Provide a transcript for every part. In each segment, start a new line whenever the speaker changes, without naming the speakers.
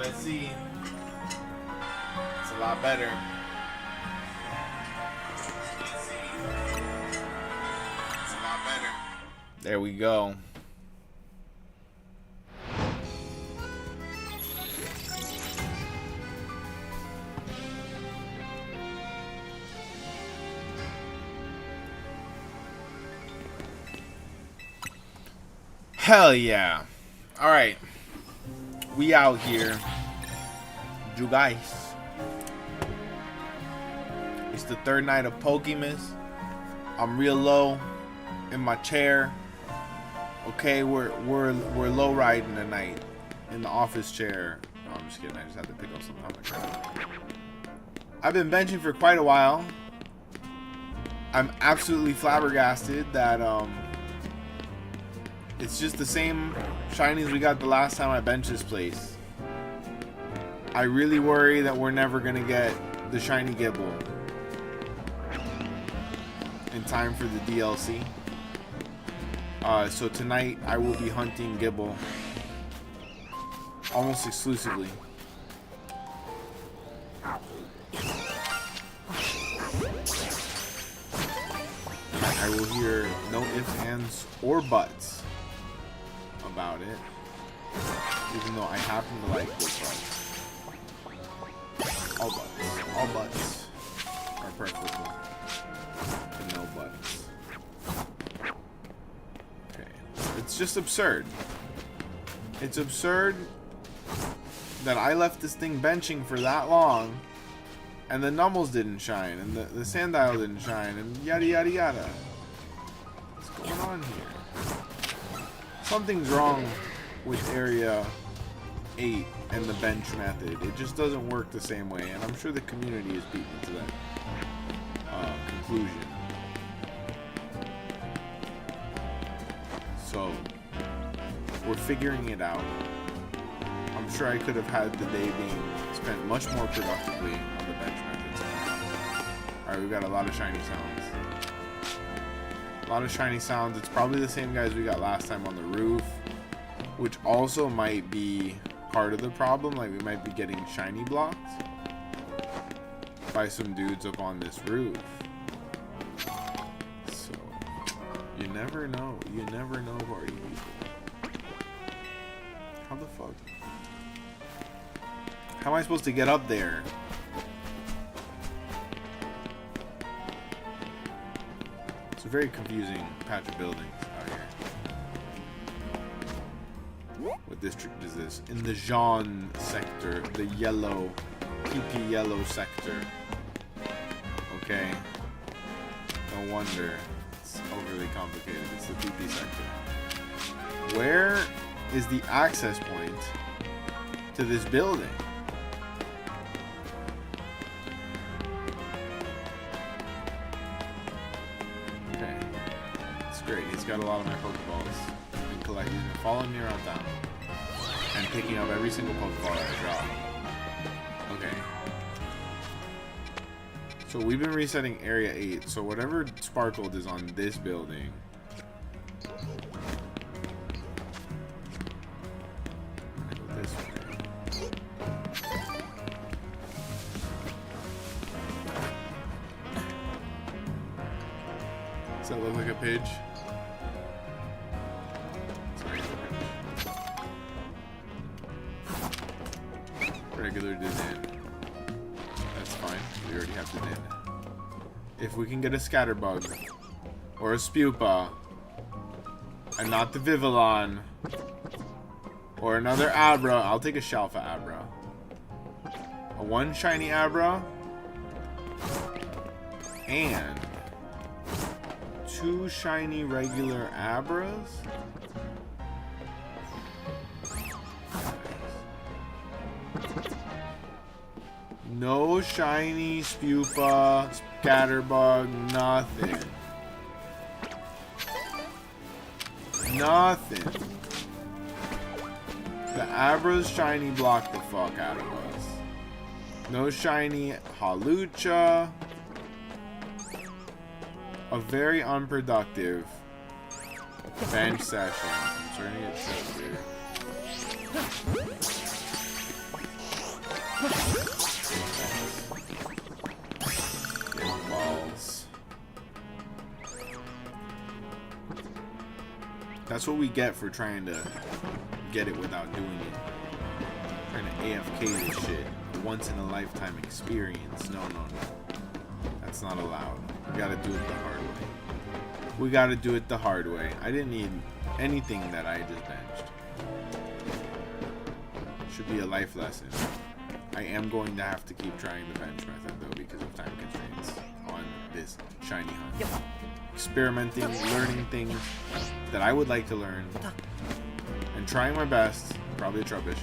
Let's see. It's a lot better. It's a lot better. There we go. Hell yeah. Alright. We out here. You guys. It's the third night of Pokémas. I'm real low in my chair. Okay, we're low riding tonight in the office chair. No, I'm just kidding. I just had to pick up something on my ground. I've been benching for quite a while. I'm absolutely flabbergasted that it's just the same shinies we got the last time I benched this place. I really worry that we're never gonna get the shiny Gibble in time for the DLC. So tonight I will be hunting Gibble almost exclusively. I will hear no ifs, ands, or buts about it, even though I happen to like good buts. All buts are preferable to no buts. Okay, it's just absurd. It's absurd that I left this thing benching for that long, and the Nummels didn't shine, and the Sandile didn't shine, and yada yada yada. What's going on here? Something's wrong with Area 8 and the bench method. It just doesn't work the same way, and I'm sure the community is beaten to that conclusion. So, we're figuring it out. I'm sure I could have had the day being spent much more productively on the bench methods. Alright, we've got a lot of shiny sounds. A lot of shiny sounds. It's probably the same guys we got last time on the roof, which also might be part of the problem. Like, we might be getting shiny blocked by some dudes up on this roof. So, you never know. You never know, party people. How the fuck? How am I supposed to get up there? It's a very confusing patch of buildings out here. What district is this? In the Jean sector, the yellow, PP yellow sector. Okay. No wonder it's overly complicated. It's the PP sector. Where is the access point to this building? Great, he's got a lot of my Pokeballs. He's been following me around town and picking up every single Pokeball that I drop. Okay. So we've been resetting Area 8. So whatever sparkled is on this building. I'm gonna go this way. Does that look like a pidge? Regular Dinan. That's fine. We already have Dinan. If we can get a Scatterbug or a Spupa and not the Vivillon or another Abra, I'll take a Shalfa Abra. A one shiny Abra and two shiny regular Abras. No shiny Spupa, Scatterbug, nothing. Nothing. The Abras shiny blocked the fuck out of us. No shiny Halucha. A very unproductive bench session. I'm starting to get stressed here. That's what we get for trying to get it without doing it. Trying to AFK this shit. A once in a lifetime experience. No. That's not allowed. We gotta do it the hard way. We gotta do it the hard way. I didn't need anything that I just benched. Should be a life lesson. I am going to have to keep trying the bench method though because of time constraints on this shiny hunt. Experimenting, learning things that I would like to learn, and trying my best. Probably a Trubbish.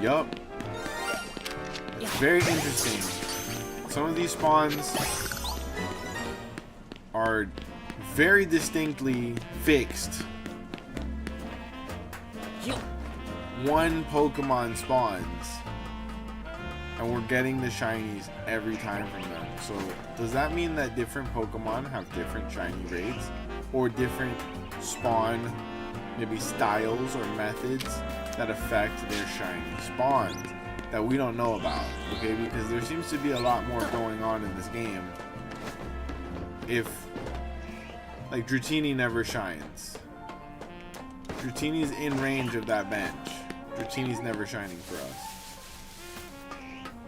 Yup. It's very interesting. Some of these spawns are very distinctly fixed. One Pokemon spawns, and we're getting the shinies every time from them. So does that mean that different Pokemon have different shiny rates, or different spawn maybe styles or methods that affect their shiny spawns that we don't know about? Okay, because there seems to be a lot more going on in this game. If like Dratini never shines, Dratini's in range of that bench. Dratini's never shining for us.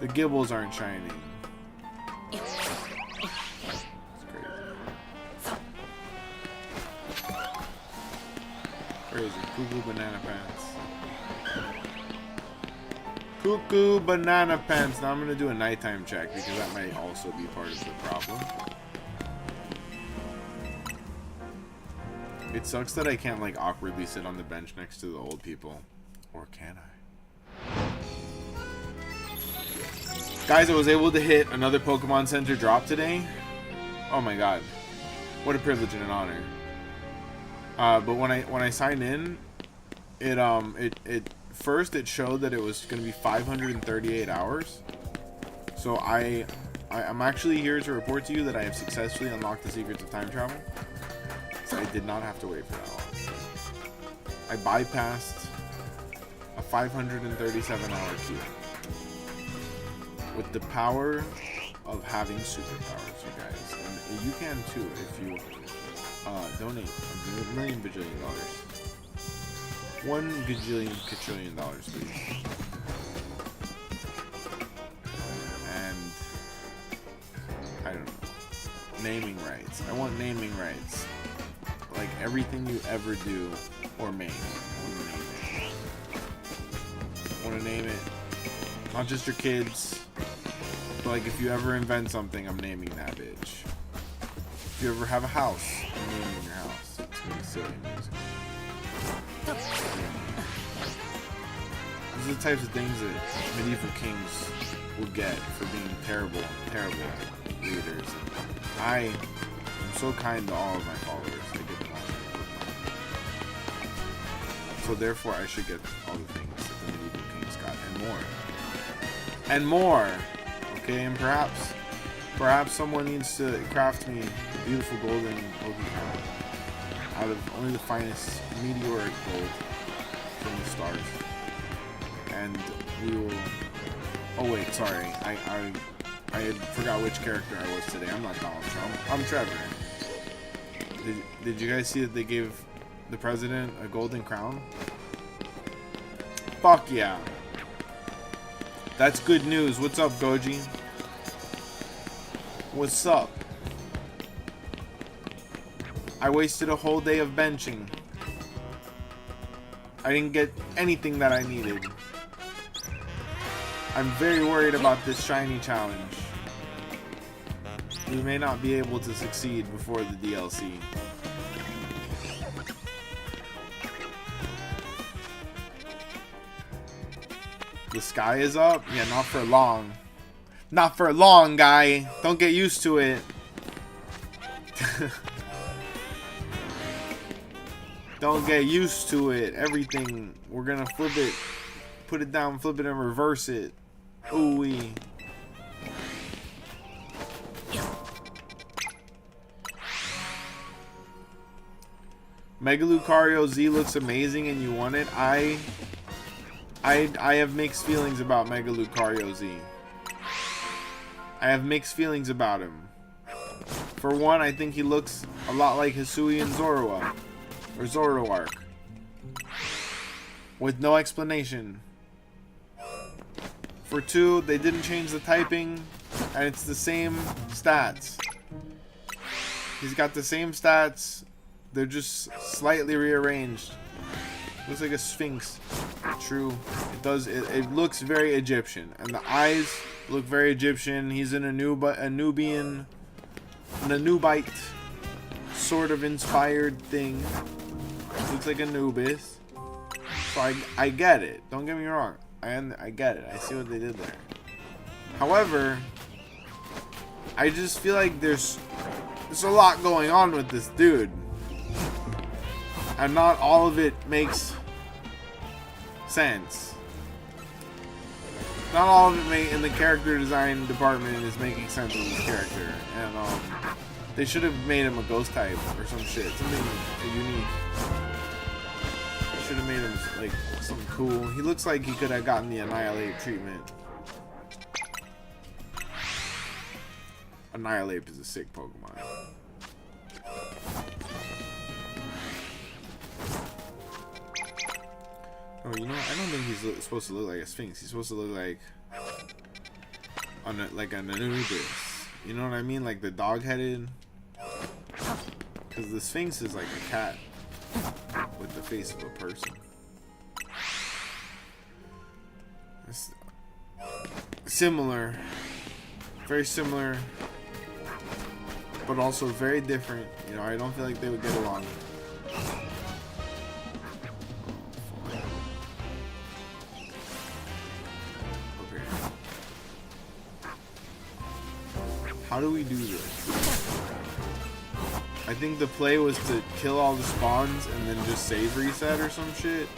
The Gibbles aren't shining. It's crazy. Cuckoo Banana Pants. Cuckoo Banana Pants. Now I'm gonna do a nighttime check because that might also be part of the problem. It sucks that I can't like awkwardly sit on the bench next to the old people. Or can I? Guys, I was able to hit another Pokemon Center drop today. Oh my god. What a privilege and an honor. But when I signed in, it first it showed that it was gonna be 538 hours. So I'm actually here to report to you that I have successfully unlocked the secrets of time travel. So I did not have to wait for that long. I bypassed a 537 hour queue with the power of having superpowers, you guys. And you can too if you donate $1 million bajillion dollars. $1 gajillion dollars, please. And I don't know. Naming rights. I want naming rights. Like everything you ever do or make. I want to name it. Not just your kids. But like if you ever invent something, I'm naming that bitch. If you ever have a house, I'm naming your house. It's gonna be silly music. These are the types of things that medieval kings would get for being terrible leaders. I am so kind to all of my followers. I get them all. So therefore, I should get all the things that the medieval kings got, and more. And more! Okay, and perhaps someone needs to craft me a beautiful golden crown out of only the finest meteoric gold from the stars. And we will... Oh wait, sorry. I forgot which character I was today. I'm not Donald Trump. I'm Trevor. Did you guys see that they gave the president a golden crown? Fuck yeah. That's good news. What's up, Goji? What's up? I wasted a whole day of benching. I didn't get anything that I needed. I'm very worried about this shiny challenge. We may not be able to succeed before the DLC. The sky is up? Yeah, not for long. Not for long, guy. Don't get used to it. Don't get used to it. Everything, we're gonna flip it. Put it down, flip it, and reverse it. Ooh-wee. Mega Lucario Z looks amazing and you want it. I have mixed feelings about Mega Lucario Z. I have mixed feelings about him. For one, I think he looks a lot like Hisui and Zorua. or Zoroark. With no explanation. For 2, they didn't change the typing, and it's the same stats. He's got the same stats, they're just slightly rearranged. Looks like a sphinx. True. It does. It looks very Egyptian, and the eyes look very Egyptian. He's in a Nubian, Nanubite sort of inspired thing. Looks like Anubis. So I get it. Don't get me wrong. I get it. I see what they did there. However, I just feel like there's a lot going on with this dude. And not all of it makes sense. Not all of it in the character design department is making sense with his character. And they should have made him a ghost type or some shit. Something unique. They should have made him like something cool. He looks like he could have gotten the Annihilate treatment. Annihilate is a sick Pokemon. Oh, you know what? I don't think he's supposed to look like a Sphinx. He's supposed to look like like an Anubis. You know what I mean? Like the dog-headed. Because the Sphinx is like a cat with the face of a person. It's similar. Very similar. But also very different. You know, I don't feel like they would get along. How do we do this? I think the play was to kill all the spawns and then just save reset or some shit.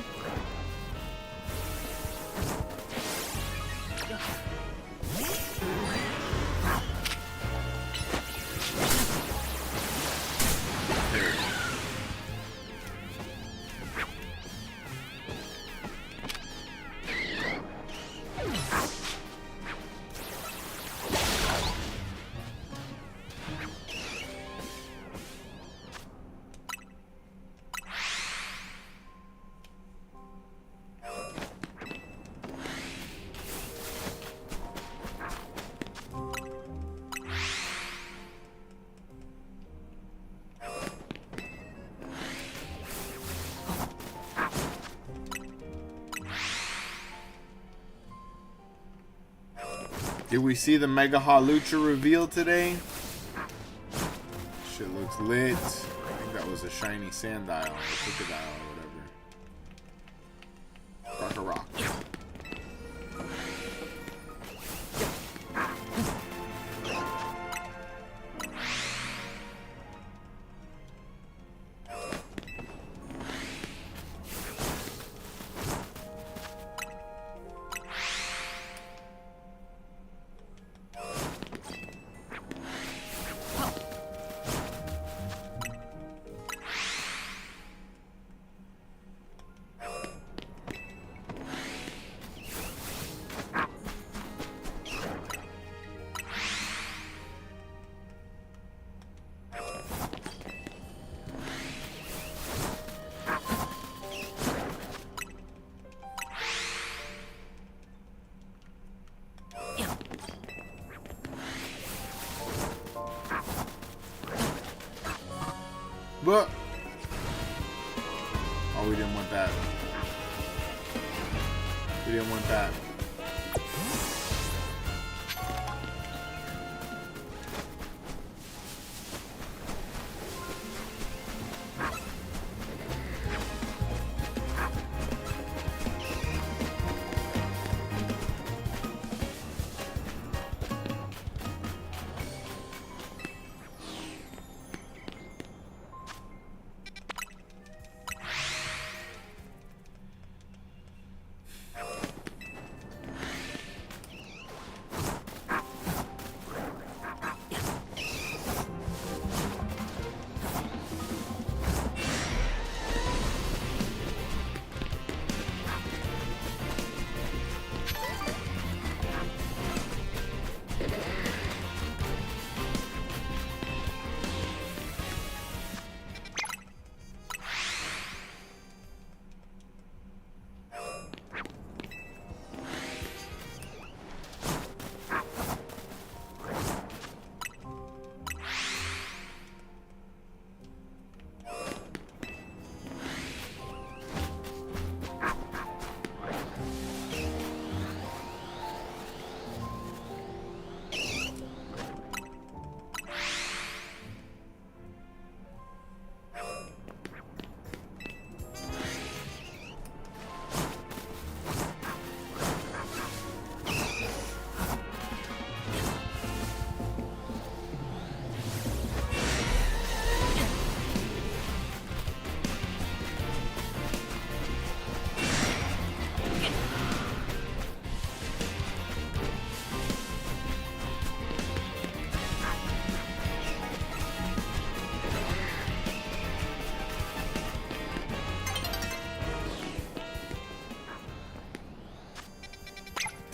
Did we see the Mega Hawlucha reveal today? Shit looks lit. I think that was a shiny Sandile or Crocodile or whatever. Rock. But oh, we didn't want that. We didn't want that.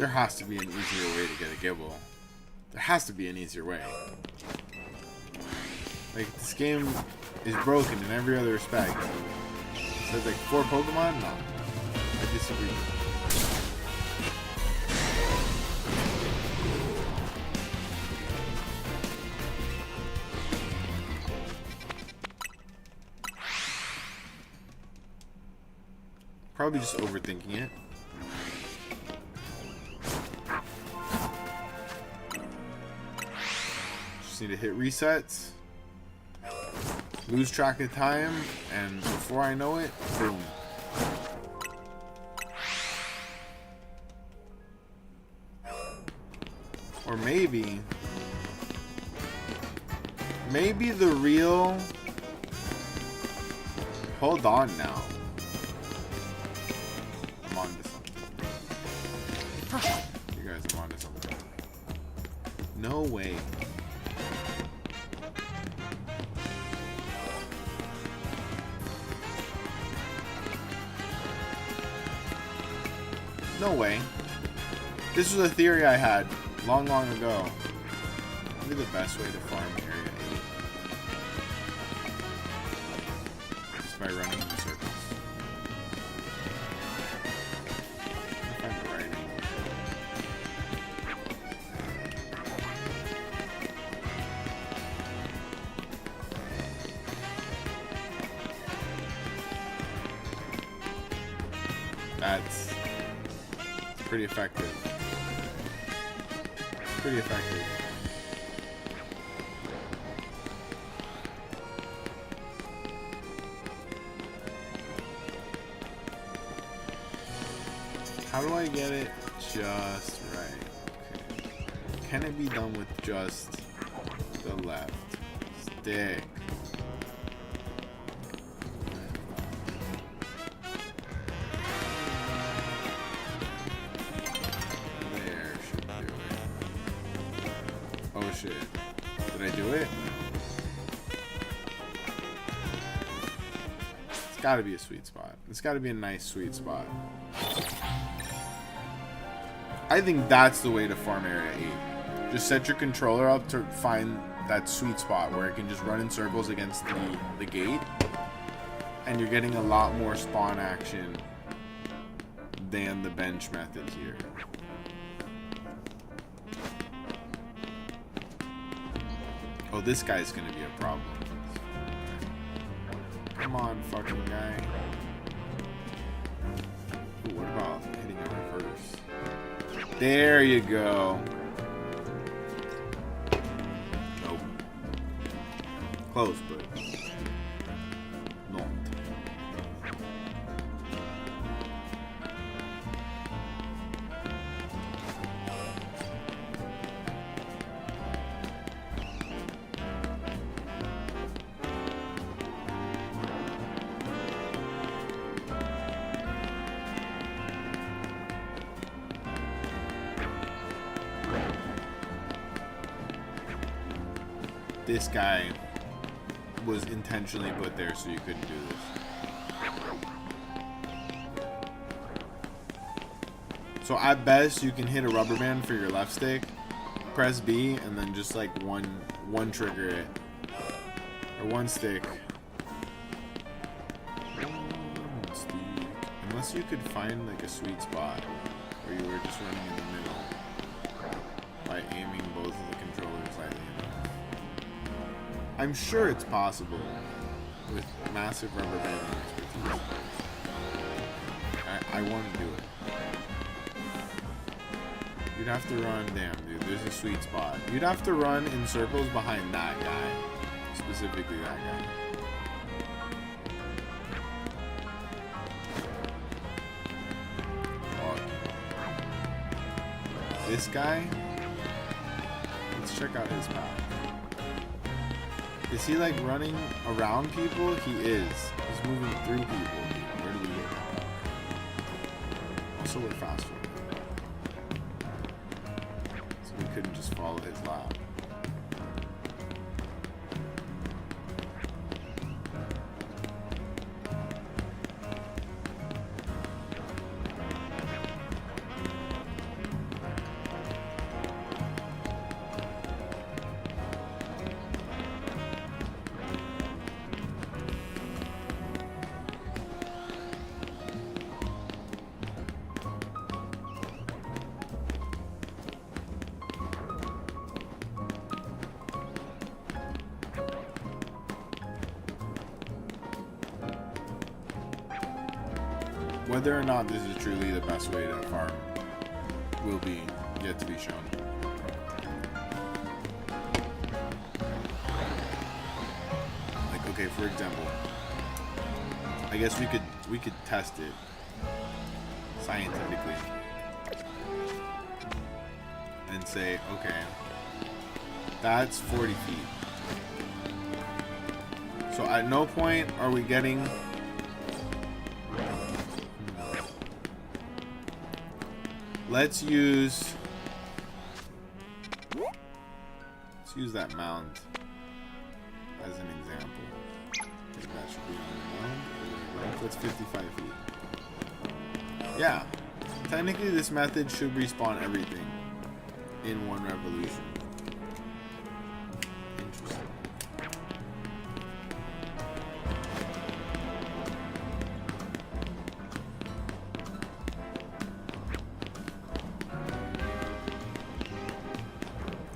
There has to be an easier way to get a Gibble. There has to be an easier way. Like, this game is broken in every other respect. So it's like 4 Pokemon? No. I disagree. Probably just overthinking it. Just need to hit resets. Lose track of time, and before I know it, boom. Or maybe the real... Hold on now. I'm on to something. You guys, I'm on to something. No way. No way. This was a theory I had long ago. Maybe the best way to farm Area 8 is by running in circles. I'll find the writing. That's pretty effective. Pretty effective. How do I get it just right? Okay. Can it be done with just the left stick? Oh shit. Did I do it? It's gotta be a sweet spot. It's gotta be a nice sweet spot. I think that's the way to farm Area 8. Just set your controller up to find that sweet spot where it can just run in circles against the gate. And you're getting a lot more spawn action than the bench method here. Oh, this guy's gonna be a problem. Come on, fucking guy. Ooh, what about hitting a reverse? There you go. Nope. Close, but no. This guy was intentionally put there so you couldn't do this. So at best you can hit a rubber band for your left stick, press B, and then just like one trigger it. Or one stick. Unless you could find like a sweet spot where you were just running in the middle by aiming both of the controllers slightly enough. I'm sure it's possible with massive rubber band expertise. I want to do it. You'd have to run, damn dude, there's a sweet spot. You'd have to run in circles behind that guy. Specifically that guy. This guy, let's check out his path. Is he like running around people? He is. He's moving through people. Where do we go? Also, we're faster. So we couldn't just follow his lap. whether or not this is truly the best way to farm will be yet to be shown. Like, okay, for example, I guess we could test it scientifically and say, okay, that's 40 feet. So at no point are we getting let's use that mound as an example. I think that should be on the mound. That's 55 feet. Yeah. Technically this method should respawn everything in one revolution. Interesting.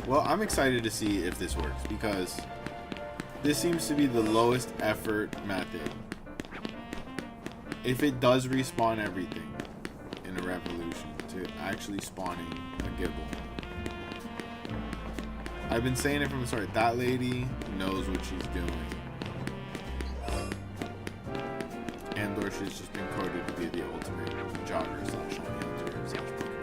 Well, I'm excited to see if this works because this seems to be the lowest effort method. If it does respawn everything in a revolution to actually spawning a Gibble. I've been saying it from the start. That lady knows what she's doing. And or she's just been coded to be the ultimate jogger slash hunter slash Pokemon player.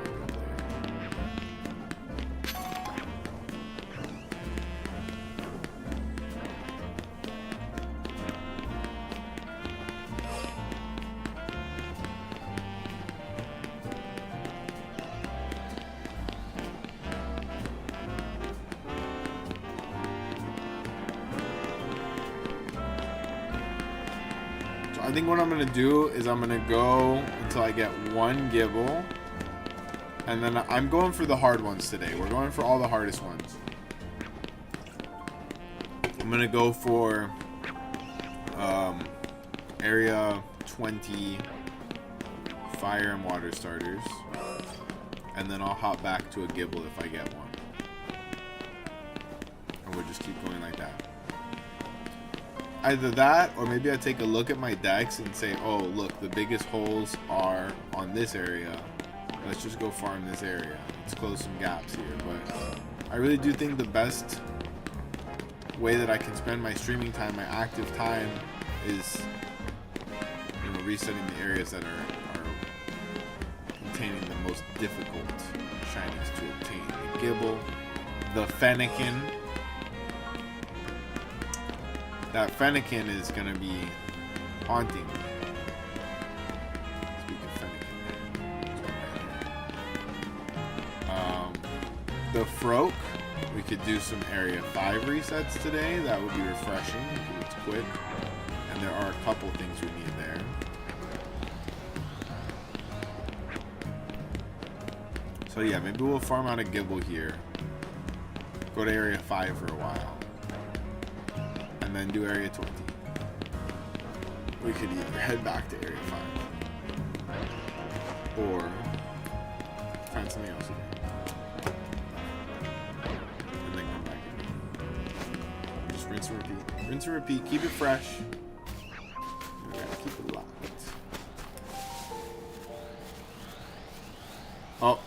I think what I'm going to do is I'm going to go until I get one Gibble. And then I'm going for the hard ones today. We're going for all the hardest ones. I'm going to go for area 20 fire and water starters. And then I'll hop back to a Gibble if I get one. And we'll just keep going like that. Either that, or maybe I take a look at my decks and say, oh, look, the biggest holes are on this area. Let's just go farm this area. Let's close some gaps here. But I really do think the best way that I can spend my streaming time, my active time, is resetting the areas that are containing the most difficult shinies to obtain. The Gibble, the Fennekin. That Fennekin is going to be haunting me. Speaking of Fennekin. The Froak, we could do some Area 5 resets today. That would be refreshing because it's quick. And there are a couple things we need there. So yeah, maybe we'll farm out a Gibble here. Go to Area 5 for a while. And then do Area 20. We could either head back to Area 5 or find something else to do. And then come back in. Just rinse and repeat. Rinse and repeat. Keep it fresh. We gotta keep it locked. Oh.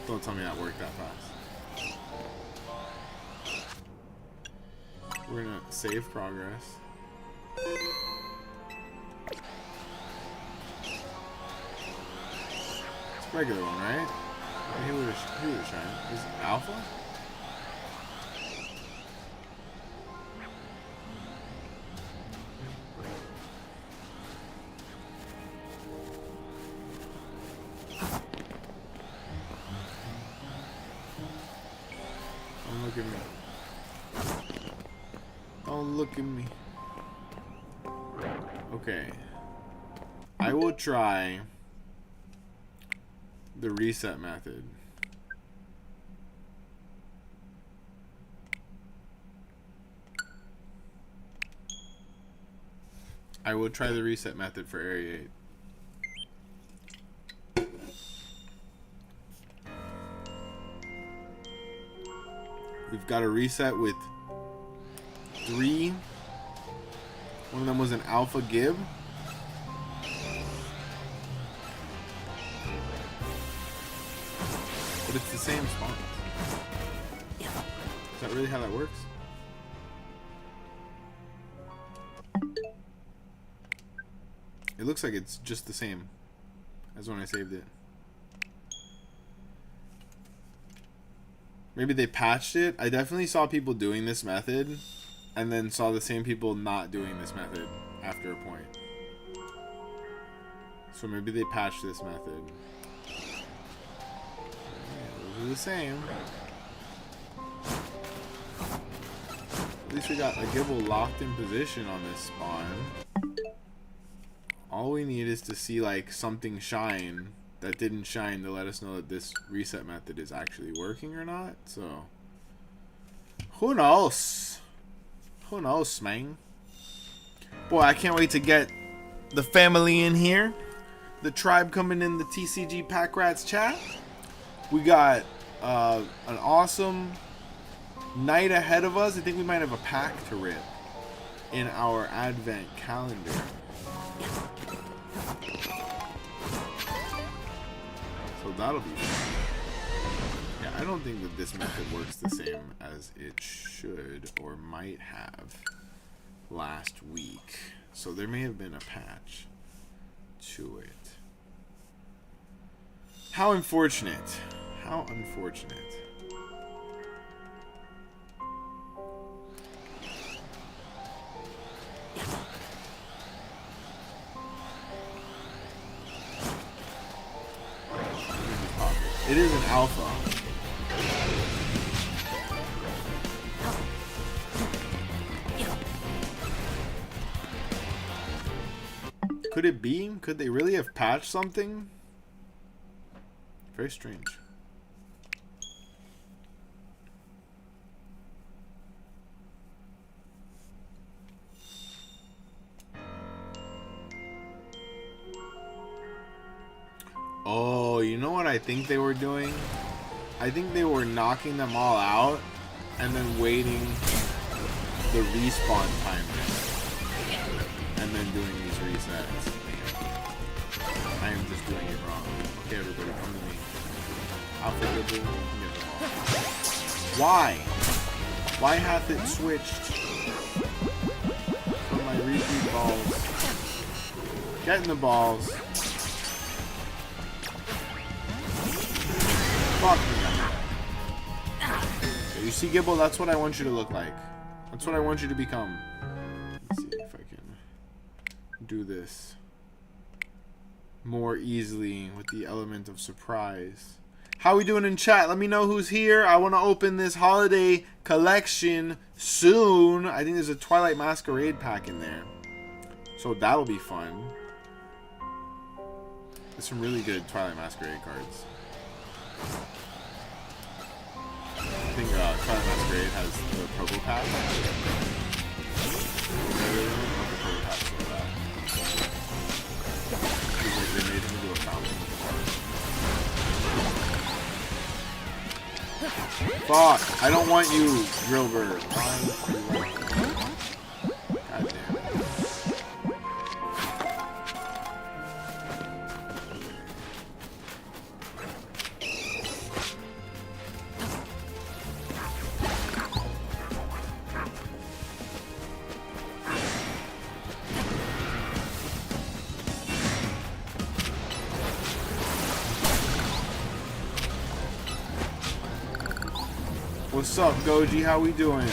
Don't tell me that worked that fast. We're gonna save progress. It's a regular one, right? He would have shined. Is it Alpha? Don't look at me. Don't look at me. Okay. I will try the reset method. I will try the reset method for Area 8. We've got a reset with 3. One of them was an Alpha Gib. But it's the same spawns. Is that really how that works? It looks like it's just the same as when I saved it. Maybe they patched it. I definitely saw people doing this method and then saw the same people not doing this method after a point. So maybe they patched this method. Those are the same. At least we got a Gibble locked in position on this spawn. All we need is to see like something shine that didn't shine to let us know that this reset method is actually working or not. So who knows? Who knows, man? Boy, I can't wait to get the family in here. The tribe coming in the TCG Pack Rats chat. We got an awesome night ahead of us. I think we might have a pack to rip in our advent calendar. So that'll be fun. Yeah, I don't think that this method works the same as it should or might have last week. So there may have been a patch to it. How unfortunate. How unfortunate. It is an alpha. Could it be? Could they really have patched something? Very strange. Oh, you know what I think they were doing? I think they were knocking them all out and then waiting the respawn timer and then doing these resets. I am just doing it wrong. Okay, everybody, come to me. Alpha Gibble, come get the ball. Why? Why hath it switched from my repeat balls? Getting the balls. Fuck me. Okay, you see, Gibble, that's what I want you to look like. That's what I want you to become. Let's see if I can do this more easily with the element of surprise. How we doing in chat? Let me know who's here. I want to open this holiday collection soon. I think there's a Twilight Masquerade pack in there, so that'll be fun. There's some really good Twilight Masquerade cards. I think Twilight Masquerade has the purple pack. They made him into a fountain. Fuck! I don't want you, Drillbird. God damn it. What's up, Goji? How we doing?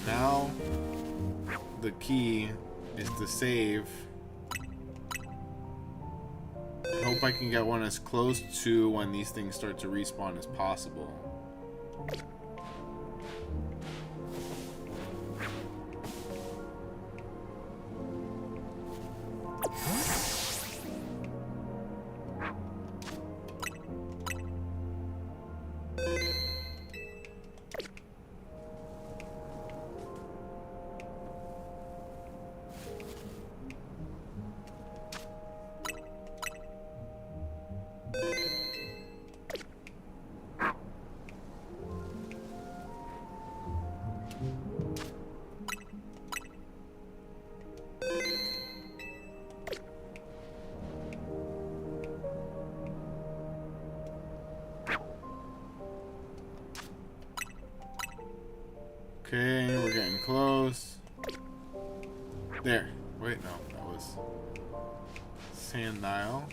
Now, the key is to save. I hope I can get one as close to when these things start to respawn as possible. Okay, we're getting close. There. Wait, no, that was Sandile.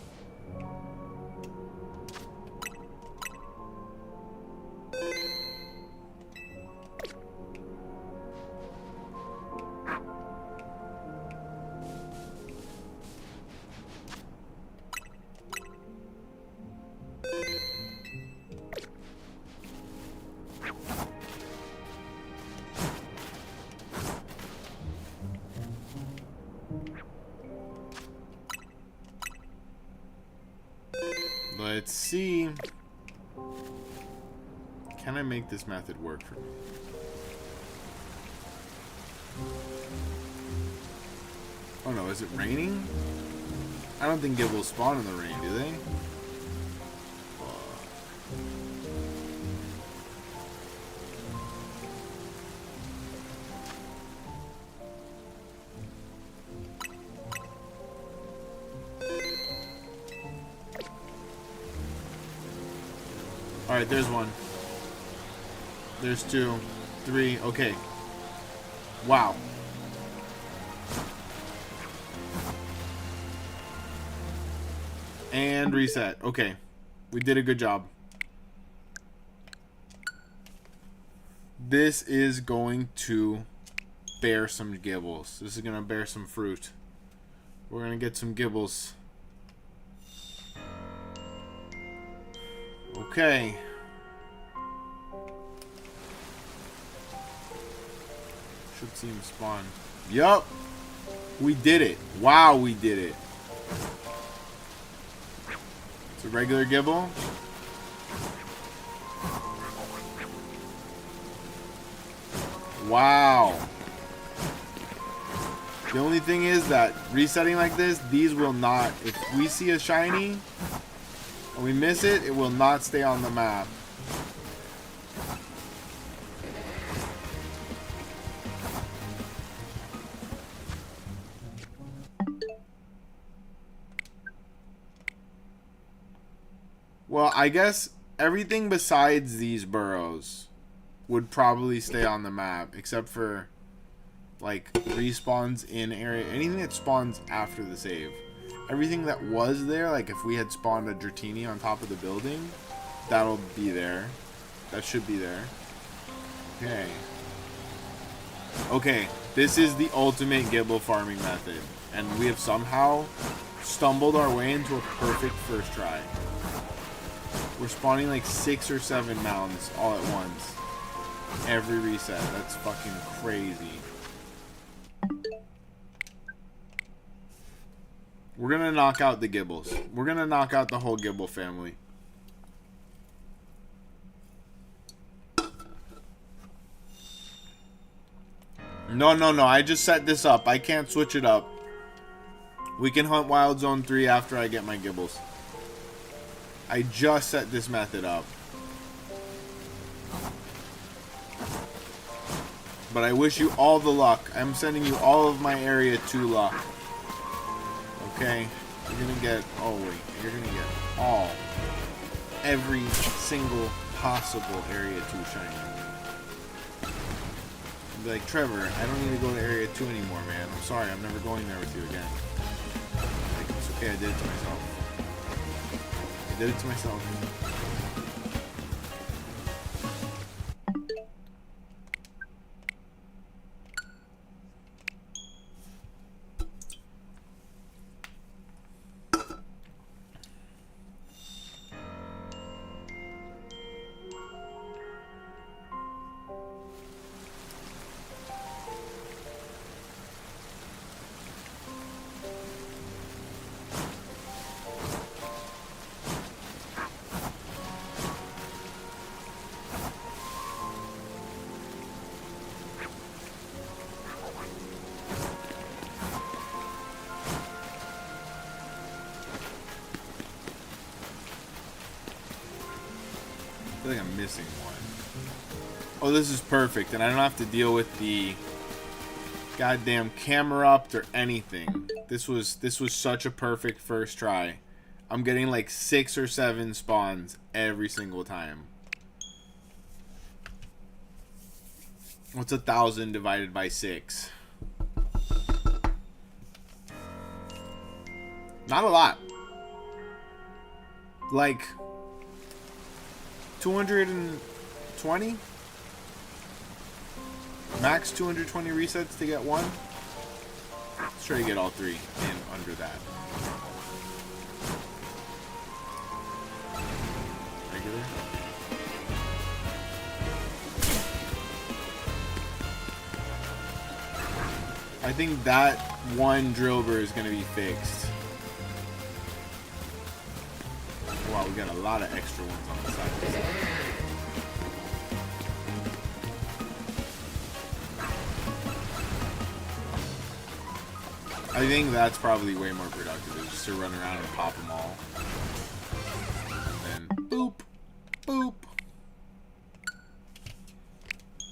Let's see. Can I make this method work for me? Oh no, is it raining? I don't think Gibbles spawn in the rain, do they? Alright, there's one. There's two. Three. Okay. Wow. And reset. Okay. We did a good job. This is going to bear some Gibbles. This is going to bear some fruit. We're going to get some Gibbles. Okay. Should see him spawn. Yup. We did it. Wow, we did it. It's a regular Gibble. Wow. The only thing is that resetting like this, these will not, if we see a shiny and we miss it, it will not stay on the map. Well, I guess everything besides these burrows would probably stay on the map, except for like respawns in area, anything that spawns after the save. Everything that was there, like if we had spawned a Dratini on top of the building, that'll be there. That should be there. Okay. Okay, this is the ultimate Gibble farming method, and we have somehow stumbled our way into a perfect first try. We're spawning like 6 or 7 mounds all at once. Every reset. That's fucking crazy. We're gonna knock out the Gibbles. We're gonna knock out the whole Gibble family. No. I just set this up. I can't switch it up. We can hunt Wild Zone 3 after I get my Gibbles. I just set this method up. But I wish you all the luck. I'm sending you all of my area 2 luck. Okay? You're gonna get... Oh, wait. You're gonna get every single possible area 2 shiny. I'll be like, Trevor, I don't need to go to area 2 anymore, man. I'm sorry. I'm never going there with you again. Like, it's okay. I did it to myself. I did it to myself. I feel like I'm missing one. Oh, this is perfect, and I don't have to deal with the goddamn camera up or anything. This was such a perfect first try. I'm getting like 6 or 7 spawns every single time. What's 1,000 divided by 6? Not a lot. Like 220? Max 220 resets to get one? Let's try to get all 3 in under that. Regular. I think that one Drillbur is going to be fixed. Wow, we got a lot of extra ones on the side. I think that's probably way more productive, is just to run around and pop them all. And then boop, boop.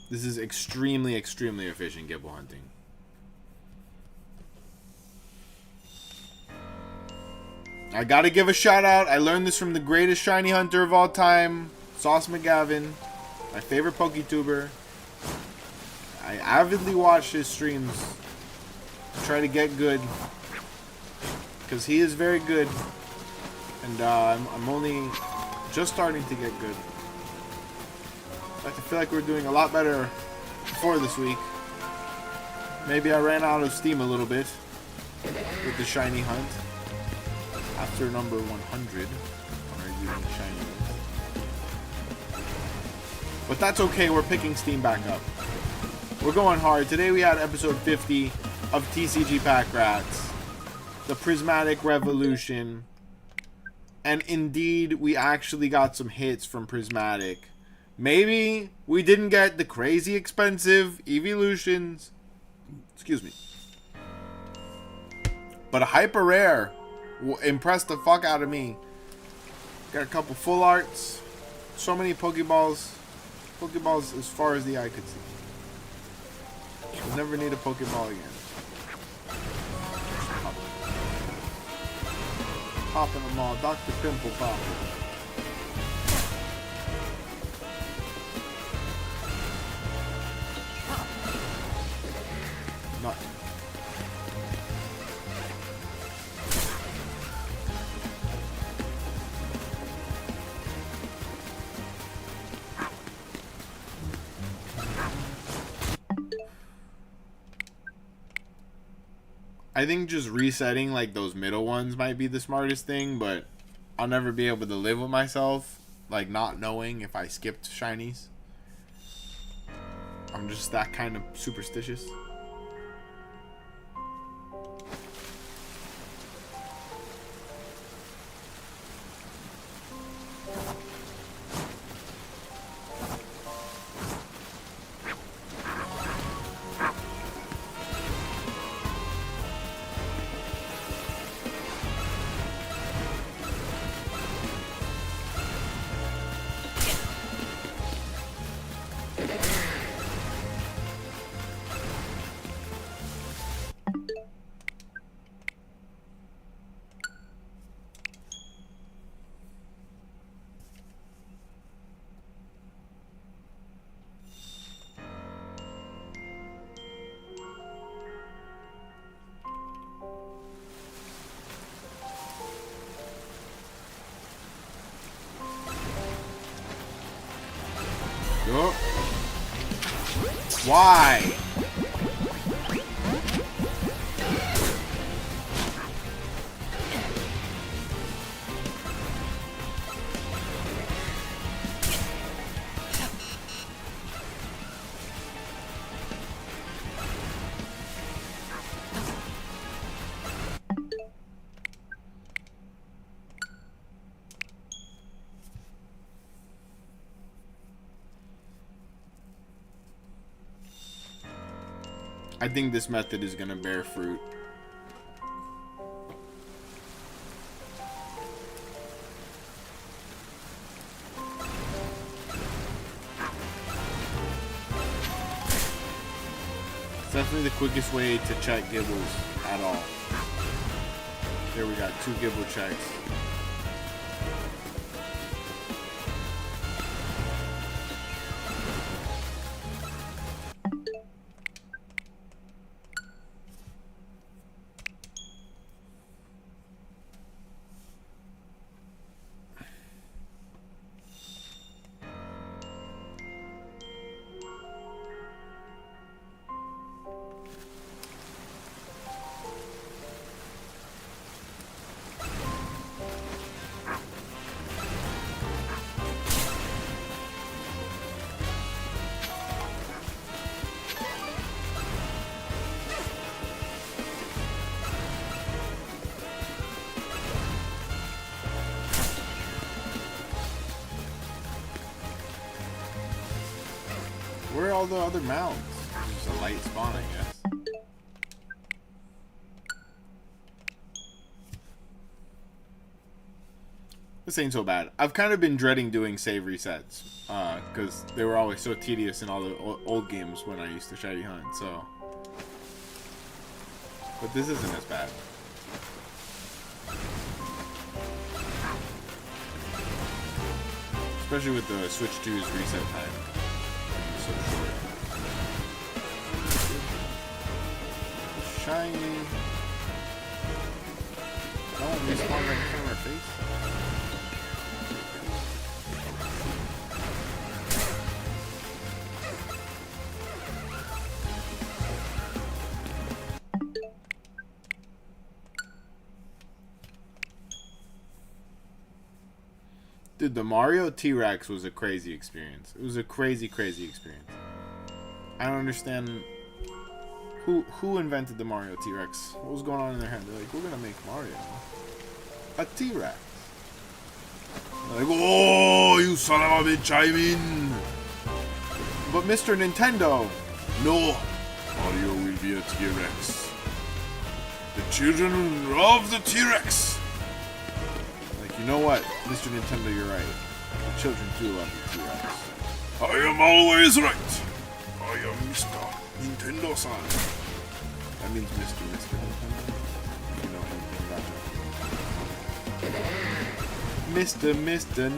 This is extremely, extremely efficient Gibble hunting. I gotta give a shout out. I learned this from the greatest shiny hunter of all time, Sauce McGavin, my favorite PokeTuber. I avidly watch his streams to try to get good, because he is very good, and I'm only just starting to get good. I feel like we're doing a lot better before this week. Maybe I ran out of steam a little bit with the shiny hunt. After number 100 on our unique shiny. But that's okay, we're picking steam back up. We're going hard. Today we had episode 50 of TCG Pack Rats, the Prismatic Revolution. And indeed, we actually got some hits from Prismatic. Maybe we didn't get the crazy expensive evolutions. Excuse me. But a hyper rare impressed the fuck out of me. Got a couple full arts. So many Pokeballs. Pokeballs as far as the eye could see. We'll never need a Pokeball again. Popping them all. Dr. Pimple Popper. Nothing. I think just resetting like those middle ones might be the smartest thing, but I'll never be able to live with myself like not knowing if I skipped shinies. I'm just that kind of superstitious. Oh. Why? I think this method is gonna bear fruit. It's definitely the quickest way to check Gibbles at all. Here we got 2 Gibble checks. Where are all the other mounds? There's a light spawn, I guess. This ain't so bad. I've kind of been dreading doing save resets, because they were always so tedious in all the old games when I used to shiny hunt, so. But this isn't as bad. Especially with the Switch 2's reset time. It's so short. Shiny. Oh, respawn right in front of our face. Dude, the Mario T-Rex was a crazy experience. It was a crazy, crazy experience. I don't understand who invented the Mario T-Rex. What was going on in their head? They're like, we're gonna make Mario a T-Rex. They're like, oh, you son of a bitch, I'm in. But Mr. Nintendo, no, Mario will be a T-Rex. The children love the T-Rex. You know what, Mr. Nintendo, you're right. The children do love the T-Rex. I am always right. I am Mr. Nintendo-san. That means Mr. Nintendo. You know anything about Mr.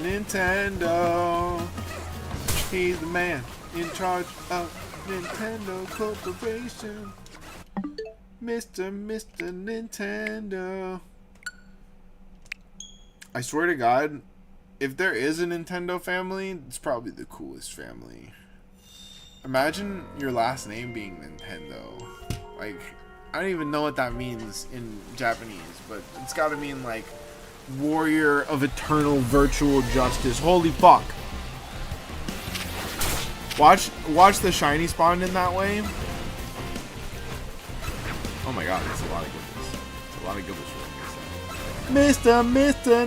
Nintendo. He's the man in charge of Nintendo Corporation. Mr. Nintendo. I swear to God, if there is a Nintendo family, it's probably the coolest family. Imagine your last name being Nintendo. Like, I don't even know what that means in Japanese, but it's gotta mean like warrior of eternal virtual justice. Holy fuck. Watch the shiny spawn in that way. Oh my god, that's a lot of goodness. It's a lot of goodness. Mr.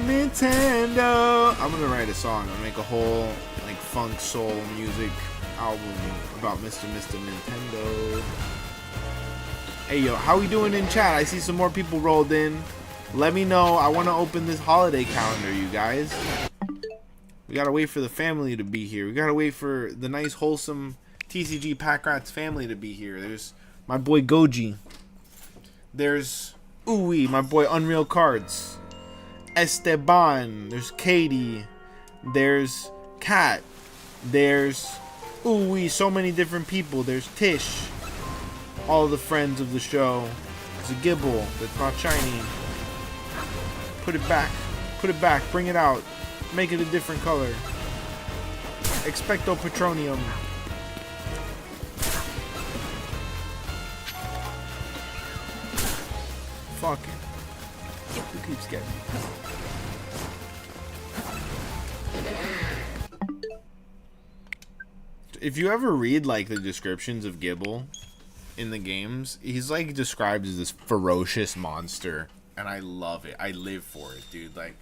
Nintendo. I'm gonna write a song. I'm gonna make a whole like funk soul music album about Mr. Nintendo. Hey yo, how we doing in chat? I see some more people rolled in. Let me know. I want to open this holiday calendar, you guys. We gotta wait for the family to be here. We gotta wait for the nice wholesome TCG Pack Rats family to be here. There's my boy Goji. There's Ooey, my boy Unreal Cards. Esteban. There's Katie. There's Kat. There's Ooey, so many different people. There's Tish. All the friends of the show. There's a Gibble that's not shiny. Put it back. Put it back. Bring it out. Make it a different color. Expecto Patronium. Fucking. Who keeps getting me? If you ever read like the descriptions of Gibble in the games, he's like described as this ferocious monster, and I love it. I live for it, dude. Like,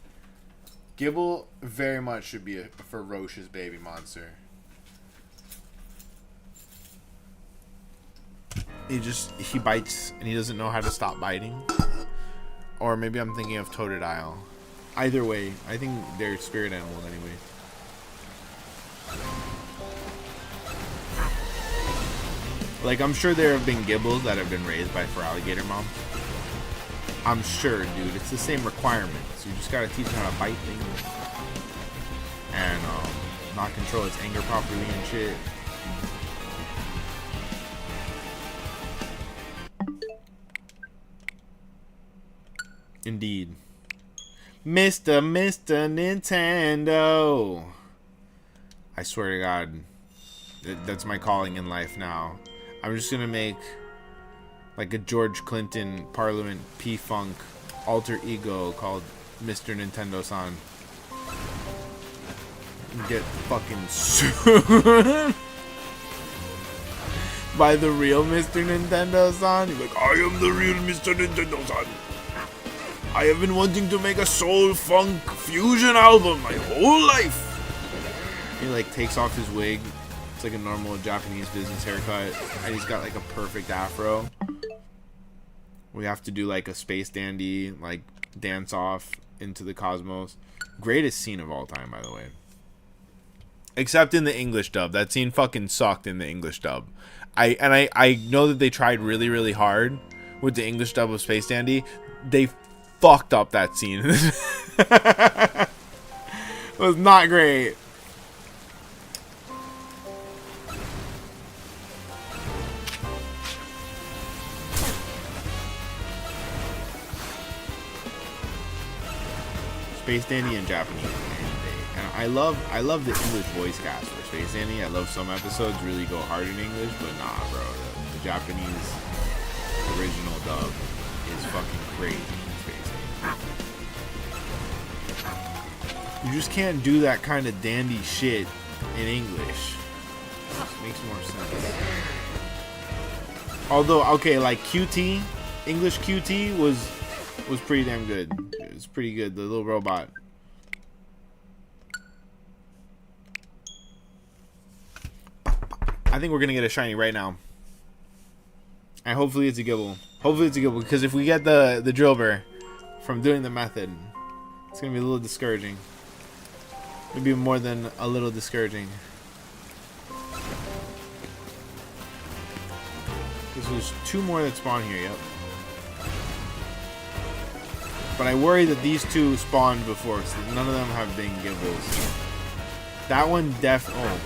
Gibble very much should be a ferocious baby monster. He bites and he doesn't know how to stop biting. Or maybe I'm thinking of Totodile. Either way, I think they're spirit animals anyway. Like, I'm sure there have been Gibbles that have been raised by alligator moms. I'm sure, dude. It's the same requirements. You just gotta teach them how to bite things. And not control its anger properly and shit. Indeed. Mr. Nintendo. I swear to God, that's my calling in life now. I'm just gonna make like a George Clinton Parliament P-Funk alter ego called Mr. Nintendo-san. Get fucking sued by the real Mr. Nintendo-san. He's like, I am the real Mr. Nintendo-san. I have been wanting to make a soul funk fusion album my whole life. He like takes off his wig. It's like a normal Japanese business haircut, and he's got like a perfect afro. We have to do like a space dandy, like dance off into the cosmos. Greatest scene of all time, by the way. Except in the English dub. That scene fucking sucked in the English dub. I know that they tried really, really hard with the English dub of Space Dandy. They fucked up that scene. It was not great. Space Dandy in Japanese. And I love the English voice cast for Space Dandy. I love some episodes really go hard in English, but nah, bro. The Japanese original dub is fucking crazy in Space Dandy. You just can't do that kind of dandy shit in English. It makes more sense. Although, okay, like QT, English QT was pretty damn good. It was pretty good. The little robot. I think we're gonna get a shiny right now, and hopefully it's a Gibble. Hopefully it's a Gibble, because if we get the Drillbur from doing the method, it's gonna be a little discouraging. Maybe more than a little discouraging. Because there's 2 more that spawn here. Yep. But I worry that these 2 spawned before, so none of them have been Gibbles. That one oh.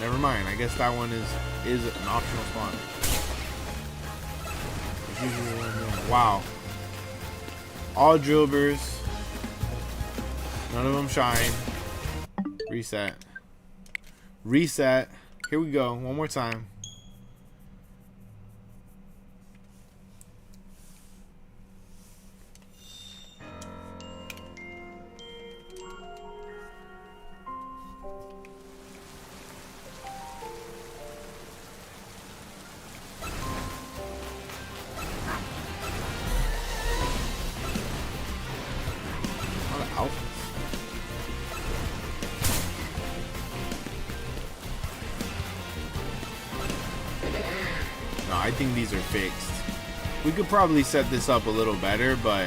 Never mind. I guess that one is an optional spawn. Wow. All Drillburs. None of them shine. Reset. Reset. Here we go. One more time. No, I think these are fixed. We could probably set this up a little better, but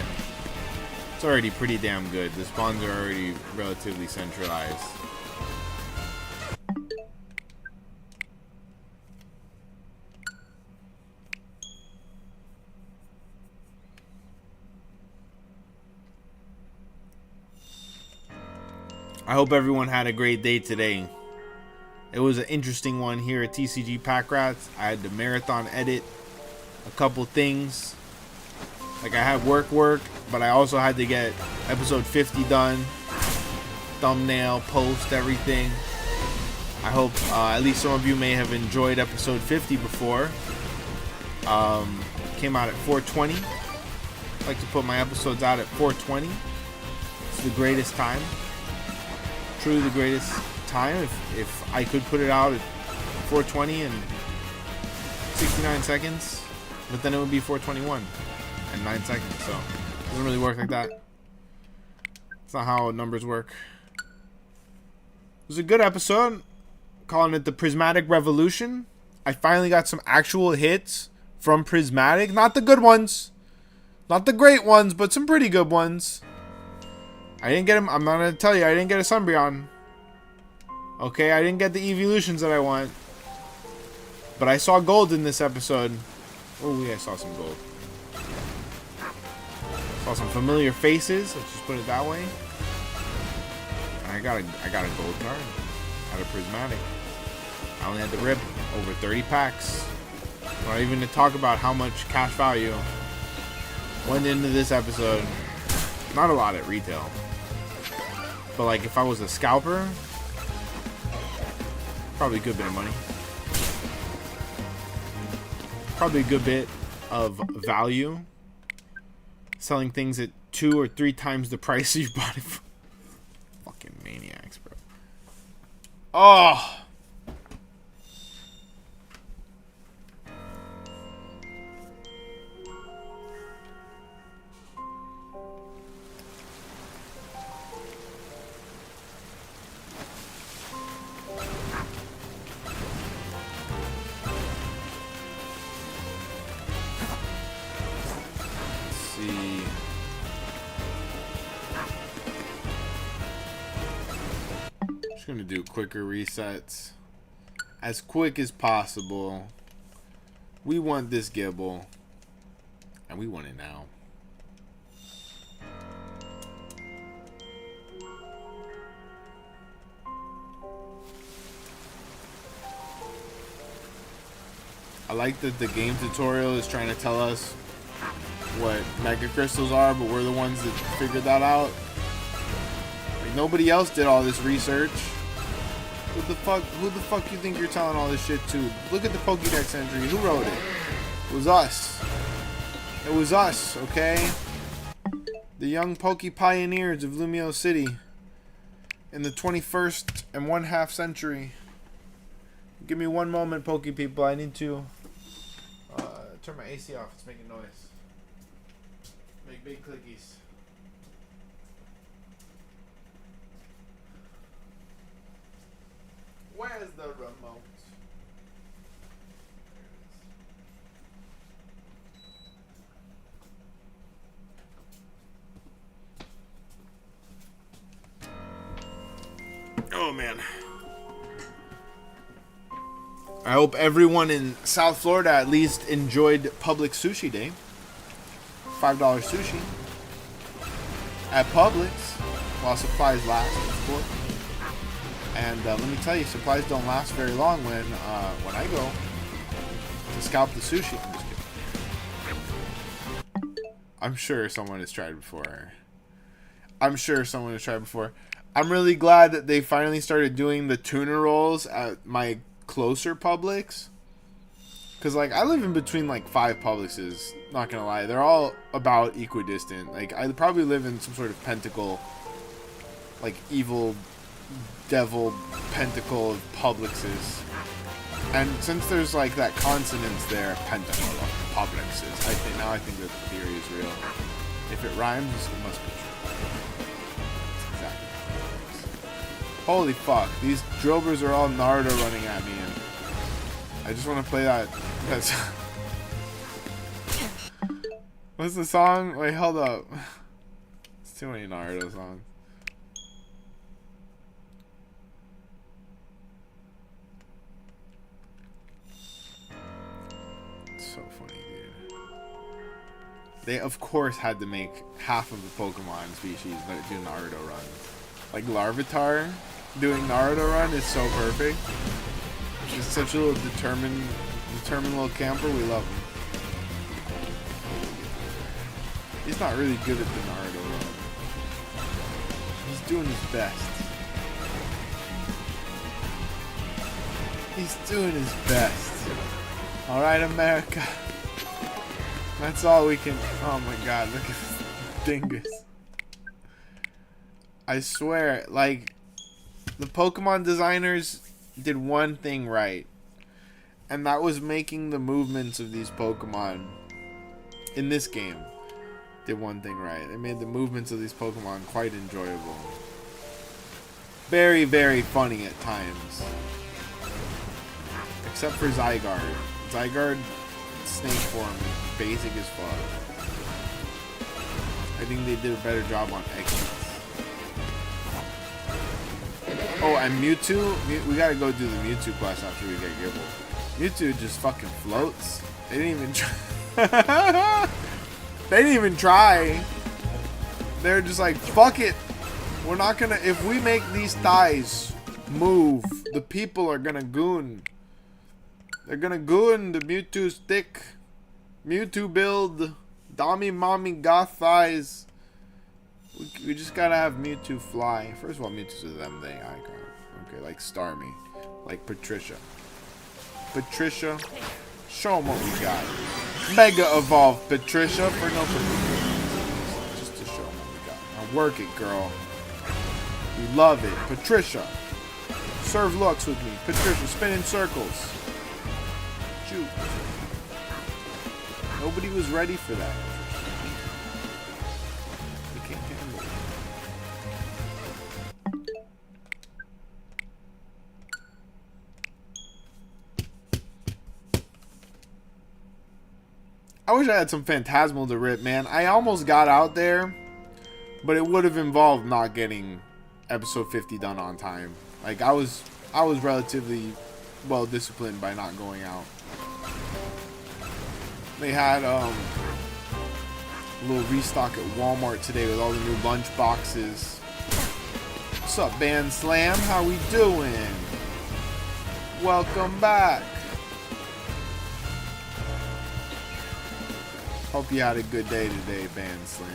it's already pretty damn good. The spawns are already relatively centralized. I hope everyone had a great day today. It was an interesting one here at TCG Pack Rats. I had to marathon edit a couple things. Like, I had work, but I also had to get episode 50 done. Thumbnail, post, everything. I hope at least some of you may have enjoyed episode 50 before. Came out at 4:20. I like to put my episodes out at 4:20. It's the greatest time. Truly the greatest time. If I could put it out at 4:20 and 69 seconds, but then it would be 4:21 and 9 seconds. So it doesn't really work like that. It's not how numbers work. It was a good episode. Calling it the Prismatic Revolution. I finally got some actual hits from Prismatic. Not the good ones. Not the great ones, but some pretty good ones. I didn't get him. I'm not going to tell you. I didn't get a Sunbreon. Okay, I didn't get the evolutions that I want. But I saw gold in this episode. Oh, yeah, I saw some gold. Saw some familiar faces. Let's just put it that way. And I got a gold card out of Prismatic. I only had to rip over 30 packs. Not even to talk about how much cash value went into this episode. Not a lot at retail. But like if I was a scalper, probably a good bit of money. Probably a good bit of value. Selling things at 2 or 3 times the price you bought it for. Fucking maniacs, bro. Oh! Just gonna do quicker resets. As quick as possible. We want this Gibble. And we want it now. I like that the game tutorial is trying to tell us what Mega Crystals are, but we're the ones that figured that out. Like, nobody else did all this research. Who the fuck you think you're telling all this shit to? Look at the Pokédex entry. Who wrote it? It was us. It was us, okay? The young Poke pioneers of Lumiose City in the 21st and 1/2 century. Give me one moment, Poke people. I need to turn my AC off. It's making noise. Make big clickies. Where's the remote? There it is. Oh man. I hope everyone in South Florida at least enjoyed Public Sushi Day. $5 sushi at Publix while supplies last, of course. And let me tell you, supplies don't last very long when I go to scalp the sushi. I'm just kidding. I'm sure someone has tried before. I'm really glad that they finally started doing the tuna rolls at my closer Publix, because like I live in between like 5 Publixes, not gonna lie. They're all about equidistant. Like I probably live in some sort of pentacle, like evil devil pentacle of Publixes, and since there's like that consonants there, pentacle of Publixes, I think that the theory is real. If it rhymes, it must be true. That's exactly what it is. Holy fuck, these drillers are all Naruto running at me, and I just want to play that. What's the song? Wait, hold up. It's too many Naruto songs. It's so funny, dude. They, of course, had to make half of the Pokemon species that do Naruto runs. Like Larvitar doing Naruto run is so perfect. He's such a little determined little camper. We love him. He's not really good at the Naruto run. He's doing his best. He's doing his best. Alright, America. That's all we can... Oh my god, look at this dingus. I swear, like, the Pokemon designers did one thing right, and that was making the movements of these Pokemon in this game. Did one thing right. They made the movements of these Pokemon quite enjoyable. Very, very funny at times. Except for Zygarde. Zygarde snake form is basic as fuck. I think they did a better job on X. Oh, and Mewtwo? We gotta go do the Mewtwo quest after we get Gibble. Mewtwo just fucking floats. They didn't even try. They didn't even try. They're just like, fuck it. We're not gonna... If we make these thighs move, the people are gonna goon. They're gonna goon the Mewtwo stick. Mewtwo build. Dommy mommy goth thighs. We just gotta have Mewtwo fly. First of all, Mewtwo's a them thing icon. Okay, like Starmie. Like Patricia. Patricia. Show them what we got. Mega Evolve Patricia for no Patricia. Just to show them what we got. Now work it, girl. We love it. Patricia. Serve looks with me. Patricia, spin in circles. Shoot. Nobody was ready for that. We can't handle it. I wish I had some Phantasmal to rip, man. I almost got out there, but it would have involved not getting episode 50 done on time. Like I was relatively well disciplined by not going out. They had a little restock at Walmart today with all the new lunch boxes. What's up, Band Slam? How we doing? Welcome back. Hope you had a good day today, Band Slam.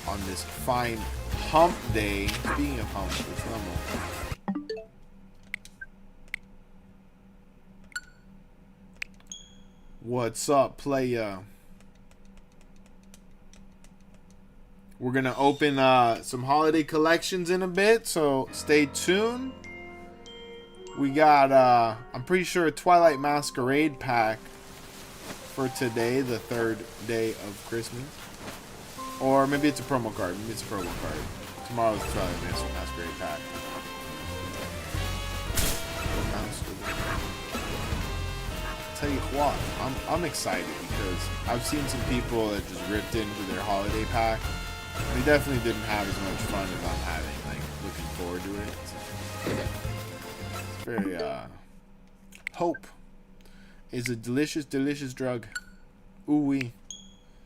On this fine hump day. Speaking of hump, it's normal. What's up, playa? We're gonna open some holiday collections in a bit, so stay tuned. We got I'm pretty sure a Twilight Masquerade pack for today, the 3rd day of Christmas. Or maybe it's a promo card. Maybe it's a promo card. Tomorrow's the Twilight Masquerade pack. Tell you what, I'm excited because I've seen some people that just ripped into their holiday pack. They definitely didn't have as much fun as I'm having. Like looking forward to it. It's very hope is a delicious, delicious drug. Ooh wee.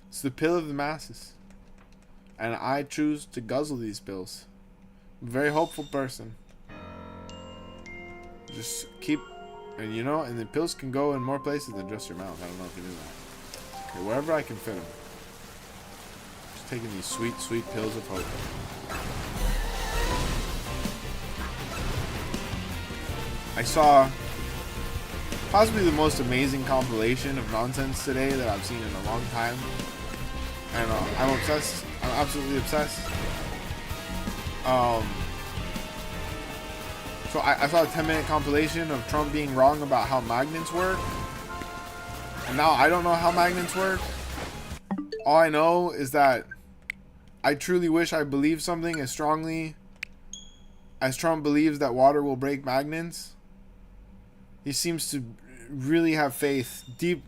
It's the pill of the masses. And I choose to guzzle these pills. I'm a very hopeful person. Just keep, and you know, and the pills can go in more places than just your mouth. I don't know if you knew that. Okay, wherever I can fit them. Just taking these sweet, sweet pills of hope. I saw possibly the most amazing compilation of nonsense today that I've seen in a long time. And I'm obsessed. I'm absolutely obsessed. So I saw a 10-minute compilation of Trump being wrong about how magnets work. And now I don't know how magnets work. All I know is that I truly wish I believed something as strongly as Trump believes that water will break magnets. He seems to really have faith, deep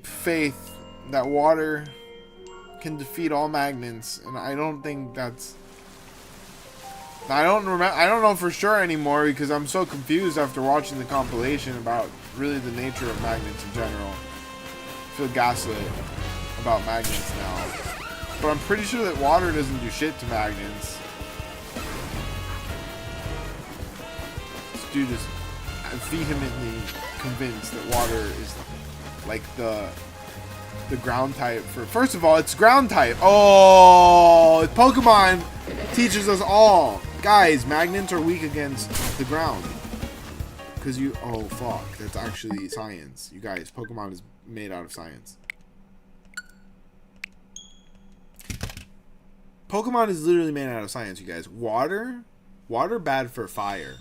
faith that water can defeat all magnets, and I don't think that's. I don't know for sure anymore because I'm so confused after watching the compilation about really the nature of magnets in general. I feel gaslit about magnets now, but I'm pretty sure that water doesn't do shit to magnets. This dude is vehemently convinced that water is like the ground type for. First of all, it's ground type. Oh, Pokemon teaches us all. Guys, magnets are weak against the ground. Because you. Oh, fuck. That's actually science. You guys, Pokemon is made out of science. Pokemon is literally made out of science, you guys. Water bad for fire.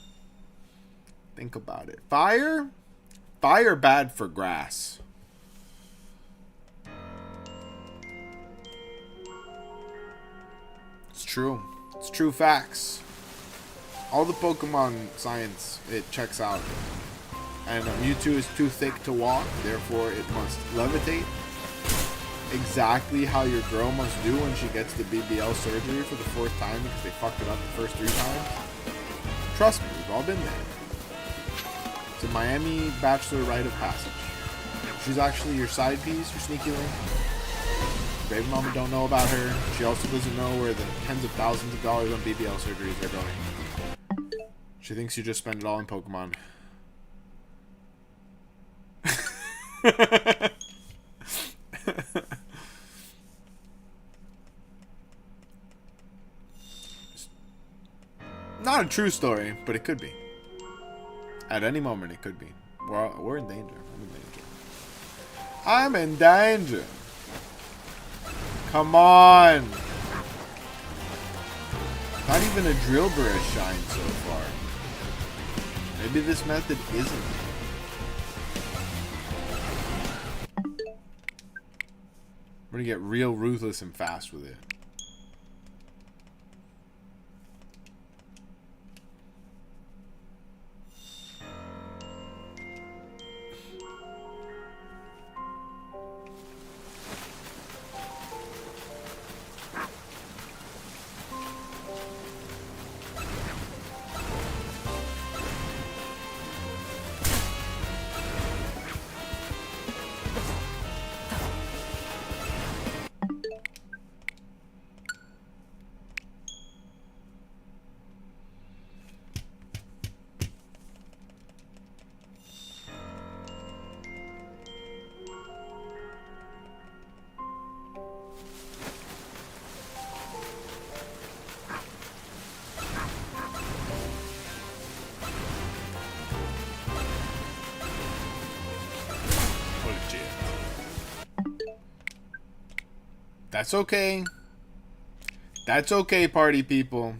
Think about it. Fire bad for grass. It's true. It's true facts. All the Pokemon science, it checks out. And Mewtwo is too thick to walk, therefore it must levitate. Exactly how your girl must do when she gets the BBL surgery for the 4th time because they fucked it up the first 3 times. Trust me, we've all been there. It's a Miami Bachelor rite of passage. She's actually your side piece, your sneaky link. Baby mama don't know about her. She also doesn't know where the tens of thousands of dollars on BBL surgeries are going. She thinks you just spend it all in Pokemon. Not a true story, but it could be. At any moment, it could be. We're in danger. I'm in danger. Come on. Not even a drill burr has shined so far. Maybe this method isn't. We're gonna get real ruthless and fast with it. That's okay. That's okay, party people.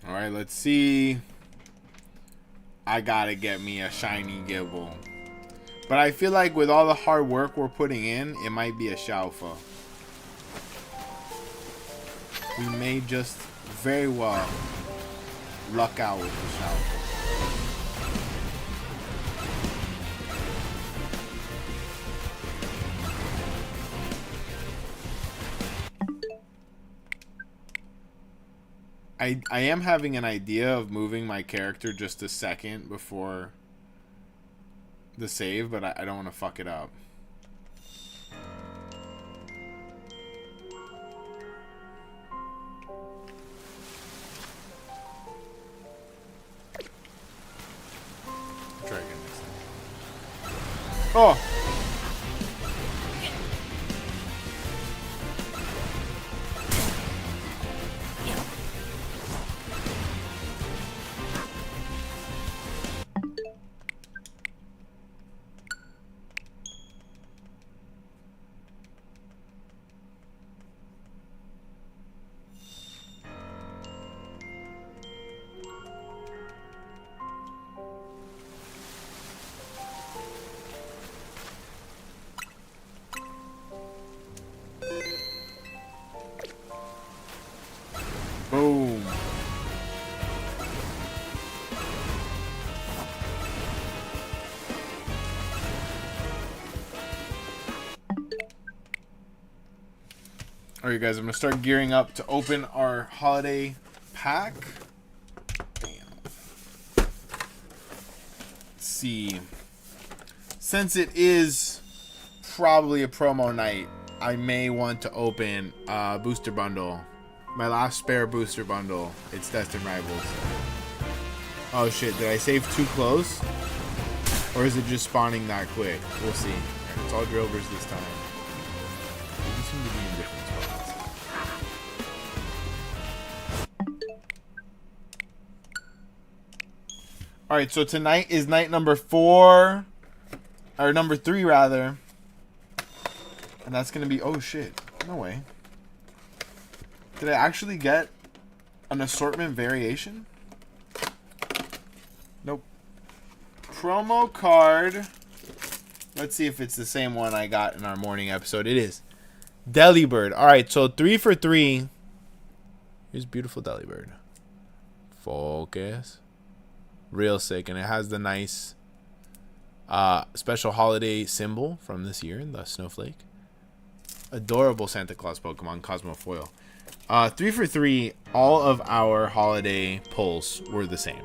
Alright, let's see. I gotta get me a shiny Gibble. But I feel like with all the hard work we're putting in, it might be a Shalfa. We may just very well luck out with the Shalfa. I am having an idea of moving my character just a second before the save, but I don't want to fuck it up. Try again next time. Oh! Boom. Alright guys, I'm going to start gearing up to open our holiday pack. Damn. Let's see. Since it is probably a promo night, I may want to open a booster bundle. My last spare booster bundle. It's Destined Rivals. Oh shit, did I save too close? Or is it just spawning that quick? We'll see. Right, it's all Drilvers this time. They seem to be in different spots. Alright, so tonight is night number 4. Or number 3 rather. And that's gonna be, oh shit. No way. Did I actually get an assortment variation? Nope. Promo card. Let's see if it's the same one I got in our morning episode. It is. Delibird. Alright, so 3 for 3. Here's beautiful Delibird. Focus. Real sick. And it has the nice special holiday symbol from this year, the snowflake. Adorable Santa Claus Pokemon, Cosmo Foil. 3 for 3, all of our holiday pulls were the same.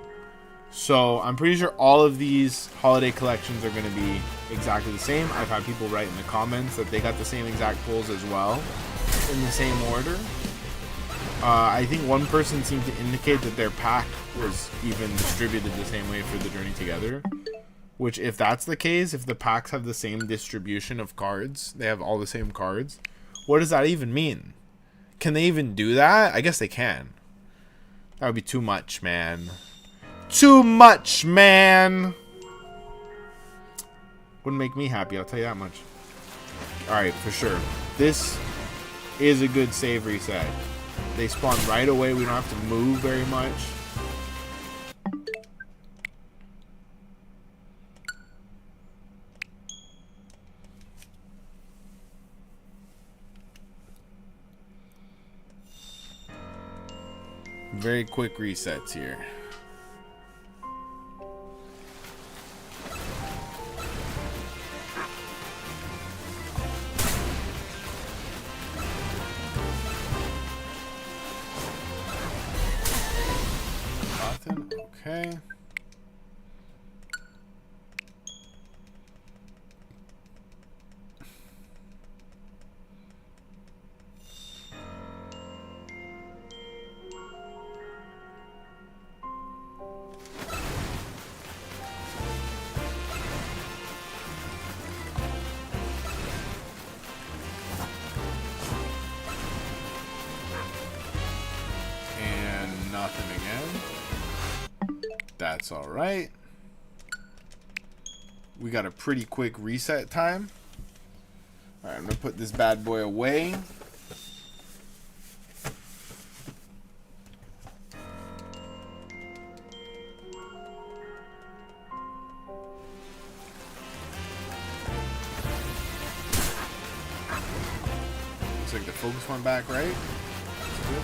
So I'm pretty sure all of these holiday collections are going to be exactly the same. I've had people write in the comments that they got the same exact pulls as well, in the same order. I think one person seemed to indicate that their pack was even distributed the same way for the Journey Together. Which, if that's the case, if the packs have the same distribution of cards, they have all the same cards, what does that even mean? Can they even do that? I guess they can. That would be too much, man. Too much, man! Wouldn't make me happy, I'll tell you that much. Alright, for sure. This is a good save reset. They spawn right away, we don't have to move very much. very quick resets here. Nothing. Okay. Nothing again. That's all right. We got a pretty quick reset time. All right, I'm gonna put this bad boy away. Looks like the focus went back right. That's good.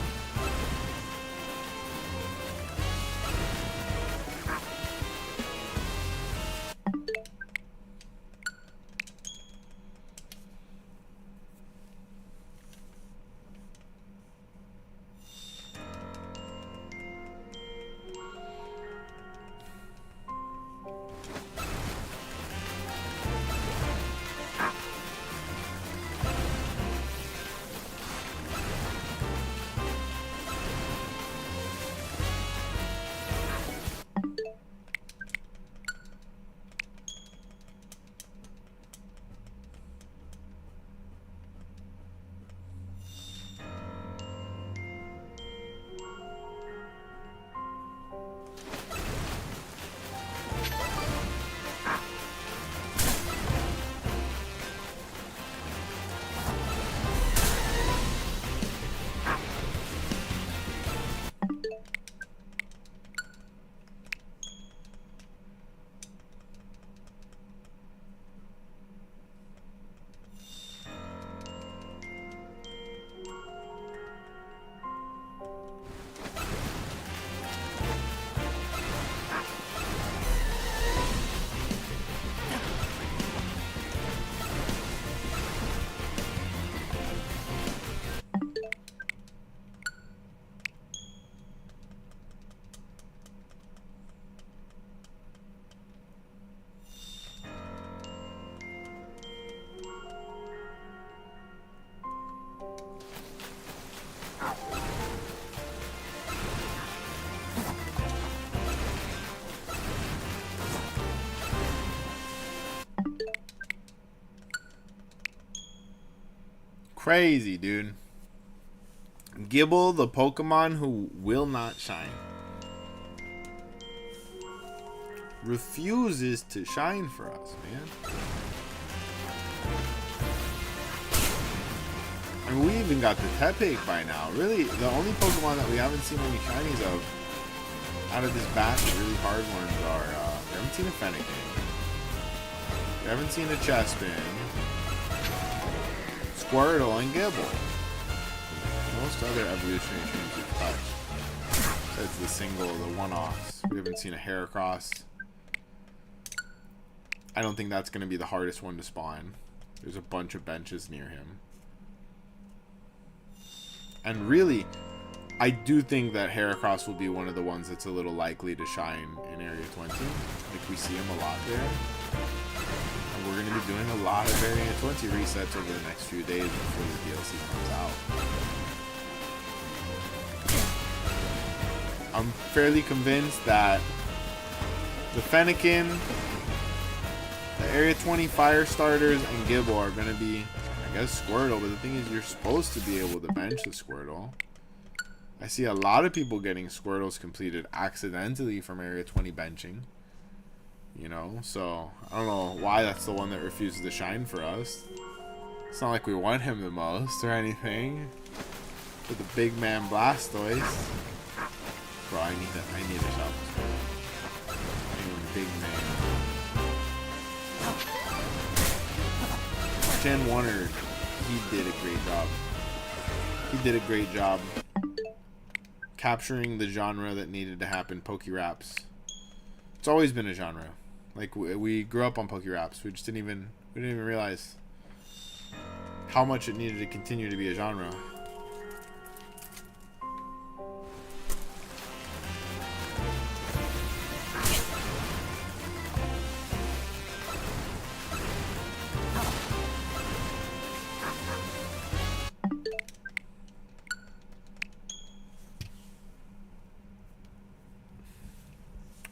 Crazy, dude. Gible, the Pokemon who will not shine. Refuses to shine for us, man. I mean, we even got the Tepig by now. Really, the only Pokemon that we haven't seen any shinies of out of this batch of really hard ones are, we haven't seen a Fennekin. We haven't seen a Chespin. Squirtle and Gible. Most other evolutionary trains we've touched. That's the single, the one-offs. We haven't seen a Heracross. I don't think that's going to be the hardest one to spawn. There's a bunch of benches near him. And really, I do think that Heracross will be one of the ones that's a little likely to shine in Area 20. Like, we see him a lot there. And we're going to be doing a lot of Area 20 resets over the next few days before the DLC comes out. I'm fairly convinced that the Fennekin, the Area 20 fire starters, and Gible are going to be, I guess, Squirtle. But the thing is, you're supposed to be able to bench the Squirtle. I see a lot of people getting Squirtles completed accidentally from Area 20 benching. You know, so I don't know why that's the one that refuses to shine for us. It's not like we want him the most or anything. With the big man Blastoise. Bro, I need a shot. Big man. Gen 1er, he did a great job. He did a great job capturing the genre that needed to happen, Pokéraps. It's always been a genre. Like, we grew up on Pokéraps. We didn't even realize how much it needed to continue to be a genre.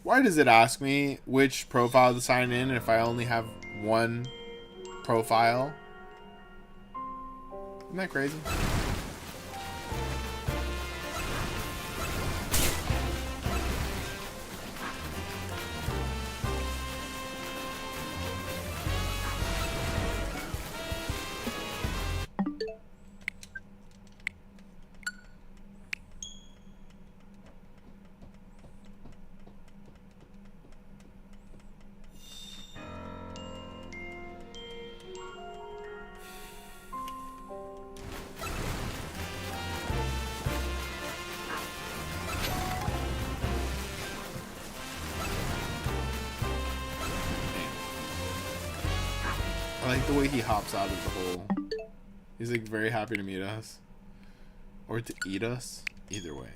Why does it ask me which profile to sign in if I only have one profile? Isn't that crazy? I like the way he hops out of the hole. He's like very happy to meet us. Or to eat us. Either way.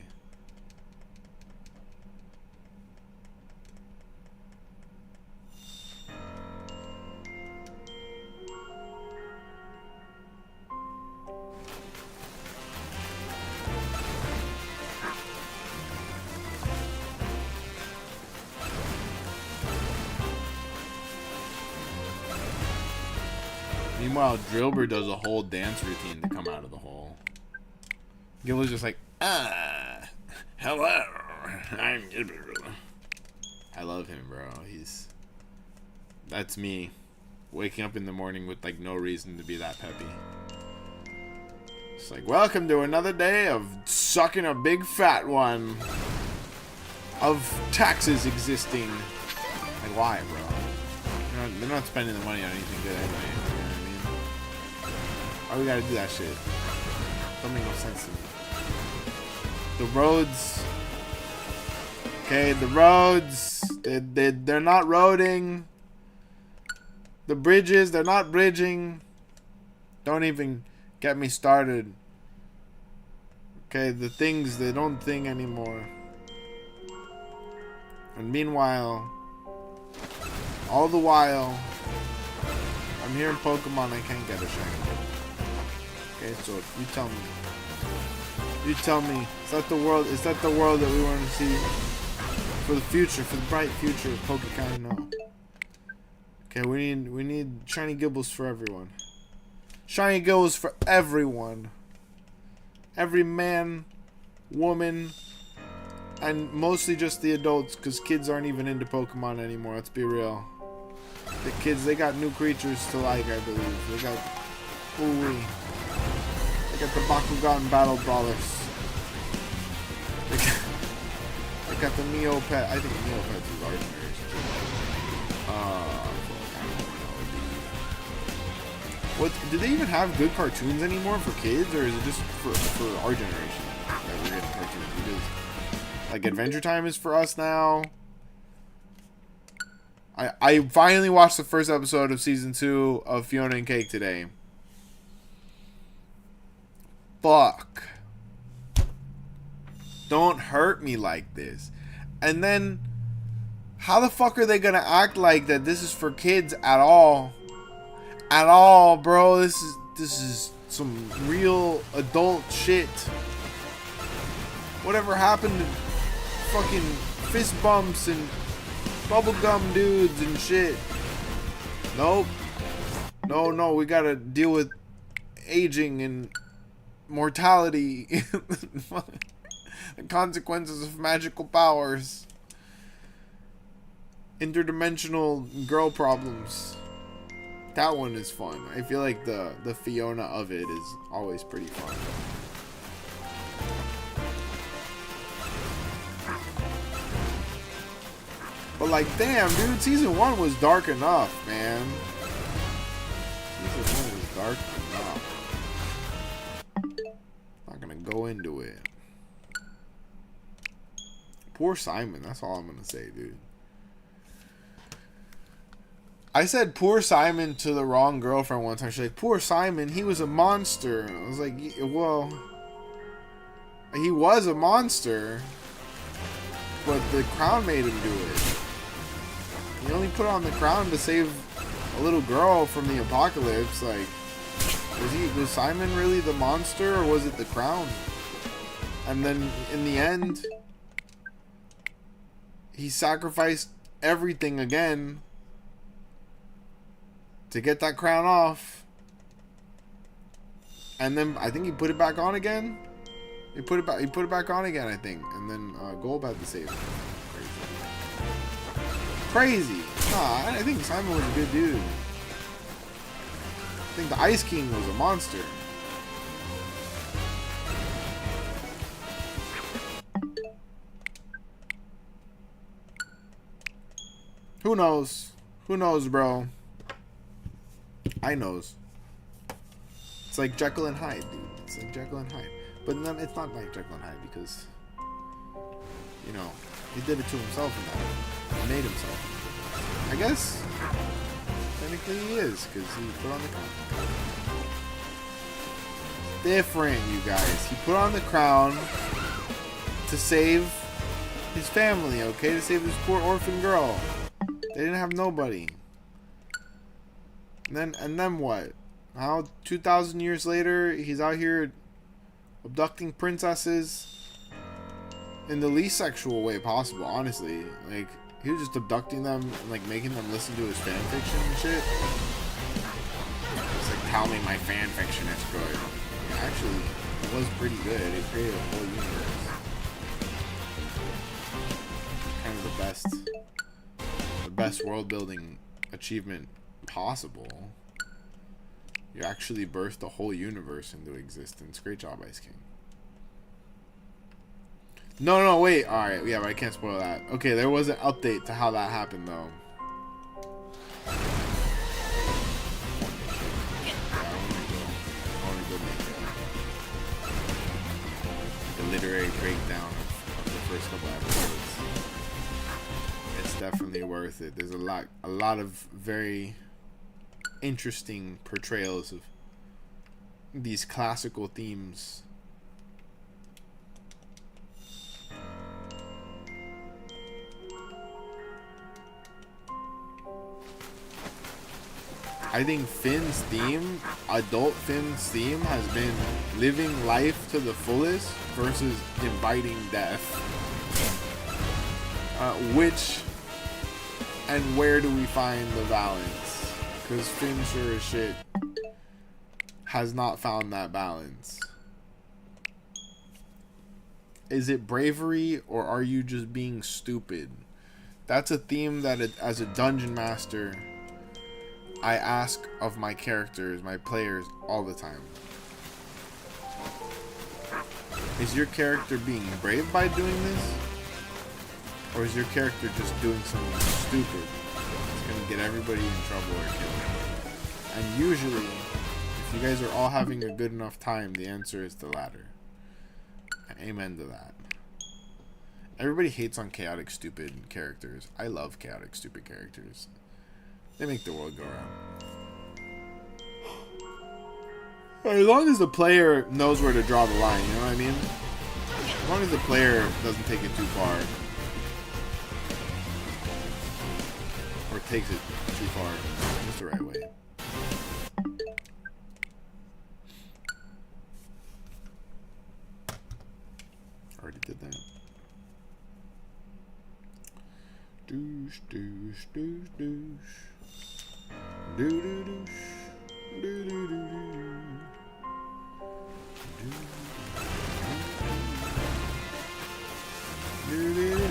Meanwhile, Drillbur does a whole dance routine to come out of the hole. Giller's just like, hello, I'm Gilbert. I love him, bro. That's me. Waking up in the morning with like no reason to be that peppy. It's like, welcome to another day of sucking a big fat one. Of taxes existing. Like, why, bro? They're not spending the money on anything good anyway. Why we gotta do that shit? Don't make no sense to me. The roads. Okay, the roads. They're not roading. The bridges, they're not bridging. Don't even get me started. Okay, the things, they don't thing anymore. And meanwhile, all the while, I'm here in Pokemon, I can't get a shiny. Okay, so if you tell me, is that the world that we want to see for the future, for the bright future of Pokekai? No. Okay, we need shiny Gibbles for everyone. Shiny Gibbles for everyone. Every man, woman, and mostly just the adults, because kids aren't even into Pokemon anymore. Let's be real. The kids, they got new creatures to like, I believe. They got They got the Bakugan Battle Brawlers. They got the Neopet. I think Neopets is legendary. What? Do they even have good cartoons anymore for kids, or is it just for our generation that we're getting cartoons? Because, like, Adventure Time is for us now. I finally watched the first episode of season 2 of Fiona and Cake today. Fuck. Don't hurt me like this. And then, how the fuck are they gonna act like that this is for kids at all? At all, bro. This is some real adult shit. Whatever happened to fucking fist bumps and bubblegum dudes and shit? Nope. No, we gotta deal with aging and mortality. The consequences of magical powers. Interdimensional girl problems. That one is fun. I feel like the Fiona of it is always pretty fun. But like, damn, dude, season 1 was dark enough, man. Season 1 was dark enough. Not gonna go into it. Poor Simon. That's all I'm gonna say, dude. I said poor Simon to the wrong girlfriend one time. She's like, poor Simon, he was a monster. I was like, well, he was a monster, but the crown made him do it. He only put on the crown to save a little girl from the apocalypse. Like, was Simon really the monster, or was it the crown? And then in the end, he sacrificed everything again to get that crown off. And then I think he put it back on again. He put it back on again, I think. And then Golb had to save him. Crazy. Nah, I think Simon was a good dude. I think the Ice King was a monster. Who knows? Who knows, bro? I knows. It's like Jekyll and Hyde, dude. It's like Jekyll and Hyde. But no, it's not like Jekyll and Hyde because, you know, he did it to himself in that. He made himself. I guess technically he is, because he put on the crown. Different, you guys. He put on the crown to save his family, okay? To save this poor orphan girl. They didn't have nobody. And then what? How 2,000 years later, he's out here abducting princesses in the least sexual way possible, honestly. Like, he was just abducting them and, like, making them listen to his fan fiction and shit. It's like, tell me my fan fiction is good. Yeah, actually, it was pretty good. It created a whole universe. Kind of the best world building achievement possible. You actually birthed the whole universe into existence. Great job, Ice King. No, wait. Alright, yeah, but I can't spoil that. Okay, there was an update to how that happened, though. I want to go make a literary breakdown of the first couple episodes. It's definitely worth it. There's a lot of very interesting portrayals of these classical themes. I think Finn's theme, adult Finn's theme, has been living life to the fullest versus inviting death. Which and where do we find the balance? Because Finn sure as shit has not found that balance. Is it bravery, or are you just being stupid? That's a theme that as a dungeon master, I ask of my characters, my players, all the time. Is your character being brave by doing this? Or is your character just doing something stupid that's going to get everybody in trouble or killed? And usually, if you guys are all having a good enough time, the answer is the latter. And amen to that. Everybody hates on chaotic, stupid characters. I love chaotic, stupid characters. They make the world go round. As long as the player knows where to draw the line, you know what I mean? As long as the player doesn't take it too far. Or takes it too far. Just the right way. Already did that. Douche, douche, douche, douche. Do do do do do do do. Do do do.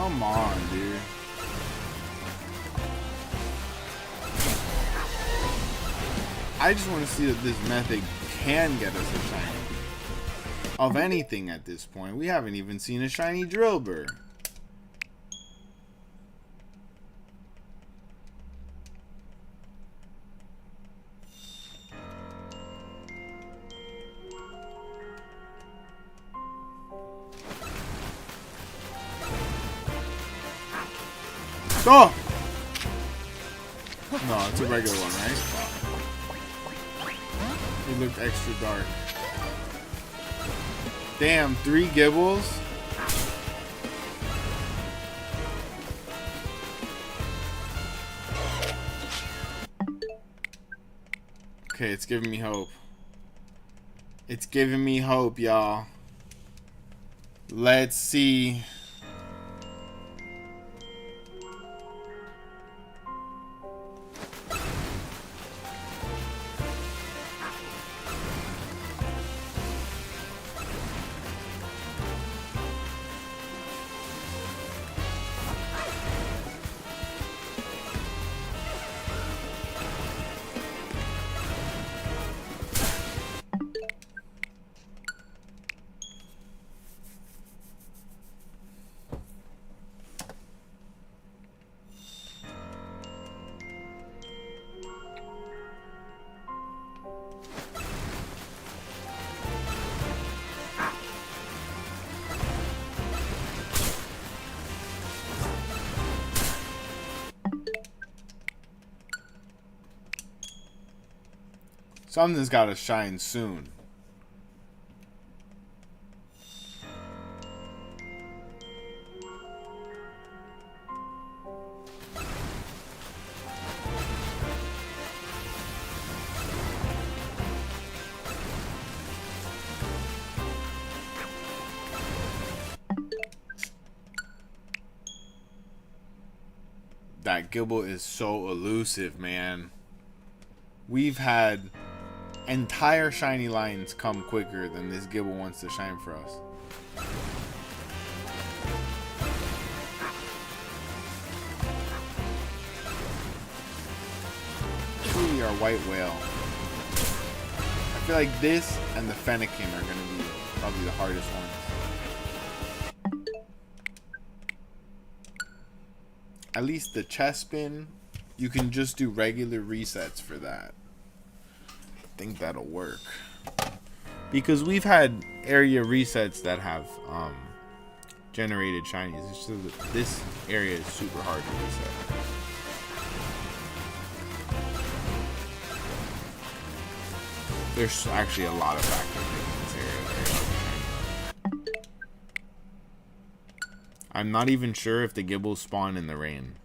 Come on, dude. I just want to see that this method can get us a shiny. Of anything at this point. We haven't even seen a shiny Drillbur. Oh! No, it's a regular one, right? It looked extra dark. Damn, 3 Gibbles? Okay, it's giving me hope. It's giving me hope, y'all. Let's see. Something's gotta shine soon. That Gibble is so elusive, man. We've had entire shiny lines come quicker than this Gibble wants to shine for us. Truly our white whale. I feel like this and the Fennekin are going to be probably the hardest ones. At least the Chespin, you can just do regular resets for that. I think that'll work. Because we've had area resets that have generated shinies. It's just that this area is super hard to reset. There's actually a lot of factors in this area. I'm not even sure if the Gibbles spawn in the rain.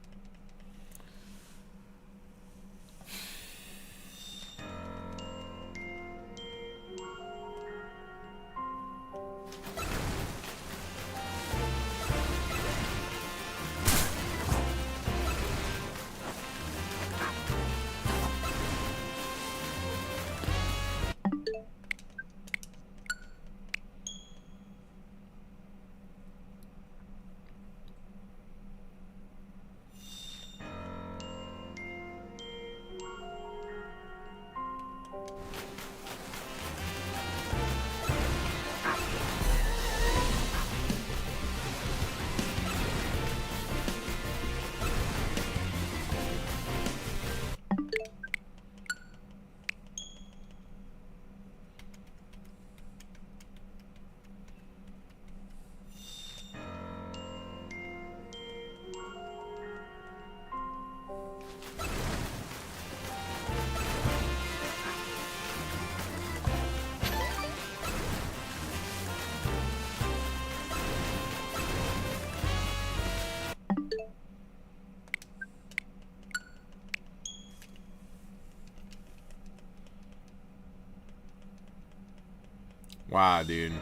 Wow, dude.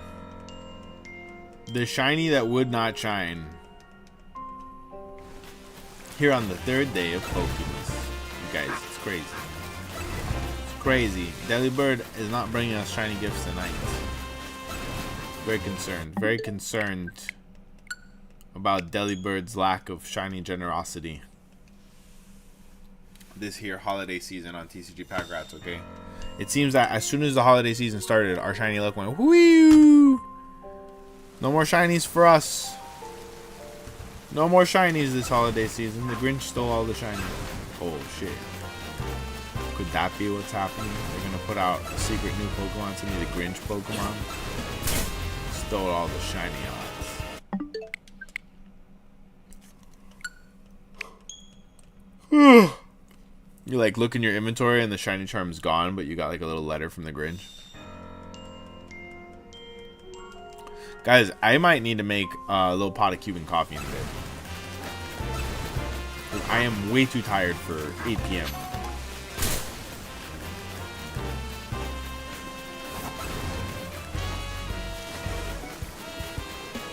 The shiny that would not shine. Here on the 3rd day of Pokémas. You guys, it's crazy. It's crazy. Delibird is not bringing us shiny gifts tonight. Very concerned. Very concerned about Delibird's lack of shiny generosity this here holiday season on TCG Pack Rats, okay? It seems that as soon as the holiday season started, our shiny luck went whoo! No more shinies for us. No more shinies this holiday season. The Grinch stole all the shinies. Oh shit. Could that be what's happening? They're gonna put out a secret new Pokemon to me, the Grinch Pokemon. Stole all the shiny odds. You like look in your inventory and the shiny charm's gone, but you got like a little letter from the Grinch. Guys, I might need to make a little pot of Cuban coffee in a bit. I am way too tired for 8 p.m.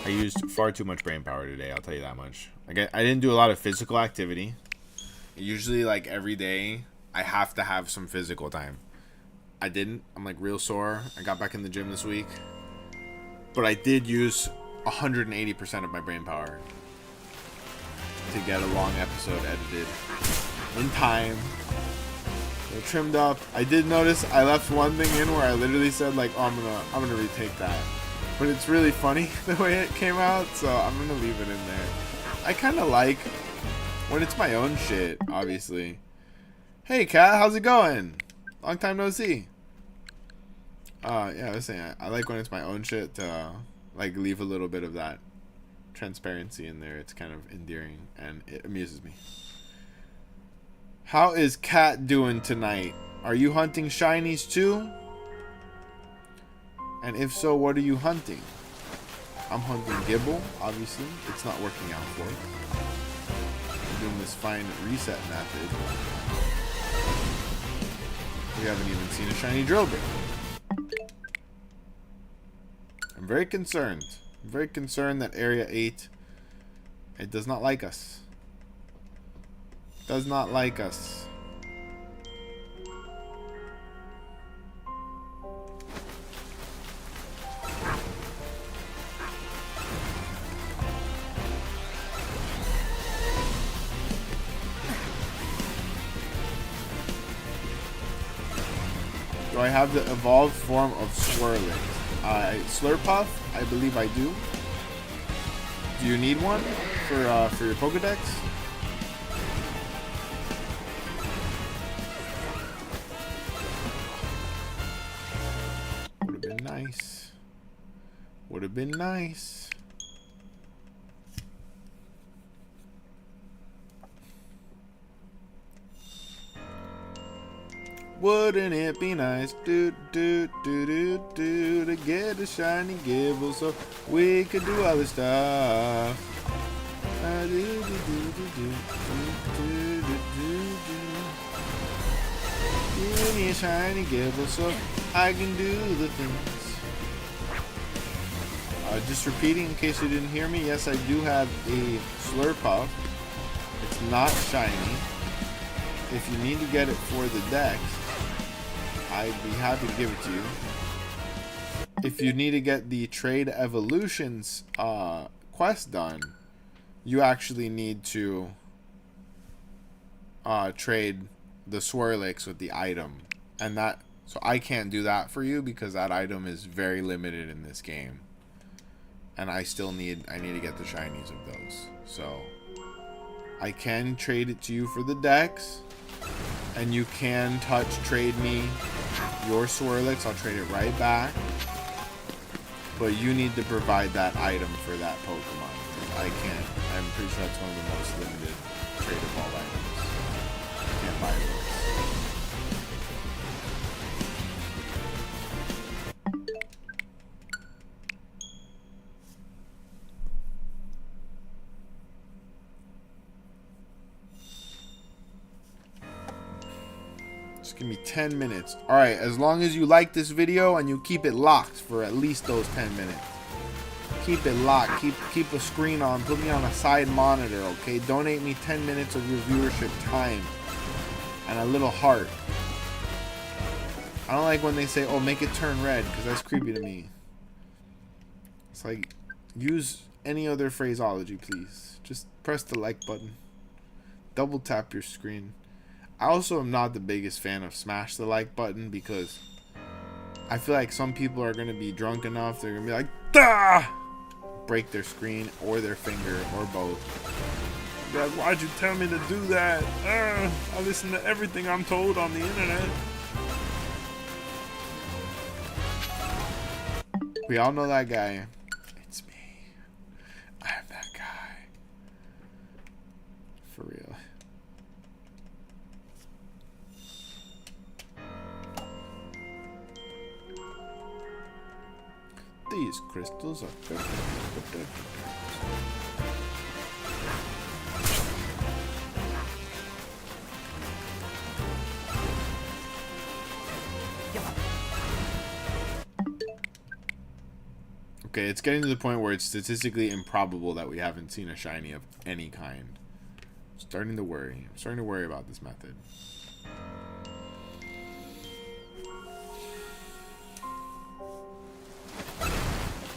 I used far too much brain power today, I'll tell you that much. Like I didn't do a lot of physical activity. Usually, like every day, I have to have some physical time. I didn't. I'm like real sore. I got back in the gym this week. But I did use 180% of my brain power to get a long episode edited in time. They're trimmed up. I did notice I left one thing in where I literally said like, oh, I'm gonna retake that. But it's really funny the way it came out, so I'm gonna leave it in there. I kind of like when it's my own shit, obviously. Hey, Kat, how's it going? Long time no see. Yeah, I was saying, I like when it's my own shit to, like, leave a little bit of that transparency in there. It's kind of endearing, and it amuses me. How is Kat doing tonight? Are you hunting shinies, too? And if so, what are you hunting? I'm hunting Gibble, obviously. It's not working out for us. I'm doing this fine reset method. We haven't even seen a shiny Drillbur. I'm very concerned. I'm very concerned that Area 8, it does not like us. Does not like us. Do I have the evolved form of Swirling? Slurpuff, I believe I do. Do you need one for your Pokedex? Would have been nice. Would have been nice. Wouldn't it be nice to get a shiny Gibble so we could do other stuff? Give me a shiny Gibble so I can do the things. Just repeating in case you didn't hear me, yes, I do have a Slurpuff. It's not shiny. If you need to get it for the deck, I'd be happy to give it to you. If you need to get the Trade Evolutions quest done, you actually need to trade the Swirlix with the item. And that, so I can't do that for you because that item is very limited in this game. And I need to get the shinies of those. So I can trade it to you for the decks. And you can trade me your Swirlix. I'll trade it right back. But you need to provide that item for that Pokemon. I can't. I'm pretty sure that's one of the most limited tradable items. I can't buy those. Just give me 10 minutes. Alright, as long as you like this video and you keep it locked for at least those 10 minutes. Keep it locked. Keep a screen on. Put me on a side monitor, okay? Donate me 10 minutes of your viewership time. And a little heart. I don't like when they say, oh, make it turn red, because that's creepy to me. It's like, use any other phraseology, please. Just press the like button. Double tap your screen. I also am not the biggest fan of smash the like button because I feel like some people are going to be drunk enough. They're going to be like, "Dah!" Break their screen or their finger or both. They're like, why'd you tell me to do that? I listen to everything I'm told on the internet. We all know that guy. It's me. I'm that guy. For real. These crystals are perfect. Okay, it's getting to the point where it's statistically improbable that we haven't seen a shiny of any kind. I'm starting to worry. I'm starting to worry about this method.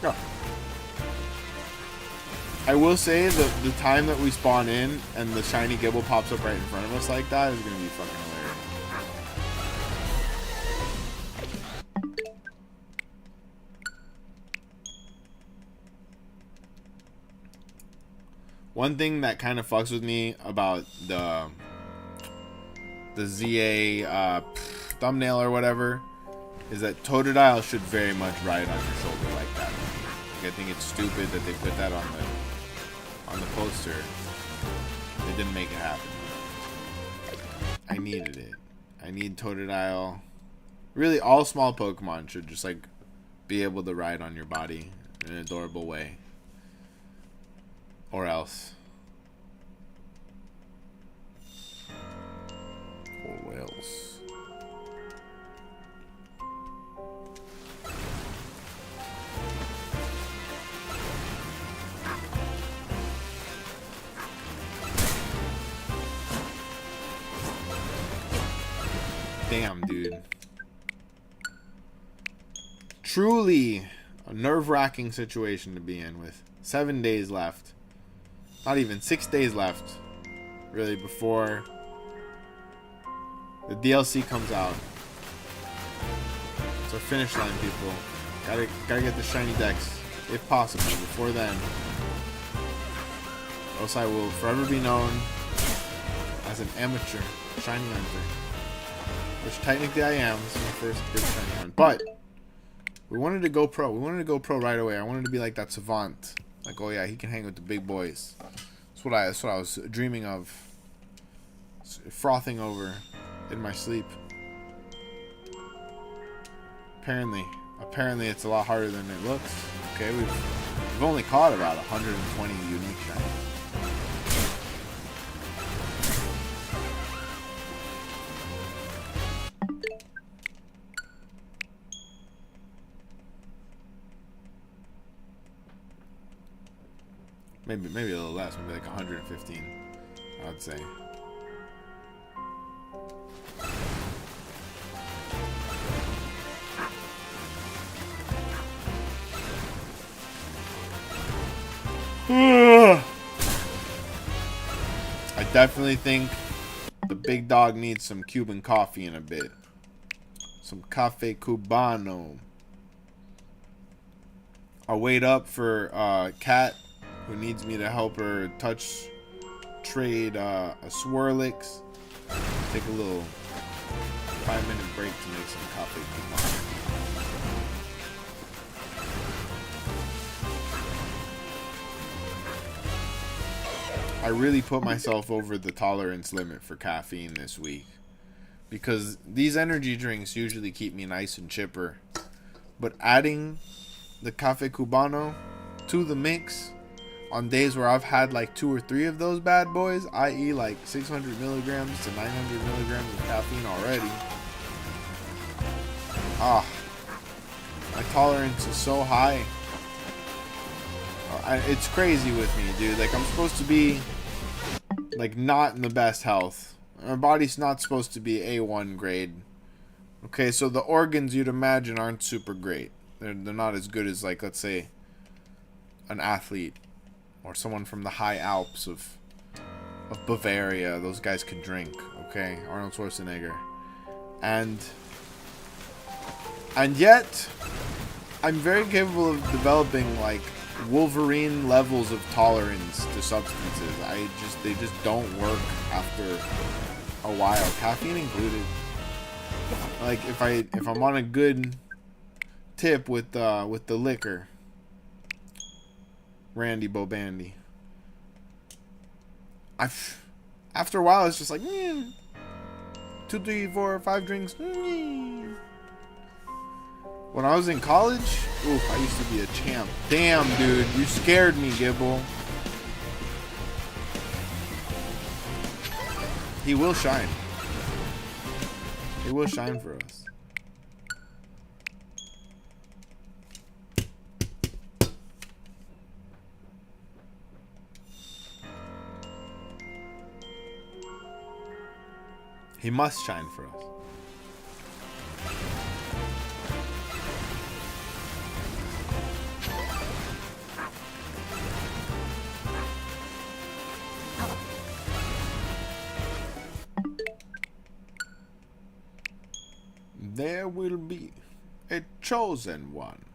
Go. I will say that the time that we spawn in and the shiny Gibble pops up right in front of us like that is going to be fucking hilarious. One thing that kind of fucks with me about the ZA thumbnail or whatever is that Totodile should very much ride on your shoulder like that. Like, I think it's stupid that they put that on the poster. They didn't make it happen. I needed it. I need Totodile. Really, all small Pokemon should just like be able to ride on your body in an adorable way. Or else. Or else. Damn, dude. Truly a nerve-wracking situation to be in with 7 days left. Not even 6 days left, really, before the DLC comes out. It's our finish line, people. Gotta get the shiny decks, if possible, before then. Or else I will forever be known as an amateur shiny hunter, which technically I am. This is my first big shiny hunt, but we wanted to go pro. We wanted to go pro right away. I wanted to be like that savant. Like, oh yeah, he can hang with the big boys. That's what I was dreaming of. Frothing over in my sleep. Apparently it's a lot harder than it looks. Okay, we've only caught about 120 unique shinies. Maybe a little less, maybe like 115, I would say. I definitely think the big dog needs some Cuban coffee in a bit. Some Cafe Cubano. I'll wait up for Kat, who needs me to help her trade a Swirlix. Take a little 5-minute break to make some coffee. I really put myself over the tolerance limit for caffeine this week, because these energy drinks usually keep me nice and chipper, but adding the Cafe Cubano to the mix on days where I've had like 2 or 3 of those bad boys, i.e. like 600 milligrams to 900 milligrams of caffeine already. My tolerance is so high. It's crazy with me, dude. Like, I'm supposed to be like not in the best health. My body's not supposed to be A1 grade. Okay, so the organs you'd imagine aren't super great. They're not as good as, like, let's say, an athlete or someone from the high Alps of Bavaria. Those guys could drink, okay? Arnold Schwarzenegger. And yet, I'm very capable of developing, like, Wolverine levels of tolerance to substances. They just don't work after a while, caffeine included. Like, if I'm on a good tip with the liquor, Randy Bobandy, after a while it's just like 2, 3, 4, 5 drinks. When I was in college, oof, I used to be a champ. Damn, dude, you scared me, Gibble. He will shine. He will shine for us. He must shine for us. There will be a chosen one.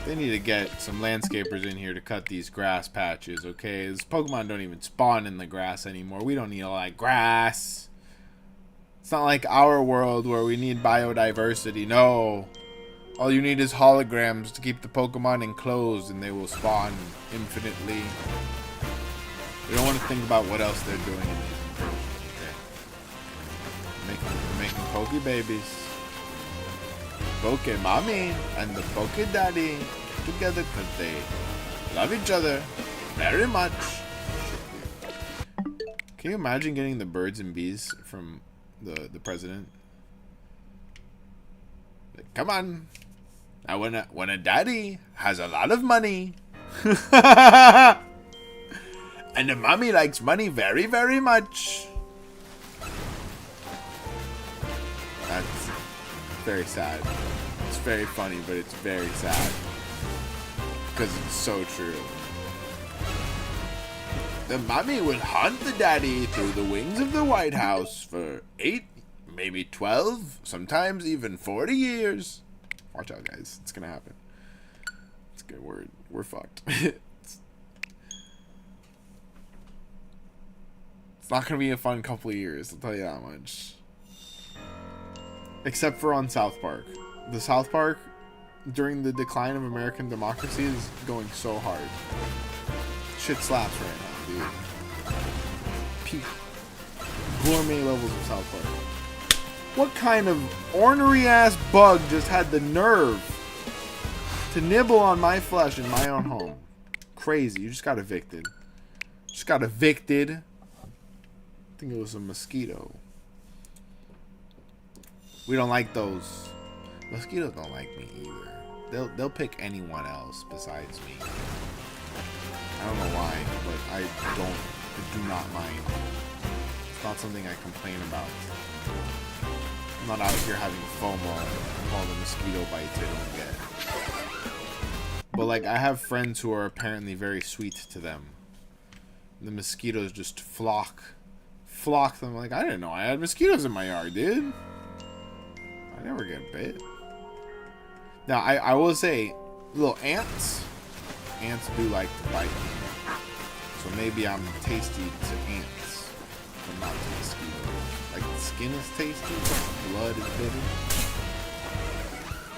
They need to get some landscapers in here to cut these grass patches, okay? These Pokemon don't even spawn in the grass anymore. We don't need all that grass. It's not like our world where we need biodiversity. No. All you need is holograms to keep the Pokemon enclosed and they will spawn infinitely. We don't want to think about what else they're doing in these enclosures, okay? Making Poke babies. Poke Mommy and the Poke Daddy together because they love each other very much. Can you imagine getting the birds and bees from the president? Like, come on. Now when a daddy has a lot of money and the mommy likes money very, very much. That's very sad. It's very funny, but it's very sad. Because it's so true. The mommy will hunt the daddy through the wings of the White House for 8, maybe 12, sometimes even 40 years. Watch out, guys. It's going to happen. It's a good word. We're fucked. It's not going to be a fun couple of years, I'll tell you that much. Except for on South Park. The South Park, during the decline of American democracy, is going so hard. Shit slaps right now, dude. Peak gourmet levels of South Park. What kind of ornery ass bug just had the nerve to nibble on my flesh in my own home? Crazy. You just got evicted. Just got evicted. I think it was a mosquito. We don't like those. Mosquitoes don't like me either. They'll pick anyone else besides me. I don't know why, but I do not mind. It's not something I complain about. I'm not out here having FOMO of all the mosquito bites I don't get. But like, I have friends who are apparently very sweet to them. The mosquitoes just flock them. Like, I didn't know I had mosquitoes in my yard, dude. I never get bit. Now, I will say, little ants do like to bite me. So maybe I'm tasty to ants, but not to mosquitoes. Like, the skin is tasty, but the blood is bitter.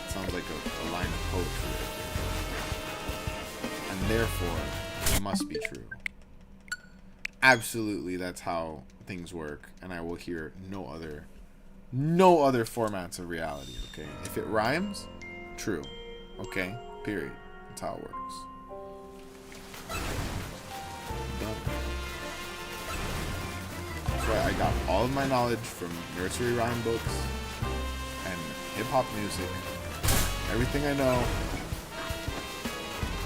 Sounds like a line of poetry right there. And therefore, it must be true. Absolutely, that's how things work, and I will hear no other formats of reality, okay? If it rhymes, true, okay? Period. That's how it works. Done. That's why I got all of my knowledge from nursery rhyme books and hip-hop music Everything I know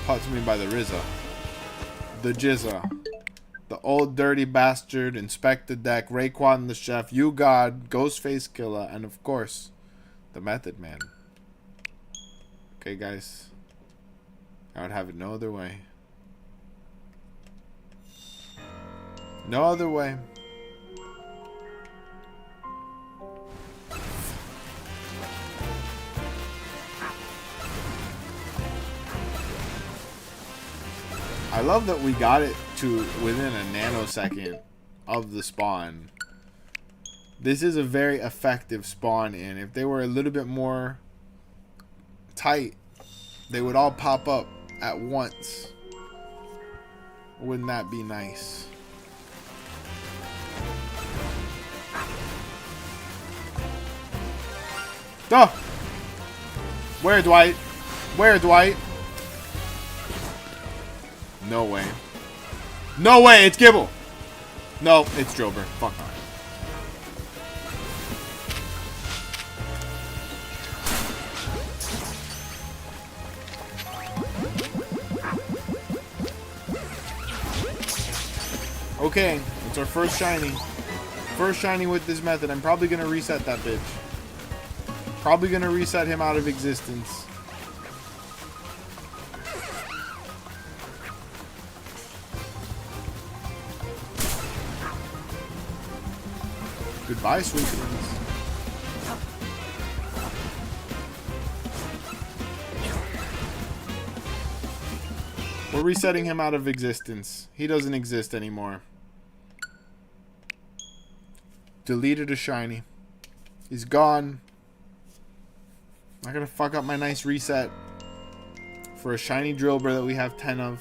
taught to me by the RZA. The Jizza. The old dirty bastard, Inspector Deck, Raekwon the Chef, You God, Ghostface Killer, and of course, the Method Man. Okay, guys. I would have it no other way. No other way. I love that we got it to within a nanosecond of the spawn. This is a very effective spawn in. If they were a little bit more tight, they would all pop up at once. Wouldn't that be nice? Duh! Where, Dwight? Where, Dwight? No way. No way, it's Gibble! No, it's Drober. Fuck off. Okay, it's our first shiny. First shiny with this method. I'm probably gonna reset that bitch. Probably gonna reset him out of existence. Goodbye, sweet things. We're resetting him out of existence. He doesn't exist anymore. Deleted a shiny. He's gone. Not gonna fuck up my nice reset for a shiny Drillbur that we have 10 of.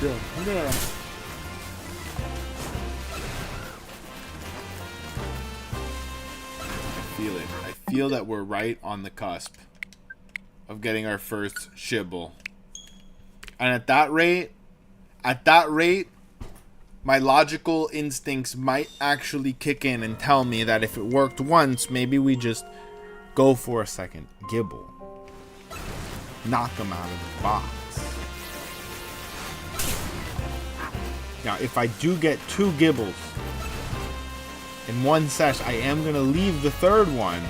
Yeah, I'm gonna... feel it. I feel that we're right on the cusp of getting our first Shibble. And at that rate, my logical instincts might actually kick in and tell me that if it worked once, maybe we just go for a second Gibble. Knock them out of the box. Now, if I do get 2 Gibbles in one sesh, I am going to leave the third one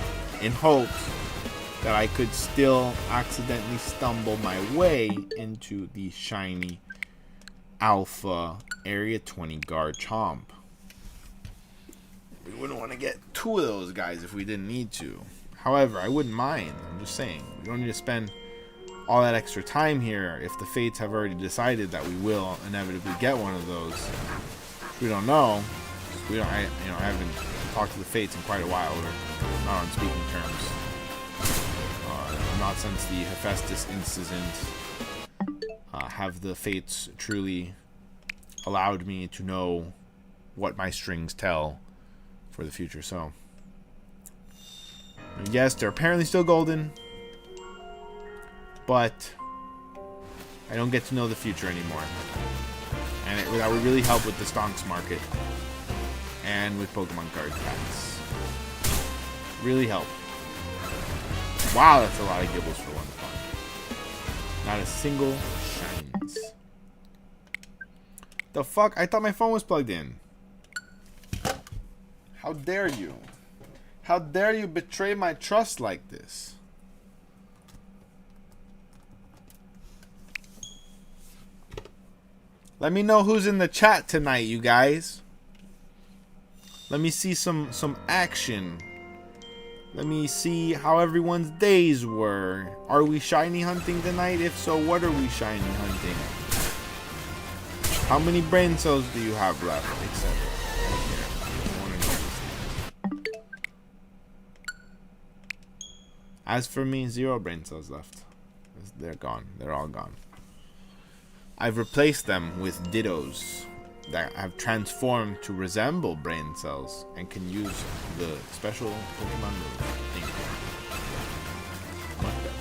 in hopes that I could still accidentally stumble my way into the shiny Alpha Area 20 Garchomp. We wouldn't want to get 2 of those guys if we didn't need to. However, I wouldn't mind. I'm just saying, we don't need to spend all that extra time here if the fates have already decided that we will inevitably get one of those. We don't know. We don't. I haven't talked to the fates in quite a while. We're not on speaking terms. Not since the Hephaestus incident have the fates truly allowed me to know what my strings tell for the future. So, yes, they're apparently still golden. But I don't get to know the future anymore. And that would really help with the stonks market. And with Pokemon card packs. Really help. Wow, that's a lot of Gibbles for one time. Not a single shines. The fuck? I thought my phone was plugged in. How dare you? How dare you betray my trust like this? Let me know who's in the chat tonight, you guys. Let me see some action. Let me see how everyone's days were. Are we shiny hunting tonight? If so, what are we shiny hunting? How many brain cells do you have left? Etc. As for me, 0 brain cells left. They're gone. They're all gone. I've replaced them with dittos that have transformed to resemble brain cells and can use the special Pokemon move thing. Much better.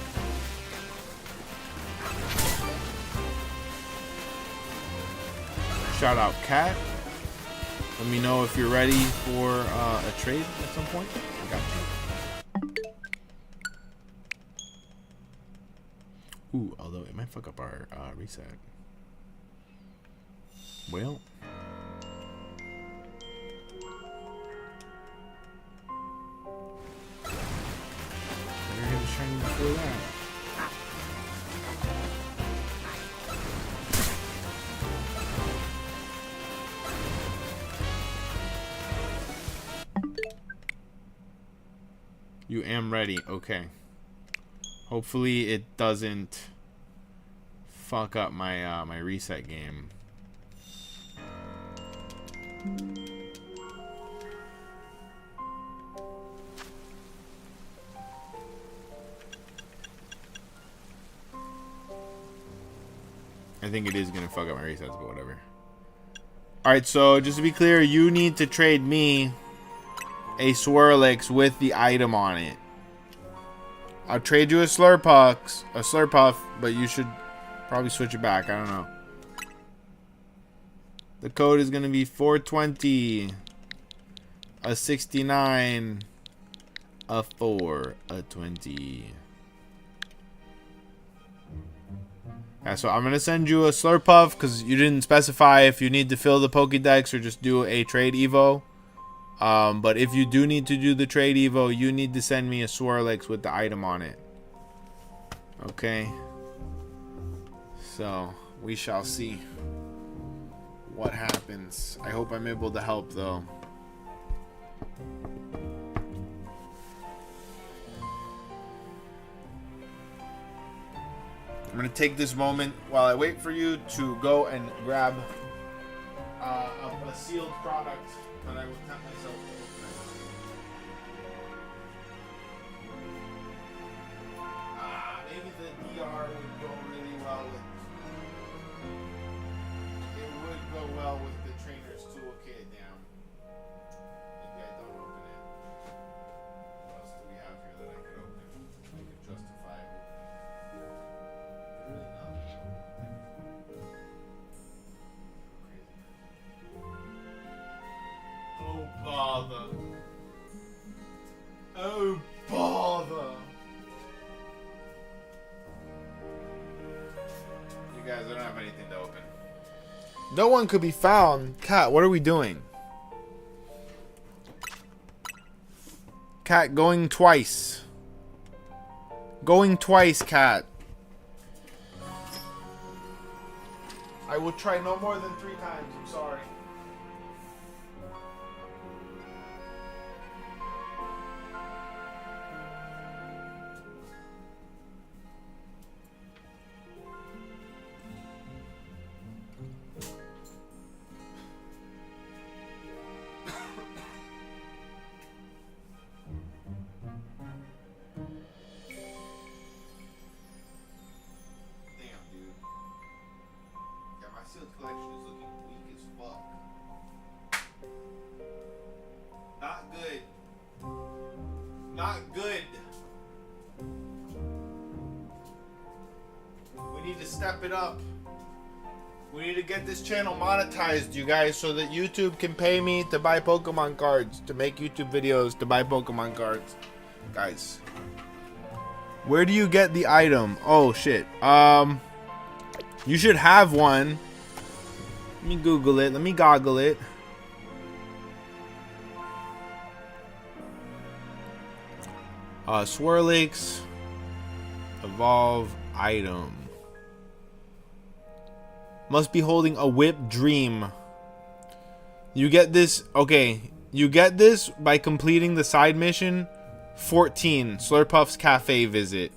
Shout out Cat. Let me know if you're ready for a trade at some point. I got you. Ooh, although it might fuck up our reset. Well. Better get a shiny before that. You am ready. Okay. Hopefully it doesn't fuck up my my reset game. I think it is gonna fuck up my resets, but whatever. Alright, so just to be clear, you need to trade me a Swirlix with the item on it. I'll trade you a Slurpuff, but you should probably switch it back. I don't know. The code is going to be 420, a 69, a 4, a 20. Yeah, so I'm going to send you a Slurpuff because you didn't specify if you need to fill the Pokédex or just do a trade Evo. But if you do need to do the trade Evo, you need to send me a Swirlix with the item on it. Okay. So, we shall see what happens. I hope I'm able to help, though. I'm going to take this moment while I wait for you to go and grab a sealed product that I will tempt myself to open. Maybe the DR would go really well with. It would go well with the trainer's toolkit down. Maybe I don't open it. What else do we have here that I could open? I could justify opening. Really nothing. Oh bother. Oh bother. You guys, I don't have anything to open. No one could be found. Cat, what are we doing? Cat, going twice. Going twice, Cat. I will try no more than 3 times. I'm sorry. Collection is looking weak as fuck. Not good. Not good. We need to step it up. We need to get this channel monetized, you guys, so that YouTube can pay me to buy Pokemon cards, to make YouTube videos, to buy Pokemon cards. Guys. Where do you get the item? Oh, shit. You should have one. Let me Google it. Let me goggle it. Swirlix. Evolve item. Must be holding a whip dream. You get this. Okay. You get this by completing the side mission 14. Slurpuff's Cafe visit.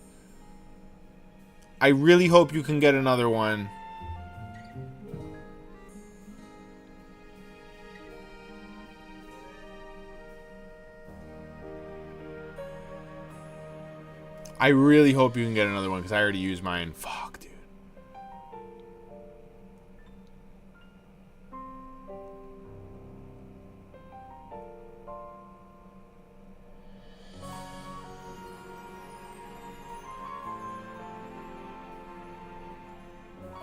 I really hope you can get another one. I really hope you can get another one because I already used mine. Fuck, dude.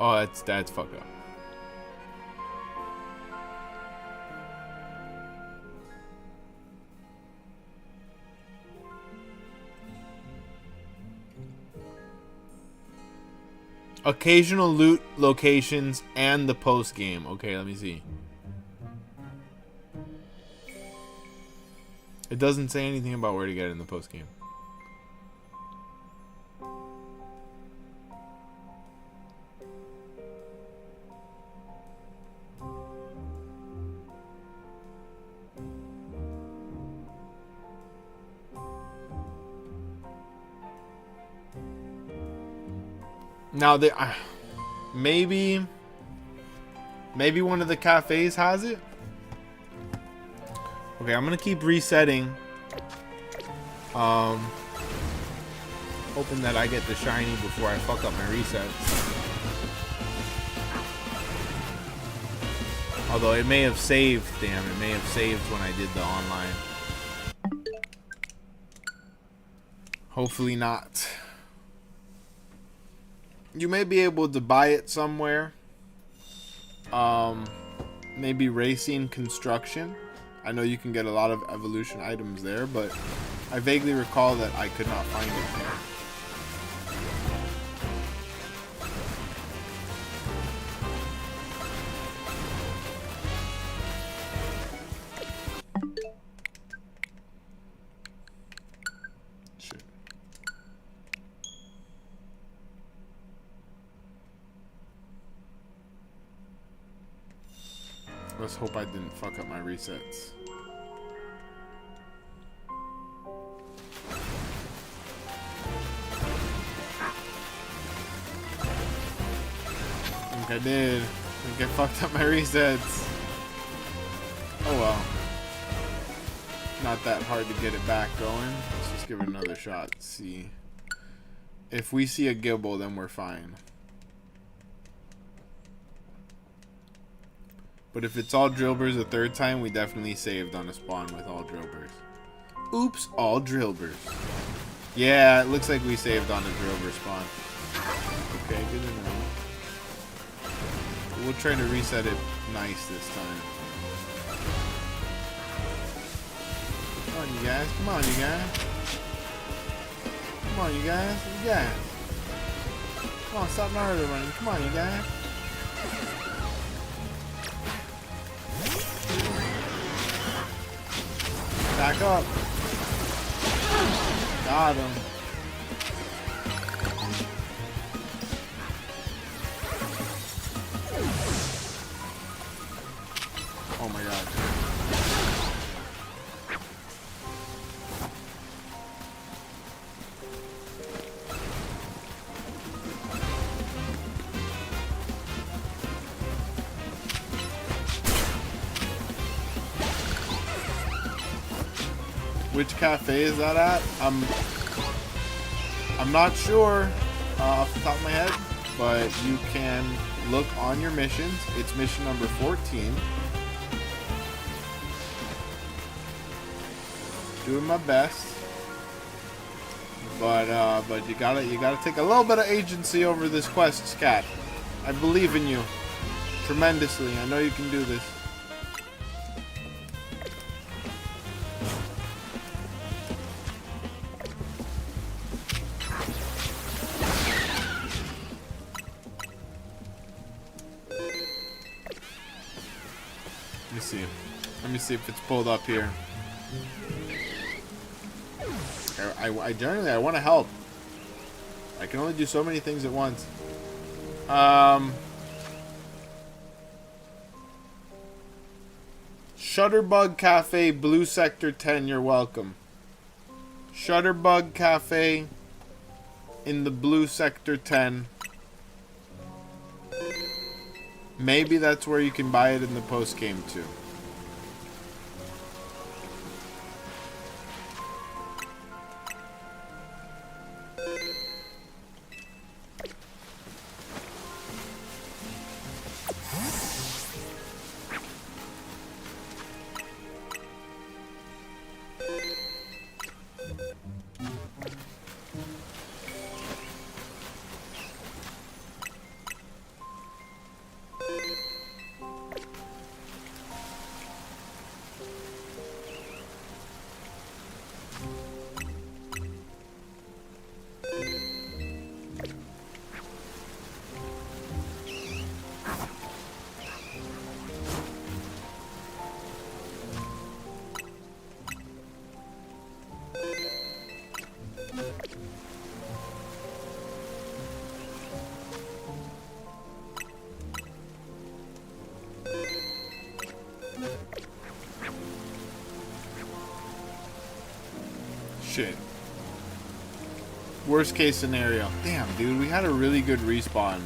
Oh, that's fucked up. Occasional loot locations and the post game. Okay, let me see. It doesn't say anything about where to get it in the post game. Now they maybe one of the cafes has it. Okay, I'm gonna keep resetting. Hoping that I get the shiny before I fuck up my resets. Although it may have saved. Damn, it may have saved when I did the online. Hopefully not. You may be able to buy it somewhere. Maybe Racing Construction. I know you can get a lot of evolution items there, but I vaguely recall that I could not find it there. Let's hope I didn't fuck up my resets. I think I did. I think I fucked up my resets. Oh well. Not that hard to get it back going. Let's just give it another shot. See. If we see a Gibble, then we're fine. But if it's all Drillburs the third time, we definitely saved on a spawn with all Drillburs. Oops, all Drillburs. Yeah, it looks like we saved on a Drillbur spawn. Okay, good to know. We'll try to reset it nice this time. Come on, you guys. Come on, you guys. Come on, you guys. You guys. Come on, stop Naruto running. Come on, you guys. Back up. Got him. Oh my god. Which cafe is that at? I'm not sure off the top of my head, but you can look on your missions. It's mission number 14. Doing my best, but you gotta take a little bit of agency over this quest, Cat. I believe in you tremendously. I know you can do this. Let me see if it's pulled up here. I generally want to help. I can only do so many things at once. Shutterbug Cafe, Blue Sector 10, you're welcome. Shutterbug Cafe in the Blue Sector 10. Maybe that's where you can buy it in the post game too. Shit. Worst case scenario. Damn, dude, we had a really good respawn.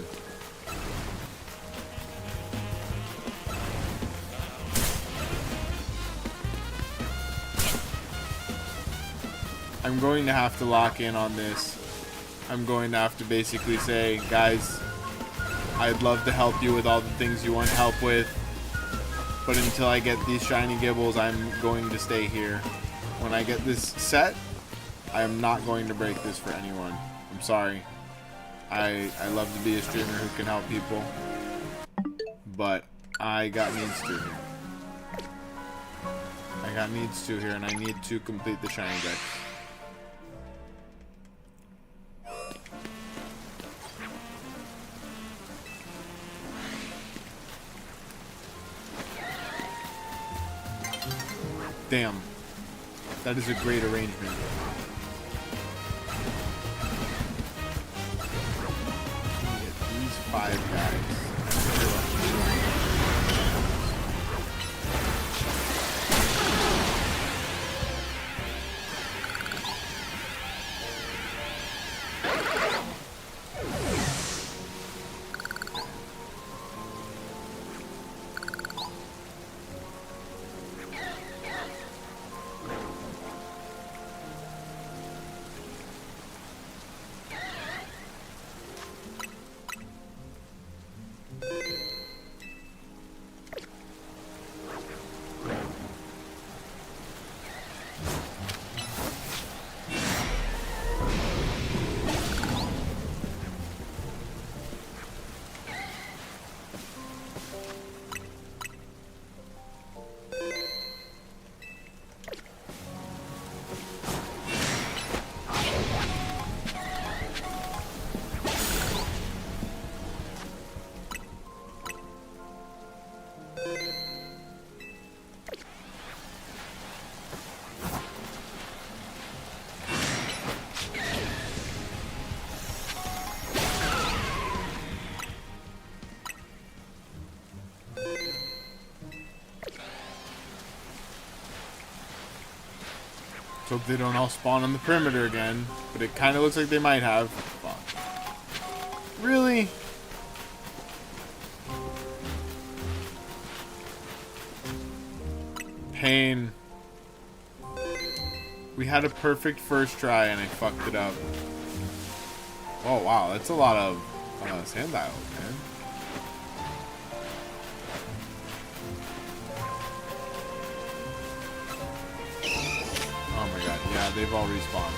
I'm going to have to lock in on this. I'm going to have to basically say, guys, I'd love to help you with all the things you want help with, but until I get these shiny gibbles, I'm going to stay here. When I get this set, I am not going to break this for anyone. I'm sorry. I love to be a streamer who can help people, but I got needs to here. I got needs to here, and I need to complete the shiny deck. Damn. That is a great arrangement. Get these 5 guys. Hope they don't all spawn on the perimeter again, but it kind of looks like they might have. Fuck. Really? Pain. We had a perfect first try and I fucked it up. Oh wow, that's a lot of sand dials, man. Oh my god, yeah, they've all respawned.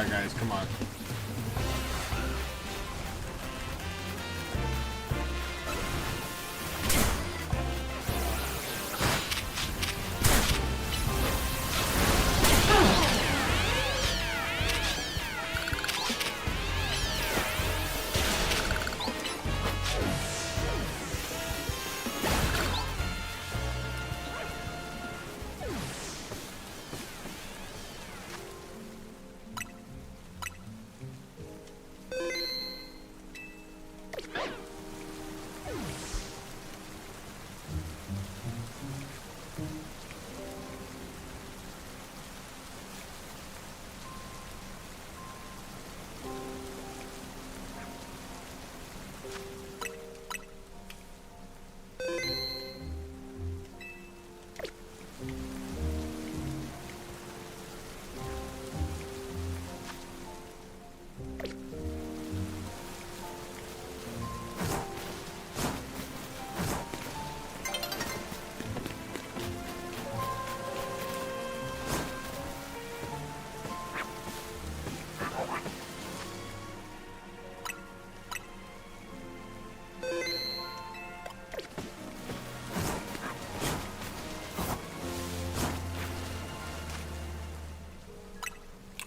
Yeah, guys, come on.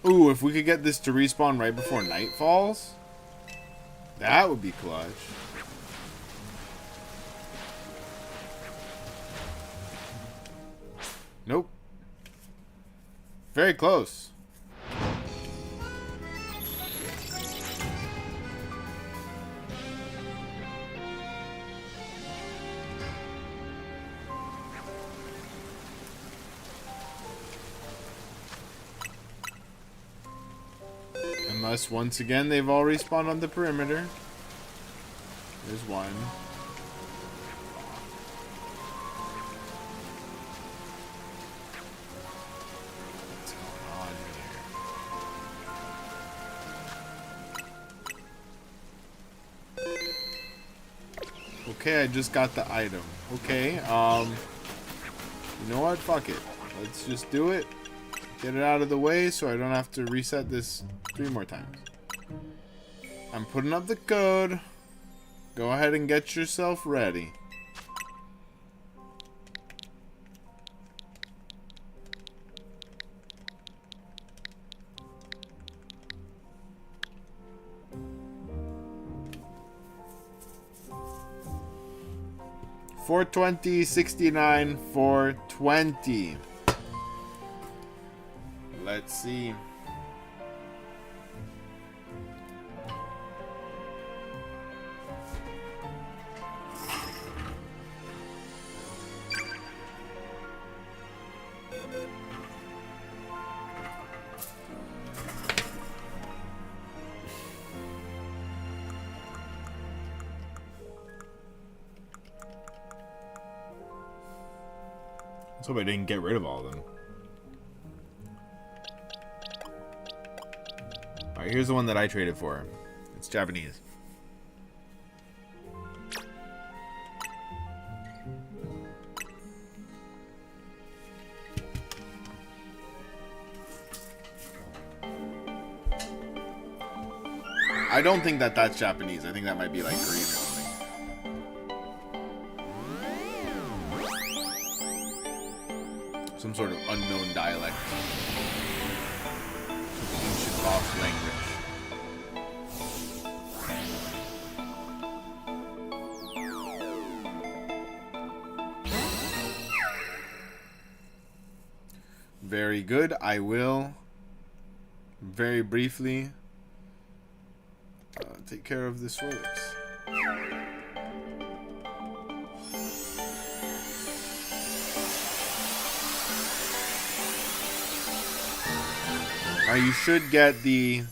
Ooh, if we could get this to respawn right before night falls, that would be clutch. Nope. Very close. Unless, once again, they've all respawned on the perimeter. There's one. What's going on here? Okay, I just got the item. Okay, you know what? Fuck it. Let's just do it. Get it out of the way so I don't have to reset this 3 more times. I'm putting up the code. Go ahead and get yourself ready. $420.69 $420. Let's see. Let's hope I didn't get rid of all of them. Alright, here's the one that I traded for. It's Japanese. I don't think that that's Japanese. I think that might be like Korean or something. Some sort of unknown dialect. Ancient boss language. Very good. I will very briefly take care of this Rolex. Now you should get the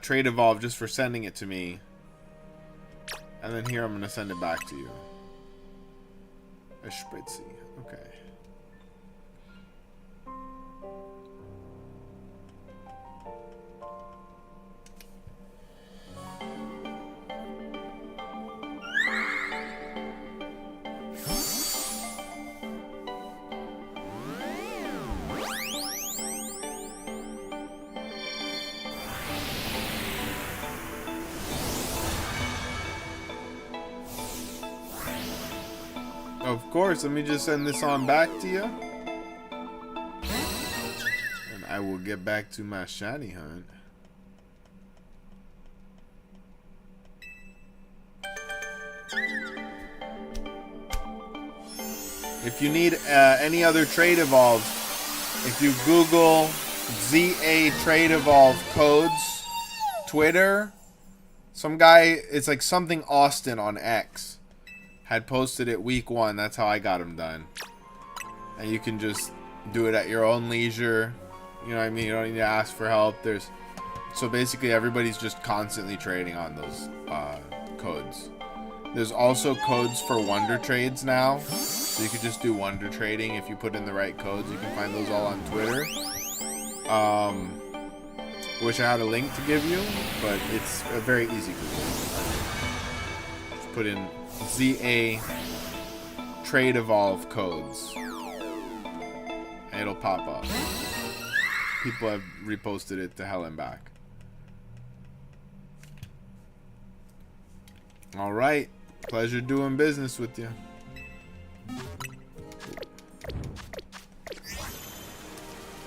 trade evolve just for sending it to me, and then here I'm gonna send it back to you. A Spritzy. Okay. Of course, let me just send this on back to you. And I will get back to my shiny hunt. If you need any other trade evolves, if you Google ZA trade evolve codes, Twitter, some guy, it's like something Austin on X, had posted it week 1. That's how I got him done. And you can just do it at your own leisure. You know what I mean? You don't need to ask for help. So basically everybody's just constantly trading on those codes. There's also codes for wonder trades now. So you could just do wonder trading if you put in the right codes. You can find those all on Twitter. Wish I had a link to give you, but it's a very easy Google. Just put in ZA trade evolve codes. And it'll pop up. People have reposted it to hell and back. Alright. Pleasure doing business with you.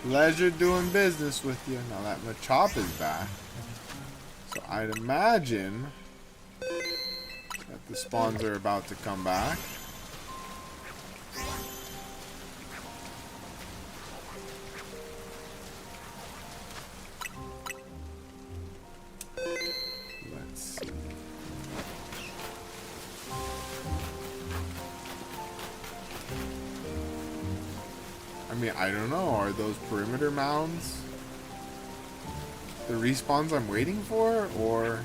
Pleasure doing business with you. Now that Machop is back, so I'd imagine that the spawns are about to come back. Let's see. I mean, I don't know. Are those perimeter mounds the respawns I'm waiting for, or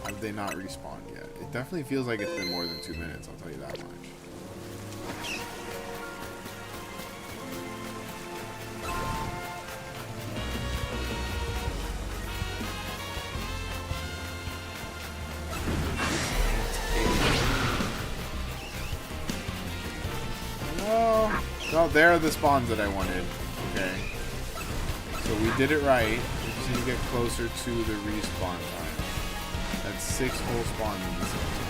have they not respawned yet? It definitely feels like it's been more than 2 minutes, I'll tell you that much. No, there are the spawns that I wanted. Okay. So we did it right. We just need to get closer to the respawn time. That's 6 whole spawns in this episode.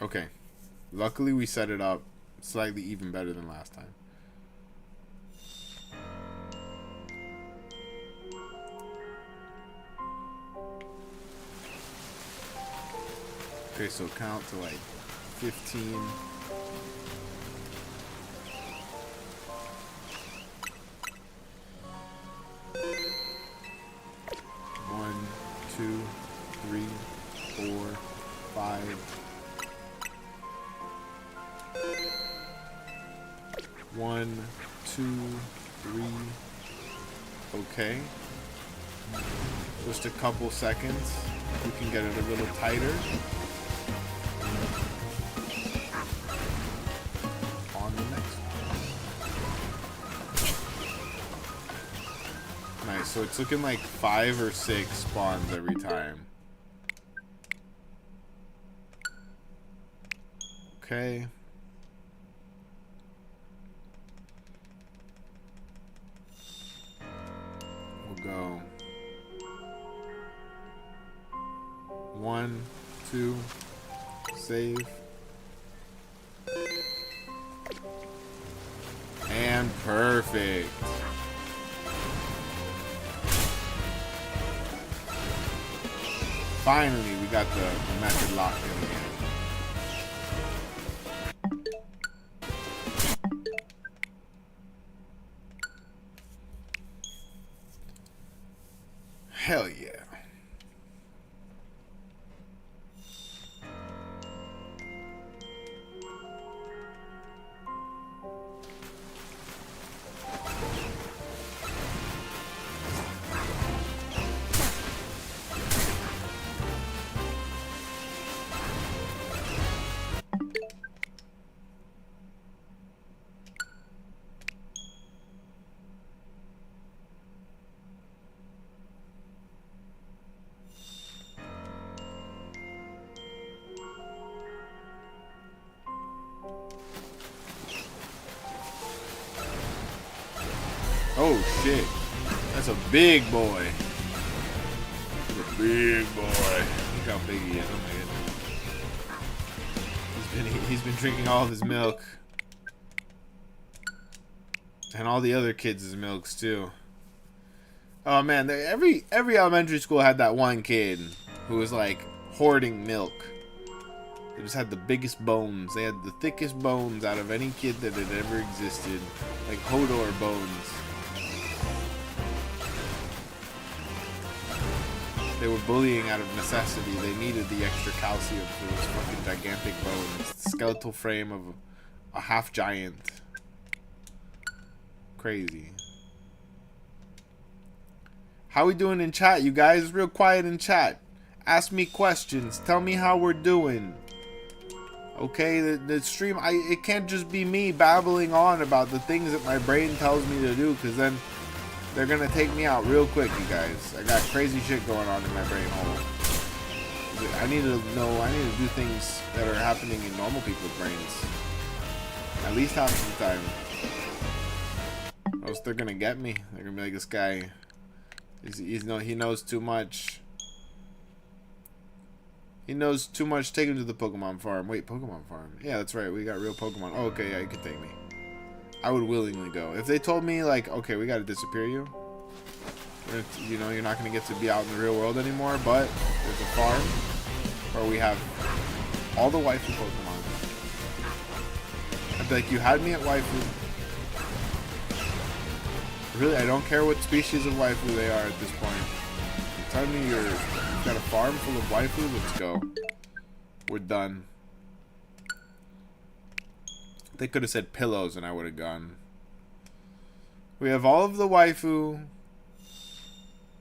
Okay. Luckily we set it up slightly even better than last time. Okay, so count to like 15. 1, 2, 3, 4, 5. 1, 2, 3. Okay. Just a couple seconds. We can get it a little tighter. On the next one. Nice, so it's looking like 5 or 6 spawns every time. Okay. We'll go 1, 2, save. And perfect. Finally, we got the method locked in again. Hell yeah. Oh shit. That's a big boy. Big boy. Look how big he is. Oh my goodness. He's been drinking all of his milk. And all the other kids' milks too. Oh man, every elementary school had that one kid who was like hoarding milk. They just had the biggest bones. They had the thickest bones out of any kid that had ever existed. Like Hodor bones. They were bullying out of necessity. They needed the extra calcium for those fucking gigantic bones. The skeletal frame of a half giant. Crazy. How we doing in chat, you guys? Real quiet in chat. Ask me questions. Tell me how we're doing. Okay, the stream, it can't just be me babbling on about the things that my brain tells me to do, because then they're gonna take me out real quick, you guys. I got crazy shit going on in my brain hole. I need to do things that are happening in normal people's brains. At least half of the time. Or else they're gonna get me. They're gonna be like, this guy, he knows too much. He knows too much. Take him to the Pokemon farm. Wait, Pokemon farm? Yeah, that's right. We got real Pokemon. Oh, okay, yeah, you can take me. I would willingly go. If they told me, like, okay, we gotta disappear you. You know, you're not gonna get to be out in the real world anymore, but there's a farm where we have all the waifu Pokemon. I'd be like, you had me at waifu. Really, I don't care what species of waifu they are at this point. You're telling me you've got a farm full of waifu? Let's go. We're done. They could have said pillows and I would have gone. We have all of the waifu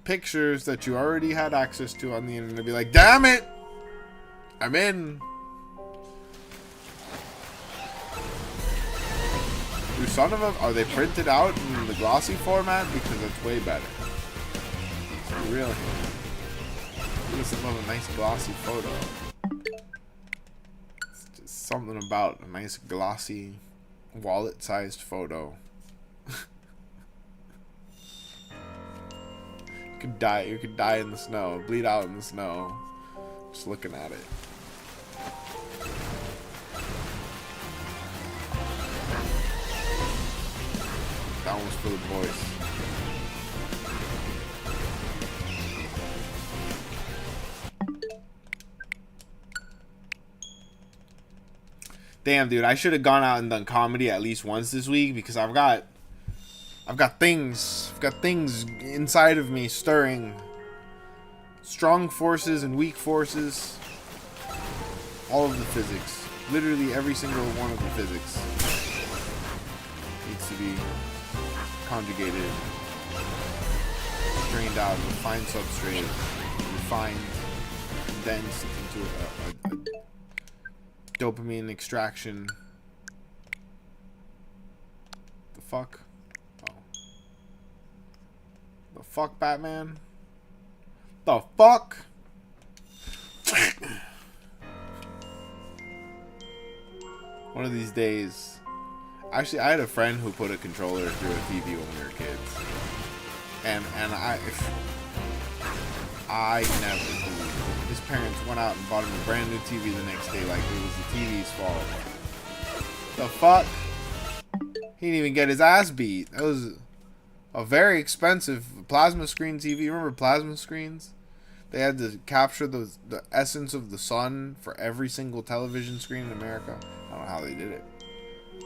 pictures that you already had access to on the internet. I'd be like, damn it! I'm in. Some of them, are they printed out in the glossy format? Because that's way better. It's real here. Give us some of a nice glossy photo. It's just something about a nice glossy, wallet-sized photo. You could die in the snow, bleed out in the snow, just looking at it. That one was for the boys. Damn, dude, I should have gone out and done comedy at least once this week because I've got things inside of me stirring. Strong forces and weak forces. All of the physics. Literally every single one of the physics needs to be conjugated, strained out, refined substrate, refined, condensed into a dopamine extraction. The fuck? Oh. The fuck, Batman? The fuck? One of these days. Actually, I had a friend who put a controller through a TV when we were kids, and I never believed it. His parents went out and bought him a brand new TV the next day, like it was the TV's fault. The fuck? He didn't even get his ass beat. That was a very expensive plasma screen TV. You remember plasma screens? They had to capture the essence of the sun for every single television screen in America. I don't know how they did it.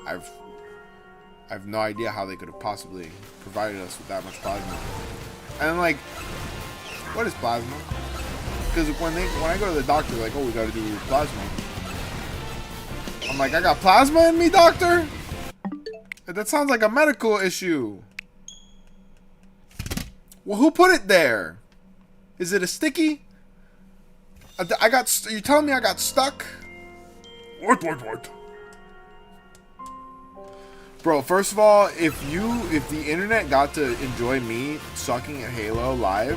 I have no idea how they could have possibly provided us with that much plasma. And I'm like, what is plasma? Because when I go to the doctor, they're like, oh, we got to do plasma. I'm like, I got plasma in me, doctor? That sounds like a medical issue. Well, who put it there? Is it a sticky? You telling me I got stuck? What? Bro, first of all, if the internet got to enjoy me sucking at Halo live,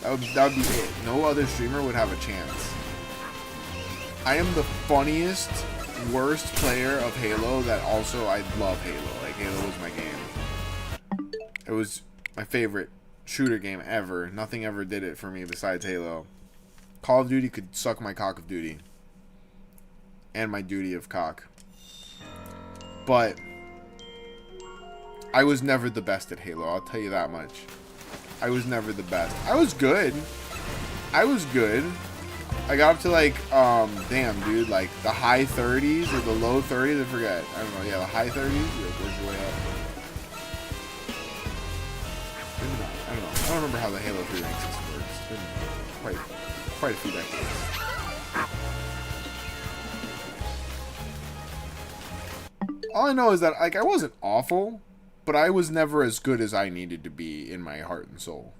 that would be it. No other streamer would have a chance. I am the funniest, worst player of Halo that also I love Halo. Like, Halo was my game. It was my favorite shooter game ever. Nothing ever did it for me besides Halo. Call of Duty could suck my cock of duty. And my duty of cock. But I was never the best at Halo, I'll tell you that much. I was never the best. I was good. I got up to like, damn, dude, like the high 30s or the low 30s, I forget. I don't know, yeah, the high 30s, like, worked your way up. Maybe not, I don't know. I don't remember how the Halo 3 rank system works. It's been quite a few decades. All I know is that, like, I wasn't awful, but I was never as good as I needed to be in my heart and soul.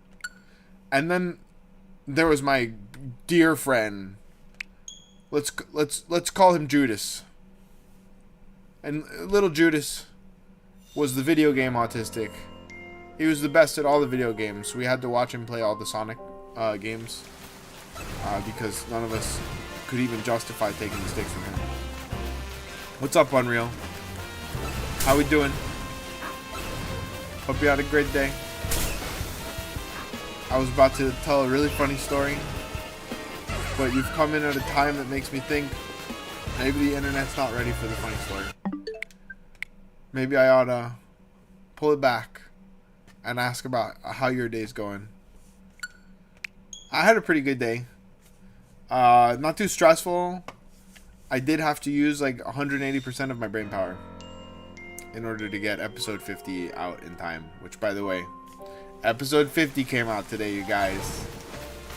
And then there was my dear friend. Let's call him Judas. And little Judas was the video game autistic. He was the best at all the video games. We had to watch him play all the Sonic games because none of us could even justify taking the stick from him. What's up, Unreal? How we doing? Hope you had a great day. I was about to tell a really funny story, but you've come in at a time that makes me think maybe the internet's not ready for the funny story. Maybe I ought to pull it back and ask about how your day's going. I had a pretty good day. Not too stressful. I did have to use like 180% of my brain power in order to get episode 50 out in time. Which, by the way, episode 50 came out today, you guys.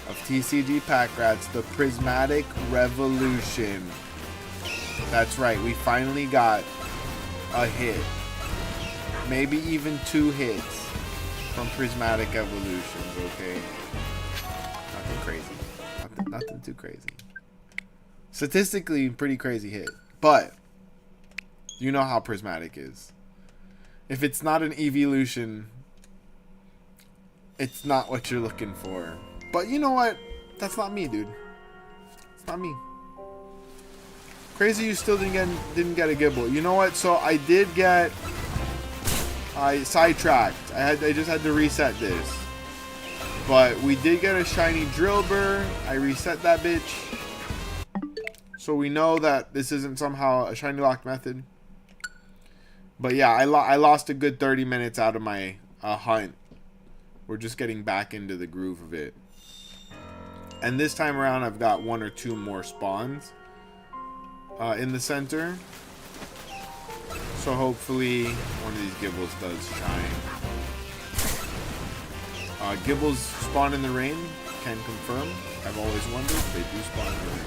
Of TCG Pack Rats, the Prismatic Revolution. That's right, we finally got a hit. Maybe even 2 hits from Prismatic Evolutions, okay? Nothing crazy. Nothing too crazy. Statistically, pretty crazy hit. But you know how Prismatic is. If it's not an evolution, it's not what you're looking for. But you know what? That's not me, dude. It's not me. Crazy you still didn't get a Gibble. You know what? So I did get... I sidetracked. I just had to reset this. But we did get a shiny Drillbur. I reset that bitch. So we know that this isn't somehow a shiny lock method. But yeah, I lost a good 30 minutes out of my hunt. We're just getting back into the groove of it. And this time around, I've got 1 or 2 more spawns in the center. So hopefully one of these Gibbles does shine. Gibbles spawn in the rain, can confirm. I've always wondered, they do spawn in the rain.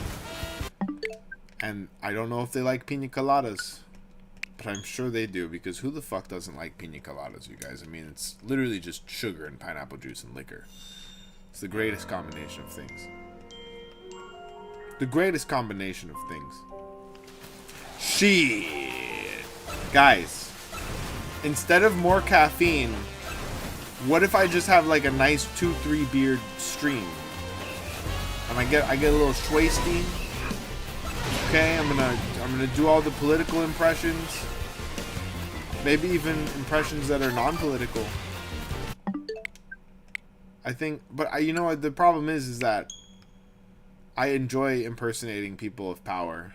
And I don't know if they like pina coladas. But I'm sure they do, because who the fuck doesn't like pina coladas, you guys? I mean, it's literally just sugar and pineapple juice and liquor. It's the greatest combination of things. The greatest combination of things. Shit. Guys, instead of more caffeine, what if I just have like a nice 2-3 beer stream? And I get a little schwasty. Okay, I'm gonna do all the political impressions. Maybe even impressions that are non-political. I think, but you know what? The problem is that I enjoy impersonating people of power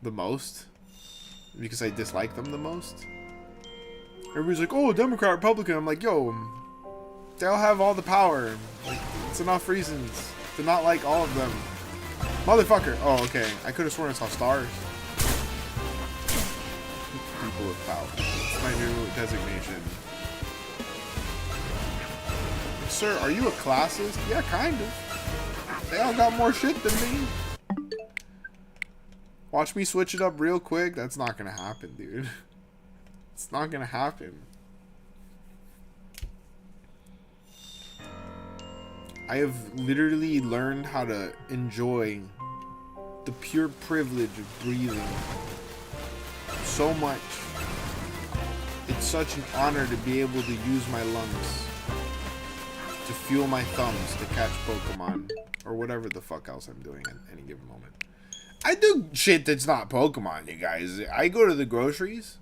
the most because I dislike them the most. Everybody's like, "Oh, Democrat, Republican." I'm like, "Yo, they all have all the power. Like, it's enough reasons to not like all of them." Motherfucker. Oh, okay. I could have sworn I saw stars. People with power. It's my new designation. Sir, are you a classist? Yeah, kind of. They all got more shit than me. Watch me switch it up real quick. That's not gonna happen, dude. It's not gonna happen. I have literally learned how to enjoy the pure privilege of breathing so much. It's such an honor to be able to use my lungs to fuel my thumbs to catch Pokemon or whatever the fuck else I'm doing at any given moment. I do shit that's not Pokemon, you guys. I go to the groceries.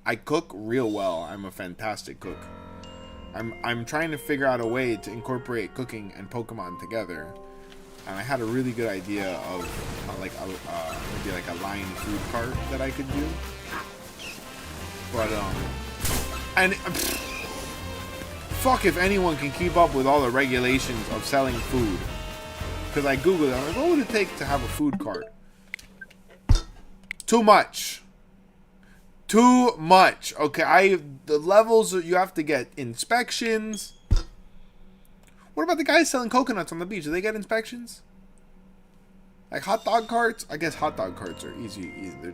I cook real well. I'm a fantastic cook. I'm trying to figure out a way to incorporate cooking and Pokemon together. And I had a really good idea of maybe like a line food cart that I could do. But fuck if anyone can keep up with all the regulations of selling food. Because I googled it, I'm like, what would it take to have a food cart? Too much. Too much. Okay, the levels you have to get inspections. What about the guys selling coconuts on the beach? Do they get inspections? Like hot dog carts? I guess hot dog carts are easy. They're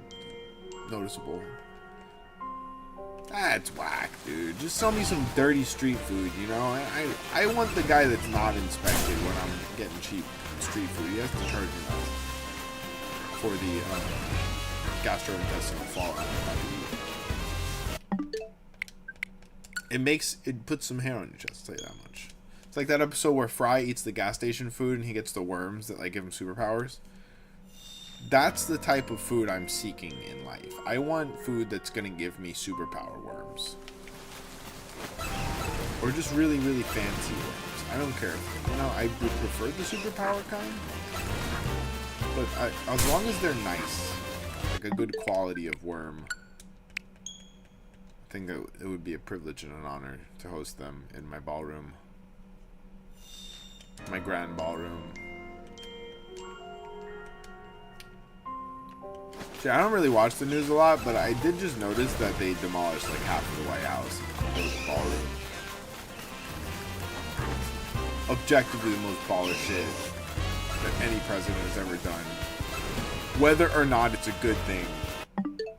noticeable. That's whack, dude. Just sell me some dirty street food, you know? I want the guy that's not inspected when I'm getting cheap street food. He has to charge me that for the gastrointestinal fallout. It puts some hair on your chest, I'll tell you that much. It's like that episode where Fry eats the gas station food and he gets the worms that like give him superpowers. That's the type of food I'm seeking in life. I want food that's gonna give me superpower worms. Or just really, really fancy worms. I don't care. You know, I would prefer the superpower kind. But as long as they're nice, like a good quality of worm, I think it would be a privilege and an honor to host them in my ballroom. My grand ballroom. See, I don't really watch the news a lot, but I did just notice that they demolished like half of the White House and built a ballroom. Objectively the most baller shit that any president has ever done. Whether or not it's a good thing.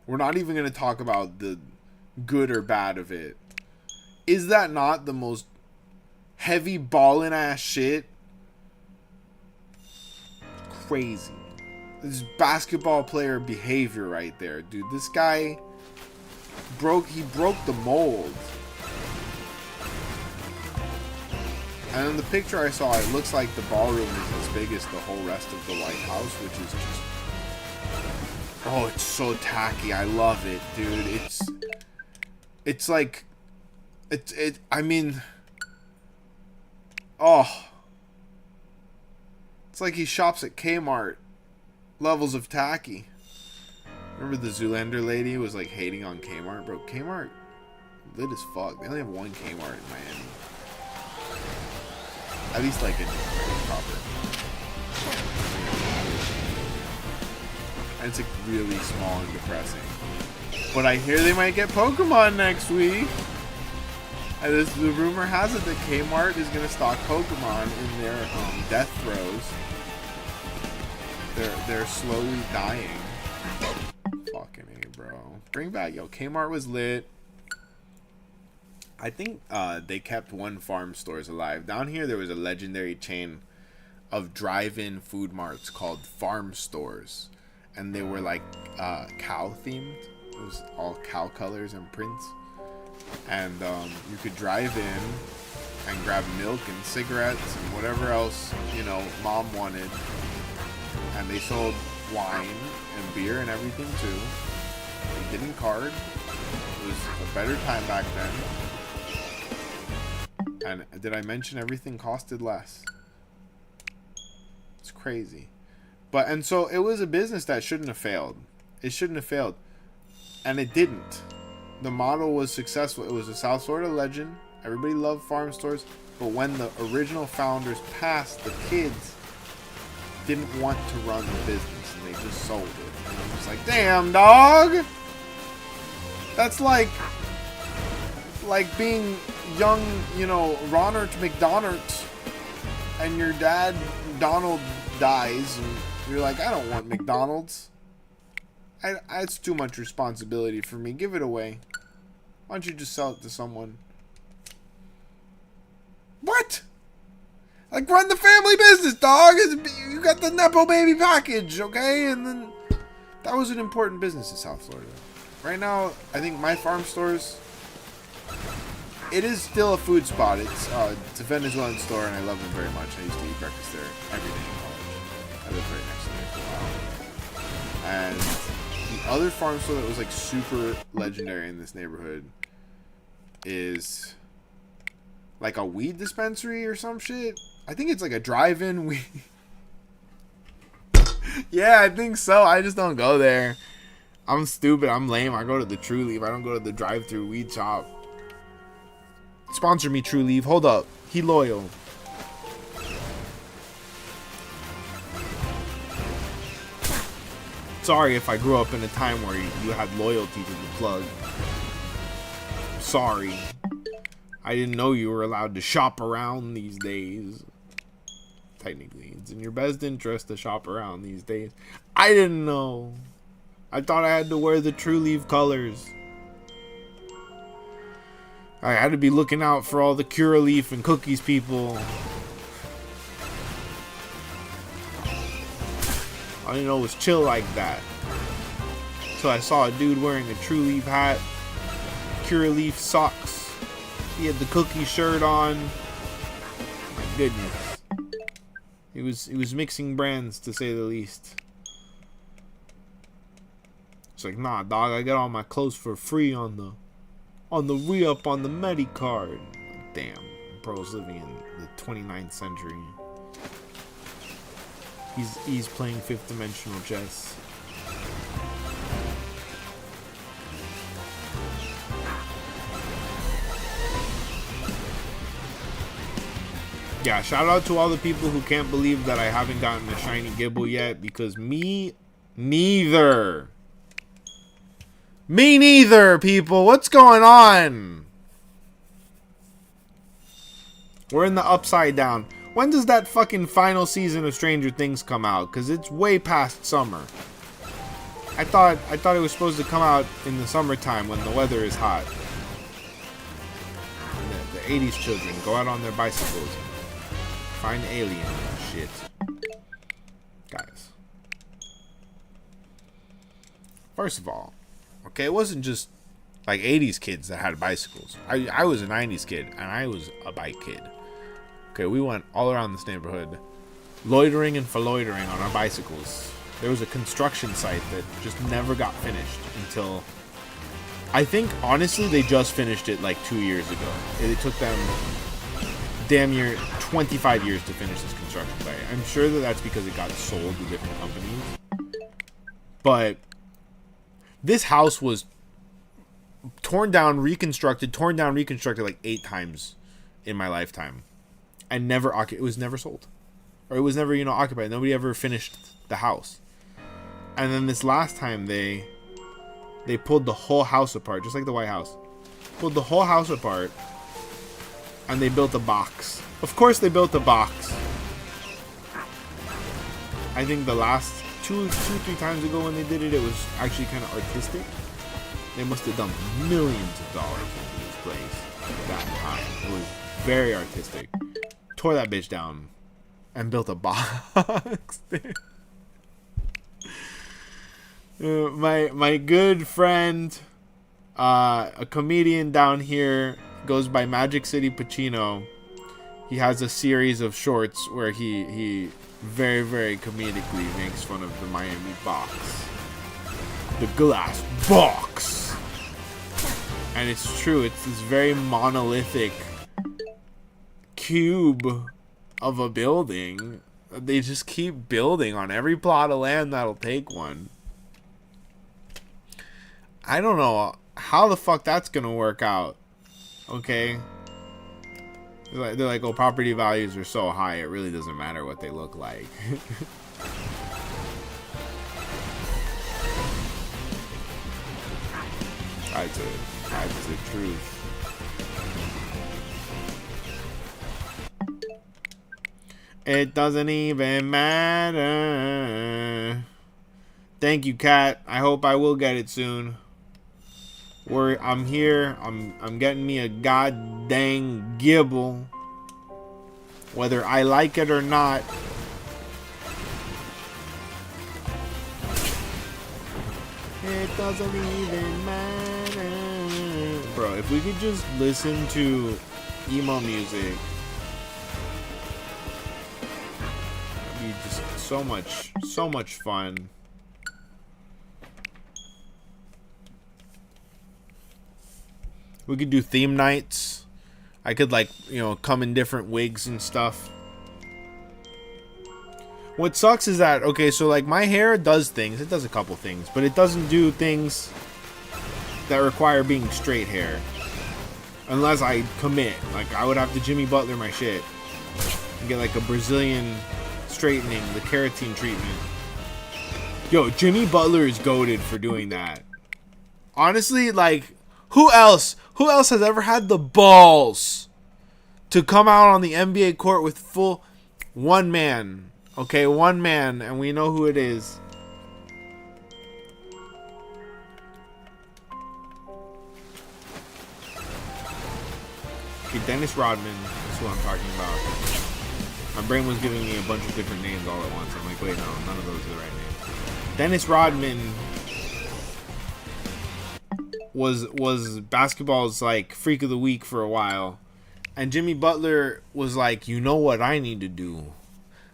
We're not even going to talk about the good or bad of it. Is that not the most heavy ballin' ass shit? Crazy. This is basketball player behavior right there, dude. This guy broke the mold. And in the picture I saw, it looks like the ballroom is as big as the whole rest of the White House, which is just... Oh, it's so tacky. I love it, dude. It's like... I mean... Oh. It's like he shops at Kmart. Levels of tacky. Remember the Zoolander lady was like hating on Kmart? Bro, Kmart lit as fuck. They only have one Kmart in Miami. At least like in proper. And it's like really small and depressing. But I hear they might get Pokemon next week. And the rumor has it that Kmart is going to stock Pokemon in their death throes. They're slowly dying. Fucking A, bro. Bring back, yo. Kmart was lit. I think they kept one farm stores alive. Down here, there was a legendary chain of drive-in food marts called farm stores. And they were like cow-themed. It was all cow colors and prints. And you could drive in and grab milk and cigarettes and whatever else, you know, mom wanted. And they sold wine and beer and everything too. They didn't card. It was a better time back then. And did I mention everything costed less? It's crazy. And so it was a business that shouldn't have failed. It shouldn't have failed. And it didn't. The model was successful. It was a South Florida legend. Everybody loved farm stores. But when the original founders passed, the kids didn't want to run the business. And they just sold it. And I'm just like, damn, dog! That's like being young, you know, Ronald McDonald. And your dad, Donald, dies. And you're like, I don't want McDonald's. It's too much responsibility for me. Give it away. Why don't you just sell it to someone? What? Like, run the family business, dog. You got the Nepo baby package, okay? And then that was an important business in South Florida. Right now, I think my farm stores, it is still a food spot. It's a Venezuelan store, and I love them very much. I used to eat breakfast there every day in college. I lived right next to it for a while. And the other farm store that was like super legendary in this neighborhood is like a weed dispensary or some shit. I think it's like a drive-in weed. Yeah, I think so. I just don't go there. I'm stupid. I'm lame. I go to the True Leaf. I don't go to the drive-thru weed shop. Sponsor me, True Leaf. Hold up. He loyal. Sorry if I grew up in a time where you had loyalty to the plug. Sorry. I didn't know you were allowed to shop around these days. Technically, it's in your best interest to shop around these days. I didn't know. I thought I had to wear the True Leaf colors. I had to be looking out for all the Curaleaf and Cookies people. I didn't know it was chill like that. So I saw a dude wearing a True Leaf hat, Curaleaf socks. He had the Cookie shirt on. My goodness. He was mixing brands, to say the least. It's like, nah, dog, I got all my clothes for free on the re-up on the Medicard. Damn, bro's living in the 29th century. He's playing fifth dimensional chess. Yeah, shout out to all the people who can't believe that I haven't gotten a shiny Gibble yet, because me neither. Me neither, people. What's going on? We're in the upside down. When does that fucking final season of Stranger Things come out? Because it's way past summer. I thought it was supposed to come out in the summertime when the weather is hot. The 80s children go out on their bicycles. Find alien shit. Guys. First of all, okay, it wasn't just like 80s kids that had bicycles. I was a 90s kid, and I was a bike kid. Okay, we went all around this neighborhood, loitering and loitering on our bicycles. There was a construction site that just never got finished until, I think, honestly, they just finished it like 2 years ago. It took them damn near 25 years to finish this construction site. I'm sure that that's because it got sold to different companies. But this house was torn down, reconstructed like 8 times in my lifetime. And it was never sold. Or it was never, occupied. Nobody ever finished the house. And then this last time they pulled the whole house apart, just like the White House. Pulled the whole house apart, and they built a box. Of course they built a box. I think the last 2-3 times ago when they did it, it was actually kind of artistic. They must have dumped millions of dollars into this place at that time. It was very artistic. Tore that bitch down and built a box there. My good friend, a comedian down here, goes by Magic City Pacino. He has a series of shorts where he very, very comedically makes fun of the Miami box. The glass box. And it's true, it's this very monolithic cube of a building. They just keep building on every plot of land that'll take one. I don't know how the fuck that's gonna work out. Okay, they're like, oh, property values are so high, it really doesn't matter what they look like. That's the truth. It doesn't even matter. Thank you, Kat. I hope I will get it soon. I'm here. I'm getting me a god dang Gibble. Whether I like it or not. It doesn't even matter. Bro, if we could just listen to emo music, it'd be just so much fun. We could do theme nights. I could, like, you know, come in different wigs and stuff. What sucks is that, okay, so, like, my hair does things. It does a couple things. But it doesn't do things that require being straight hair. Unless I commit. Like, I would have to Jimmy Butler my shit. And get, like, a Brazilian straightening, the keratin treatment. Yo, Jimmy Butler is goated for doing that. Honestly, like, who else has ever had the balls to come out on the NBA court with full one man? Okay, one man, and we know who it is. Okay, Dennis Rodman is who I'm talking about. My brain was giving me a bunch of different names all at once. I'm like, wait, no, none of those are the right names. Dennis Rodman was basketball's, like, freak of the week for a while. And Jimmy Butler was like, you know what I need to do?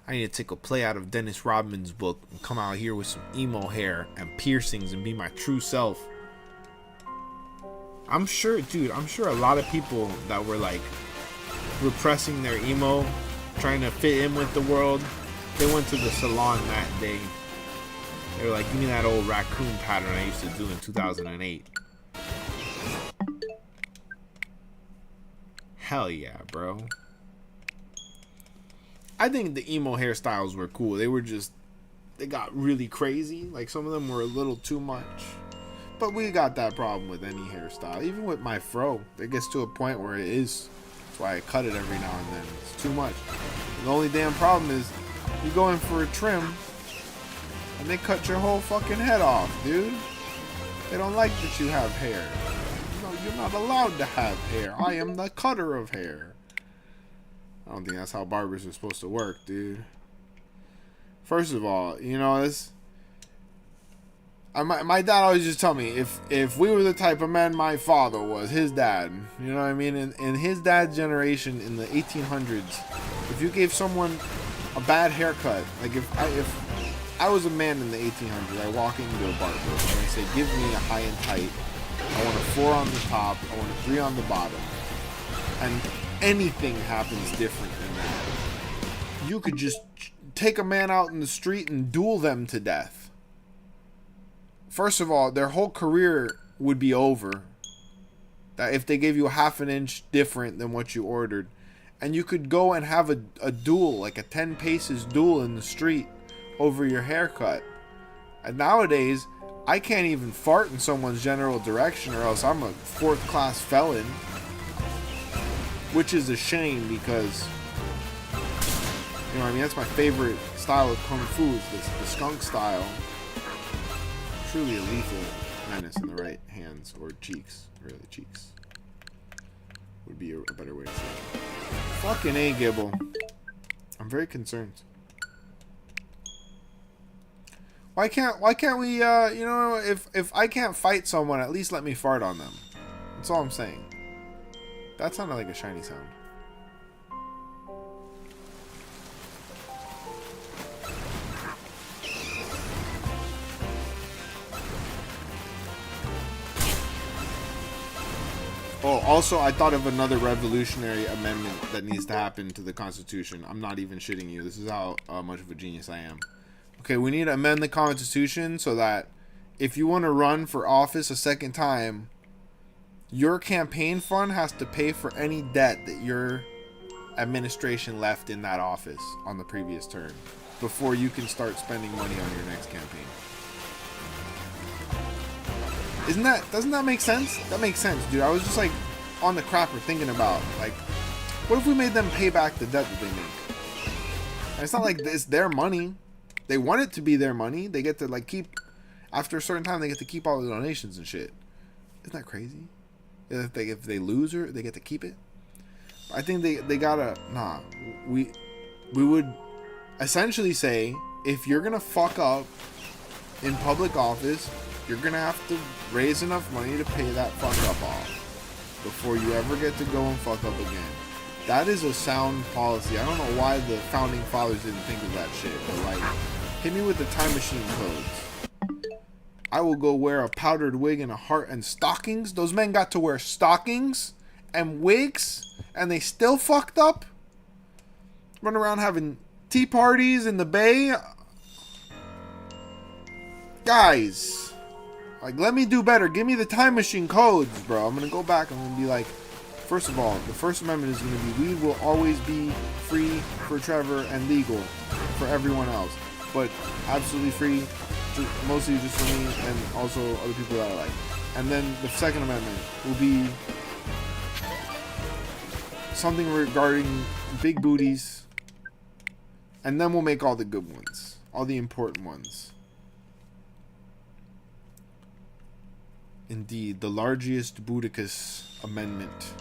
I need to take a play out of Dennis Rodman's book and come out here with some emo hair and piercings and be my true self. I'm sure a lot of people that were, like, repressing their emo, trying to fit in with the world, they went to the salon that day. They were like, give me that old raccoon pattern I used to do in 2008. Hell yeah, bro. I think the emo hairstyles were cool. They got really crazy. Like, some of them were a little too much. But we got that problem with any hairstyle. Even with my fro, it gets to a point where it is. That's why I cut it every now and then. It's too much. The only damn problem is you go in for a trim and they cut your whole fucking head off, dude. They don't like that you have hair. No, you're not allowed to have hair. I am the cutter of hair. I don't think that's how barbers are supposed to work, dude. First of all, you know, this... my dad always just tell me, if we were the type of men my father was, his dad, you know what I mean? In his dad's generation in the 1800s, if you gave someone a bad haircut, like if I was a man in the 1800s, I walk into a barber and I say, give me a high and tight. I want a 4 on the top. I want a 3 on the bottom. And anything happens different than that. You could just take a man out in the street and duel them to death. First of all, their whole career would be over. That if they gave you a half an inch different than what you ordered. And you could go and have a duel, like a 10 paces duel in the street over your haircut. And nowadays, I can't even fart in someone's general direction or else I'm a 4th class felon. Which is a shame because, you know what I mean, that's my favorite style of Kung Fu, is the skunk style. Truly a lethal menace in the right hands, or cheeks, really cheeks. Would be a better way to say it. Fucking A, Gibble. I'm very concerned. Why can't we, you know, if I can't fight someone, at least let me fart on them. That's all I'm saying. That sounded like a shiny sound. Oh, also, I thought of another revolutionary amendment that needs to happen to the Constitution. I'm not even shitting you. This is how much of a genius I am. Okay, we need to amend the Constitution so that if you want to run for office a second time, your campaign fund has to pay for any debt that your administration left in that office on the previous term before you can start spending money on your next campaign. Doesn't that make sense? That makes sense, dude. I was just like on the crapper thinking about, like, what if we made them pay back the debt that they make? And it's not like it's their money. They want it to be their money. They get to, like, keep, after a certain time, they get to keep all the donations and shit. Isn't that crazy? If they lose her, they get to keep it. I think they gotta, we would essentially say, if you're gonna fuck up in public office, you're gonna have to raise enough money to pay that fuck up off before you ever get to go and fuck up again. That is a sound policy. I don't know why the founding fathers didn't think of that shit, but, like, hit me with the time machine codes. I will go wear a powdered wig and a heart and stockings. Those men got to wear stockings and wigs, and they still fucked up? Run around having tea parties in the bay? Guys, like, let me do better. Give me the time machine codes, bro. I'm gonna go back. I'm gonna be like, first of all, the First Amendment is gonna be, we will always be free for Trevor and legal for everyone else, but absolutely free, mostly just for me and also other people that I like. And then the Second Amendment will be something regarding big booties, and then we'll make all the good ones, all the important ones. Indeed, the largest Boudicus amendment.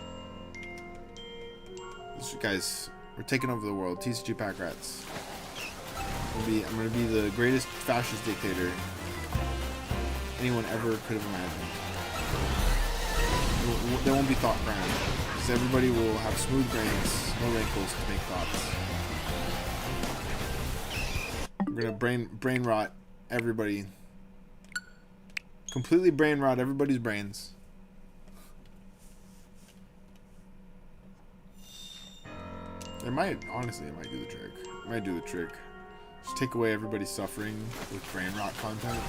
This, guys, we're taking over the world. TCG Pack Rats. I'm gonna be the greatest fascist dictator anyone ever could have imagined. There won't be thought crime, because everybody will have smooth brains, no wrinkles to make thoughts. I'm gonna brain rot everybody. Completely brain rot everybody's brains. Honestly, it might do the trick. It might do the trick. Just take away everybody's suffering with brain rot content.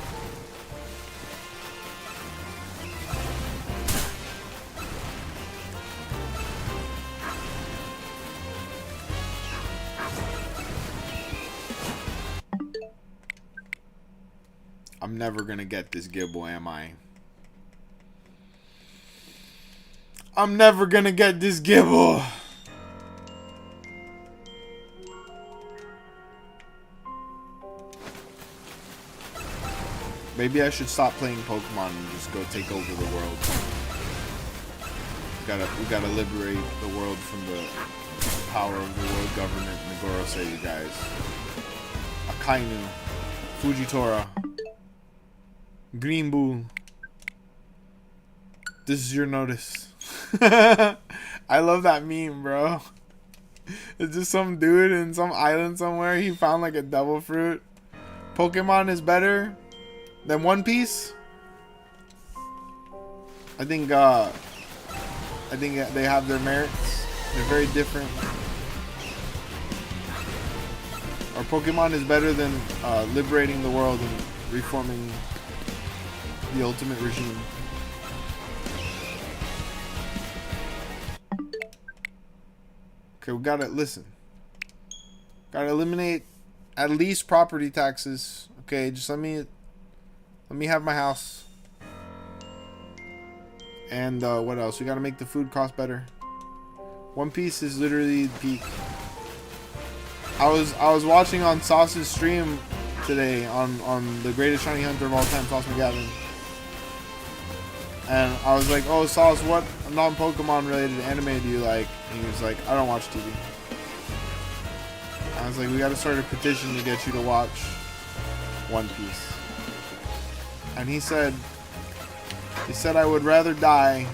I'm never gonna get this Gibble, am I? I'm never gonna get this Gibble. Maybe I should stop playing Pokemon and just go take over the world. We gotta liberate the world from the power of the world government and the Gorosei, you guys. Akainu, Fujitora, Green Boo. This is your notice. I love that meme, bro. It's just some dude in some island somewhere. He found like a devil fruit. Pokemon is better than One Piece. I think they have their merits. They're very different. Or Pokemon is better than liberating the world and reforming the ultimate regime. Okay, we gotta listen. Gotta eliminate at least property taxes. Okay, just let me have my house. And what else? We gotta make the food cost better. One Piece is literally the peak. I was watching on Sauce's stream today on the greatest shiny hunter of all time, Sauce McGavin. And I was like, oh, Sauce, what non-Pokemon related anime do you like? And he was like, I don't watch TV. I was like, we gotta start a petition to get you to watch One Piece. And he said I would rather die.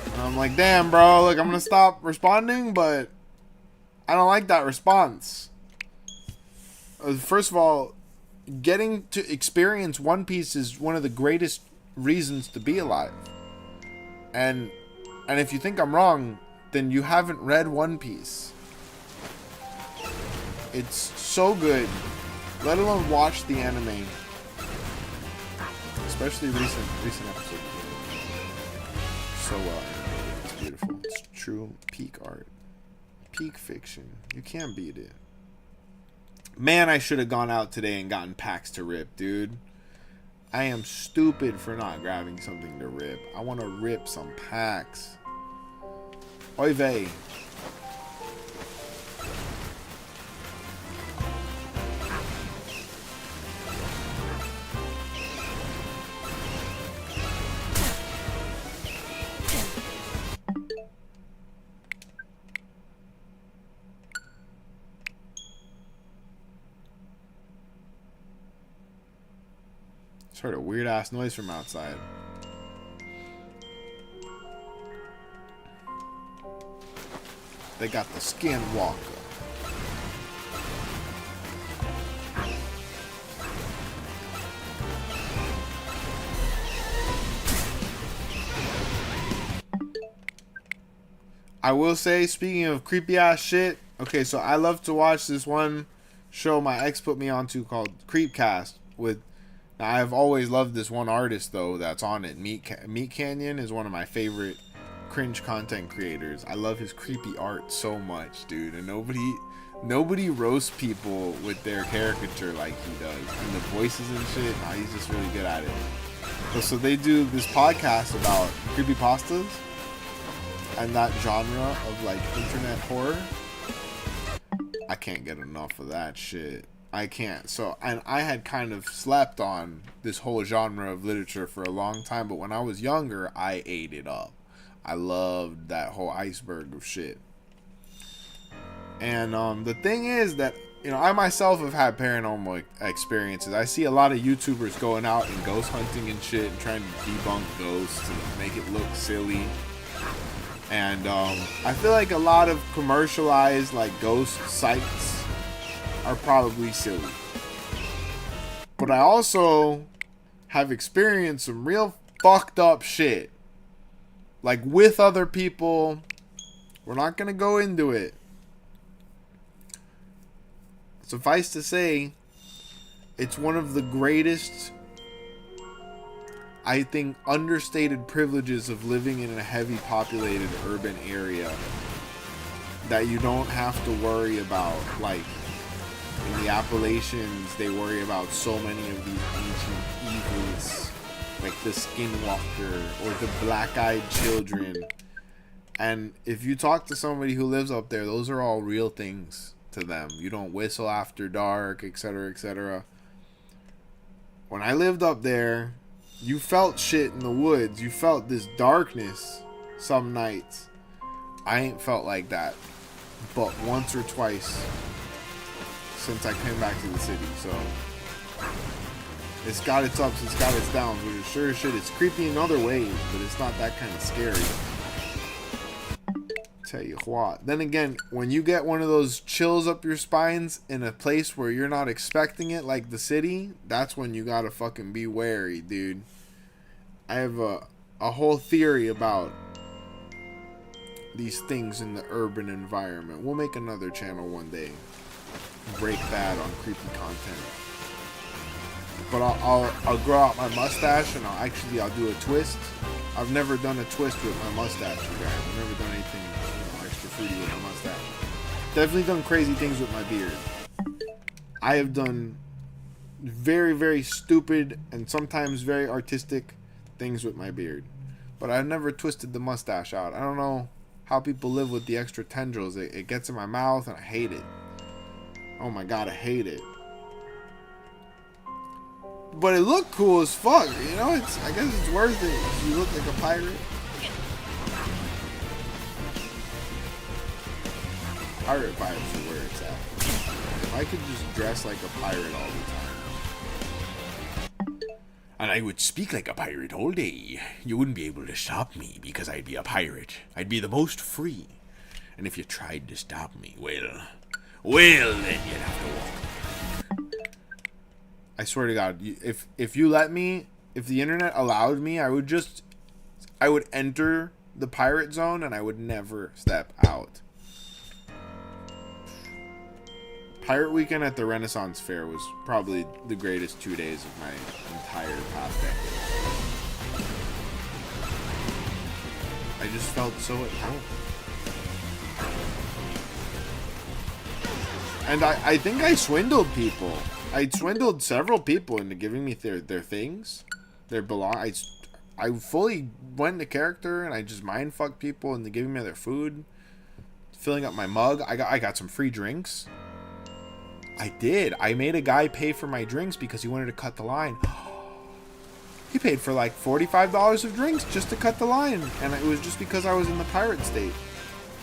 And I'm like, damn, bro, look, I'm gonna stop responding, but I don't like that response. First of all, getting to experience One Piece is one of the greatest reasons to be alive. And if you think I'm wrong, then you haven't read One Piece. It's so good, let alone watch the anime. Especially recent episodes. So well animated. It's beautiful. It's true peak art. Peak fiction. You can't beat it. Man, I should have gone out today and gotten packs to rip, dude. I am stupid for not grabbing something to rip. I want to rip some packs. Oy vey. Just heard a weird ass noise from outside. They got the Skinwalker. I will say, speaking of creepy ass shit, okay, so I love to watch this one show my ex put me onto called Creepcast. With, now I've always loved this one artist though that's on it. Meat Canyon is one of my favorite cringe content creators. I love his creepy art so much, dude, and nobody roasts people with their caricature like he does, and the voices and shit. Nah, he's just really good at it. So they do this podcast about creepypastas and that genre of like internet horror. I can't get enough of that shit. I can't. So, and I had kind of slept on this whole genre of literature for a long time, but when I was younger, I ate it up. I loved that whole iceberg of shit. And the thing is that, you know, I myself have had paranormal experiences. I see a lot of YouTubers going out and ghost hunting and shit and trying to debunk ghosts and make it look silly. And I feel like a lot of commercialized like ghost sites are probably silly. But I also have experienced some real fucked up shit. Like with other people. We're not gonna go into it. Suffice to say, it's one of the greatest, I think, understated privileges of living in a heavy populated urban area that you don't have to worry about. Like in the Appalachians, they worry about so many of these ancient evils, like the Skinwalker or the Black-Eyed Children. And if you talk to somebody who lives up there, those are all real things to them. You don't whistle after dark, etc., etc. When I lived up there, you felt shit in the woods. You felt this darkness some nights. I ain't felt like that but once or twice since I came back to the city. So it's got its ups, it's got its downs, which is sure as shit. It's creepy in other ways, but it's not that kind of scary. Tell you what. Then again, when you get one of those chills up your spines in a place where you're not expecting it, like the city, that's when you gotta fucking be wary, dude. I have a whole theory about these things in the urban environment. We'll make another channel one day. Break bad on creepy content. But I'll grow out my mustache and I'll do a twist. I've never done a twist with my mustache, you guys. I've never done anything extra fruity with my mustache. Definitely done crazy things with my beard. I have done very, very stupid and sometimes very artistic things with my beard. But I've never twisted the mustache out. I don't know how people live with the extra tendrils. It gets in my mouth and I hate it. Oh my god, I hate it. But it looked cool as fuck, you know? I guess it's worth it if you look like a pirate. Pirate vibes are where it's at. If I could just dress like a pirate all the time. And I would speak like a pirate all day. You wouldn't be able to stop me because I'd be a pirate. I'd be the most free. And if you tried to stop me, well, then you'd have to walk. I swear to God, if you let me, if the internet allowed me, I would enter the pirate zone and I would never step out. Pirate Weekend at the Renaissance Fair was probably the greatest 2 days of my entire past decade. I just felt so at home. And I think I swindled people. I swindled several people into giving me their things, their I fully went into character and I just mind fucked people into giving me their food, filling up my mug. I got some free drinks. I did. I made a guy pay for my drinks because he wanted to cut the line. He paid for like $45 of drinks just to cut the line, and it was just because I was in the pirate state.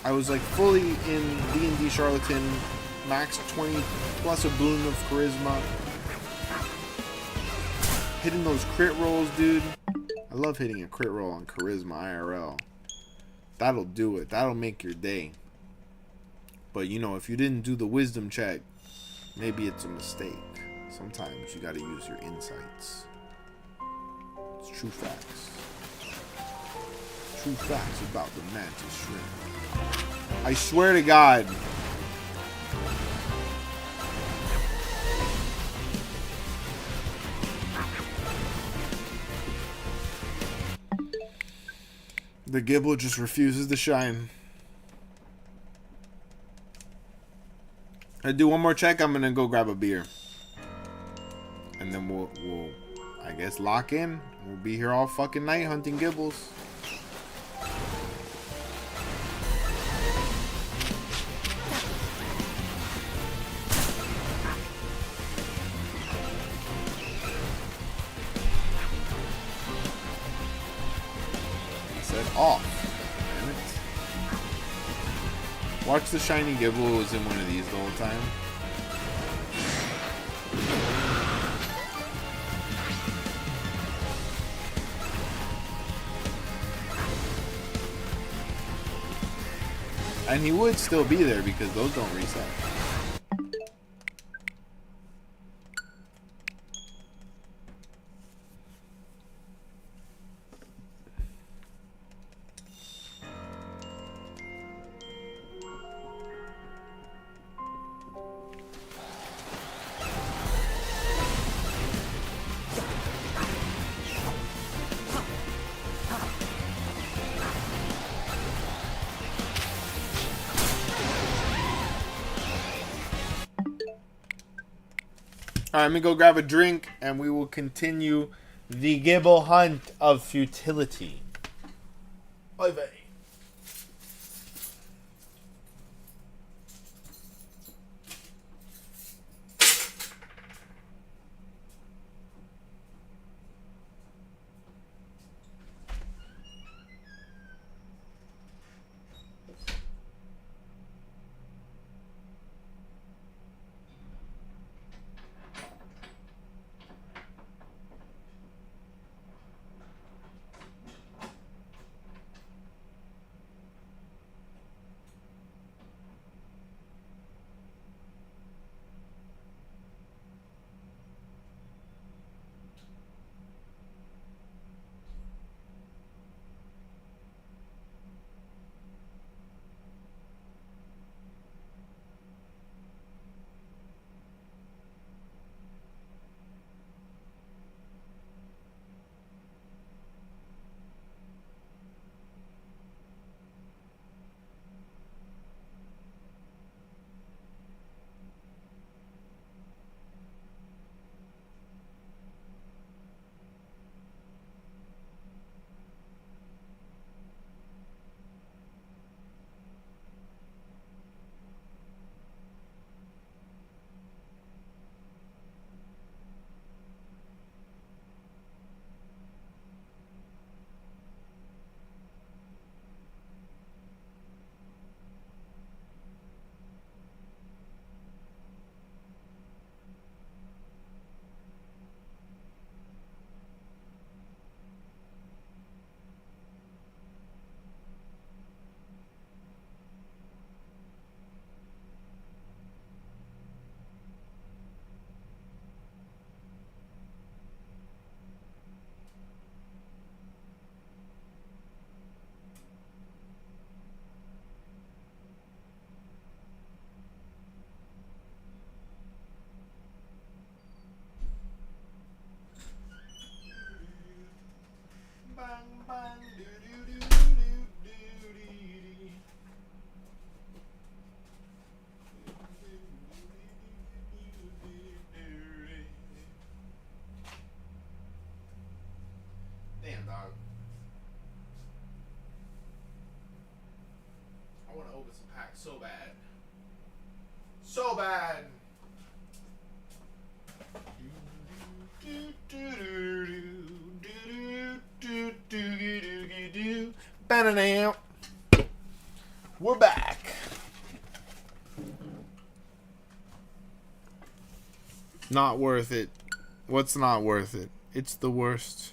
I was like fully in D&D Charlatan. Max 20 plus a boon of charisma. Hitting those crit rolls, dude. I love hitting a crit roll on charisma IRL. That'll do it. That'll make your day. But you know, if you didn't do the wisdom check, maybe it's a mistake. Sometimes you gotta use your insights. It's true facts. True facts about the mantis shrimp. I swear to God. The Gibble just refuses to shine. I do one more check, I'm gonna go grab a beer. And then we'll I guess lock in. We'll be here all fucking night hunting Gibbles. Off. Damn it. Watch the shiny Gibble was in one of these the whole time. And he would still be there because those don't reset. Alright, let me go grab a drink and we will continue the Gibble hunt of futility. Oy vey. Damn, dog. I want to open some packs so bad. So bad. We're back. Not worth it. What's not worth it? It's the worst.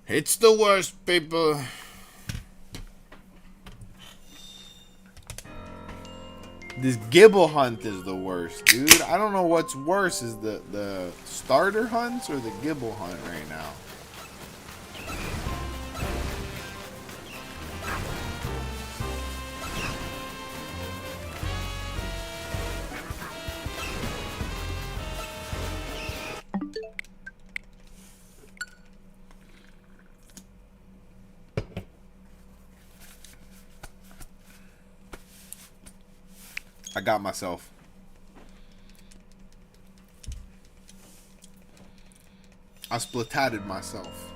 It's the worst, people. This Gibble hunt is the worst, dude. I don't know what's worse, is the starter hunts or the Gibble hunt right now. I got myself. I splatatted myself.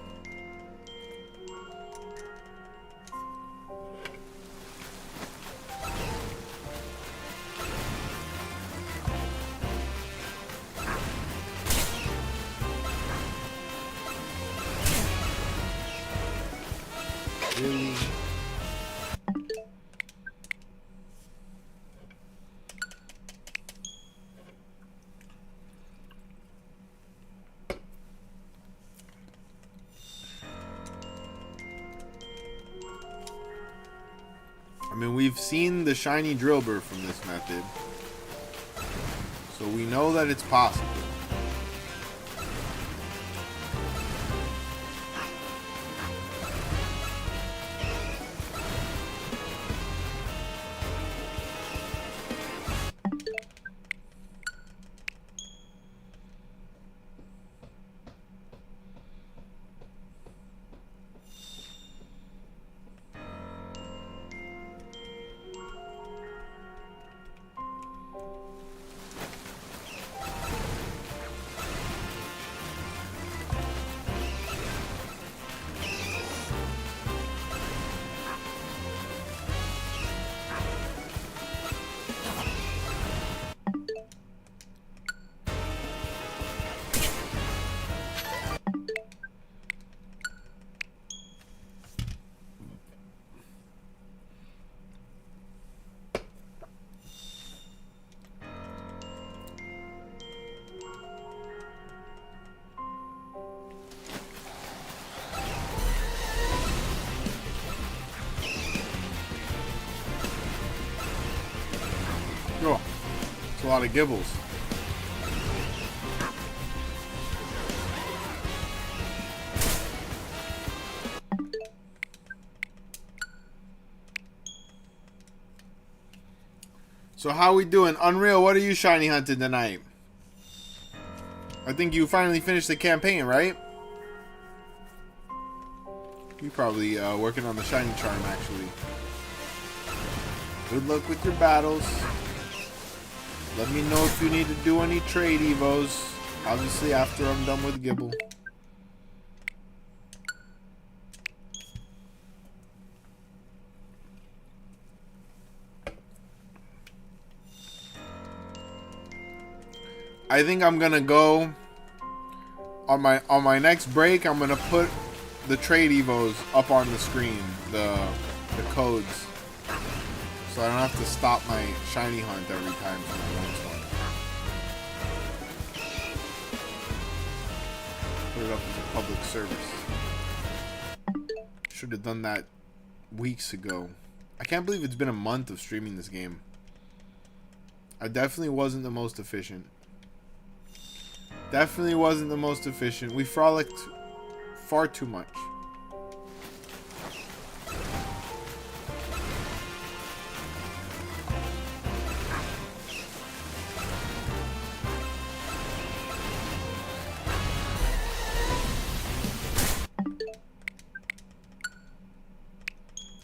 Really? I mean, we've seen the shiny Drillbur from this method, so we know that it's possible. Oh, it's a lot of gibbles. So how we doing? Unreal, what are you shiny hunting tonight? I think you finally finished the campaign, right? You probably working on the shiny charm, actually. Good luck with your battles. Let me know if you need to do any trade evos. Obviously after I'm done with Gibble. I think I'm gonna go on my next break. I'm gonna put the trade evos up on the screen, the codes, so I don't have to stop my shiny hunt every time someone wants one. Put it up as a public service. Should have done that weeks ago. I can't believe it's been a month of streaming this game. I definitely wasn't the most efficient. Definitely wasn't the most efficient. We frolicked far too much.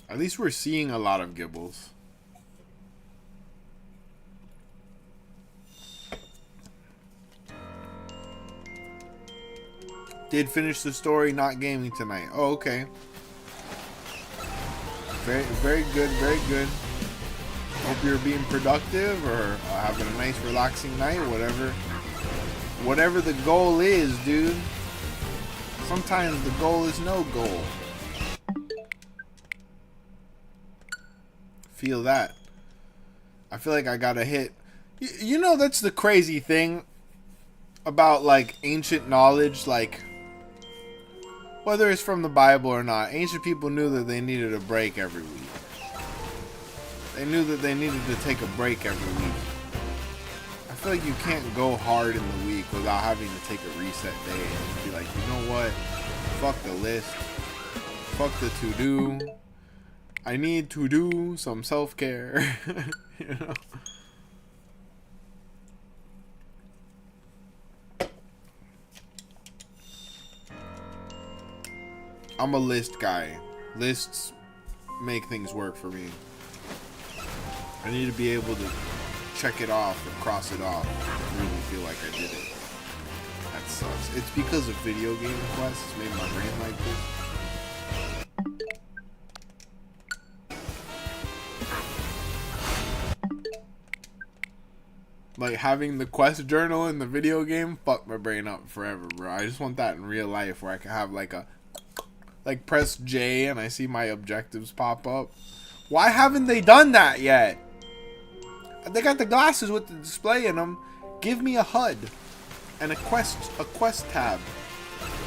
At least we're seeing a lot of Gibbles. Did finish the story, not gaming tonight. Oh, okay. Very, very good, very good. Hope you're being productive or having a nice, relaxing night, whatever. Whatever the goal is, dude. Sometimes the goal is no goal. Feel that. I feel like I got a hit. You know, that's the crazy thing about, like, ancient knowledge, like, whether it's from the Bible or not, ancient people knew that they needed a break every week. They knew that they needed to take a break every week. I feel like you can't go hard in the week without having to take a reset day and be like, you know what? Fuck the list. Fuck the to-do. I need to do some self-care. You know? I'm a list guy. Lists make things work for me. I need to be able to check it off or cross it off. I really feel like I did it. That sucks. It's because of video game quests. It's made my brain like this. Like, having the quest journal in the video game fucked my brain up forever, bro. I just want that in real life where I can have like a, like, press J and I see my objectives pop up. Why haven't they done that yet? They got the glasses with the display in them. Give me a HUD and a quest tab.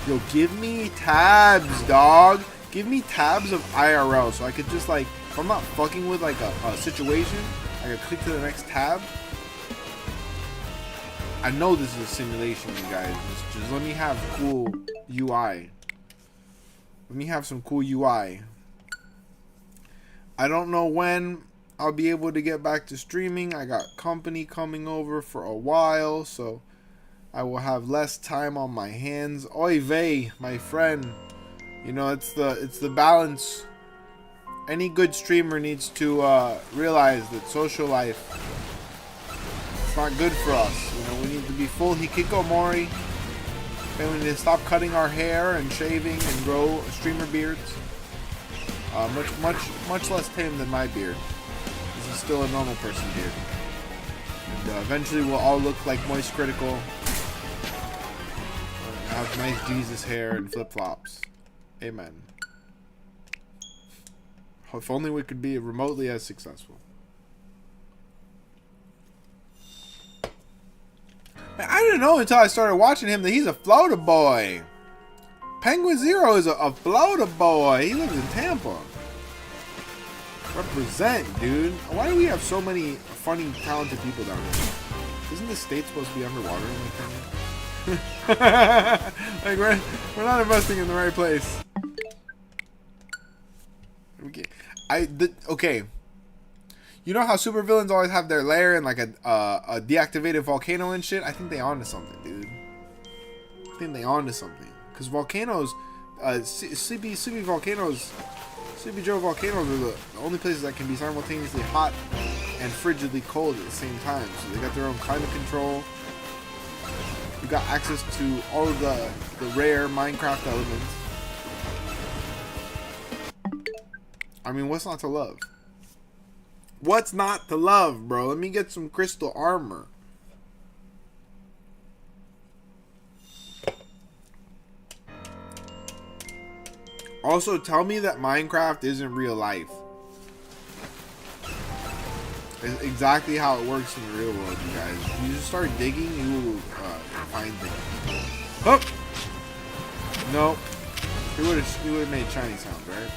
Yo, give me tabs, dog. Give me tabs of IRL so I could just, like, if I'm not fucking with like a situation, I could click to the next tab. I know this is a simulation, you guys. Just let me have cool UI. Let me have some cool UI. I don't know when I'll be able to get back to streaming. I got company coming over for a while, so I will have less time on my hands. Oy vey, my friend. You know, it's the balance. Any good streamer needs to realize that social life, it's not good for us. You know, we need to be full hikikomori. And we need to stop cutting our hair and shaving and grow streamer beards. Much less tame than my beard. This is still a normal person beard. And eventually we'll all look like Moist Critical. Have nice Jesus hair and flip-flops. Amen. If only we could be remotely as successful. I didn't know until I started watching him that he's a Florida boy. Penguin Zero is a Florida boy. He lives in Tampa. Represent, dude. Why do we have so many funny, talented people down here? Isn't the state supposed to be underwater in the camera? Like, we're not investing in the right place. Okay. You know how supervillains always have their lair in like a deactivated volcano and shit? I think they onto something, dude. I think they onto something. Because volcanoes, sleepy volcanoes, Sleepy Joe volcanoes are the only places that can be simultaneously hot and frigidly cold at the same time. So they got their own climate control. You got access to all of the rare Minecraft elements. I mean, what's not to love? What's not to love, bro? Let me get some crystal armor. Also, tell me that Minecraft isn't real life. It's exactly how it works in the real world, you guys. If you just start digging, you will find things. Oh! No. He would have made shiny sounds, right?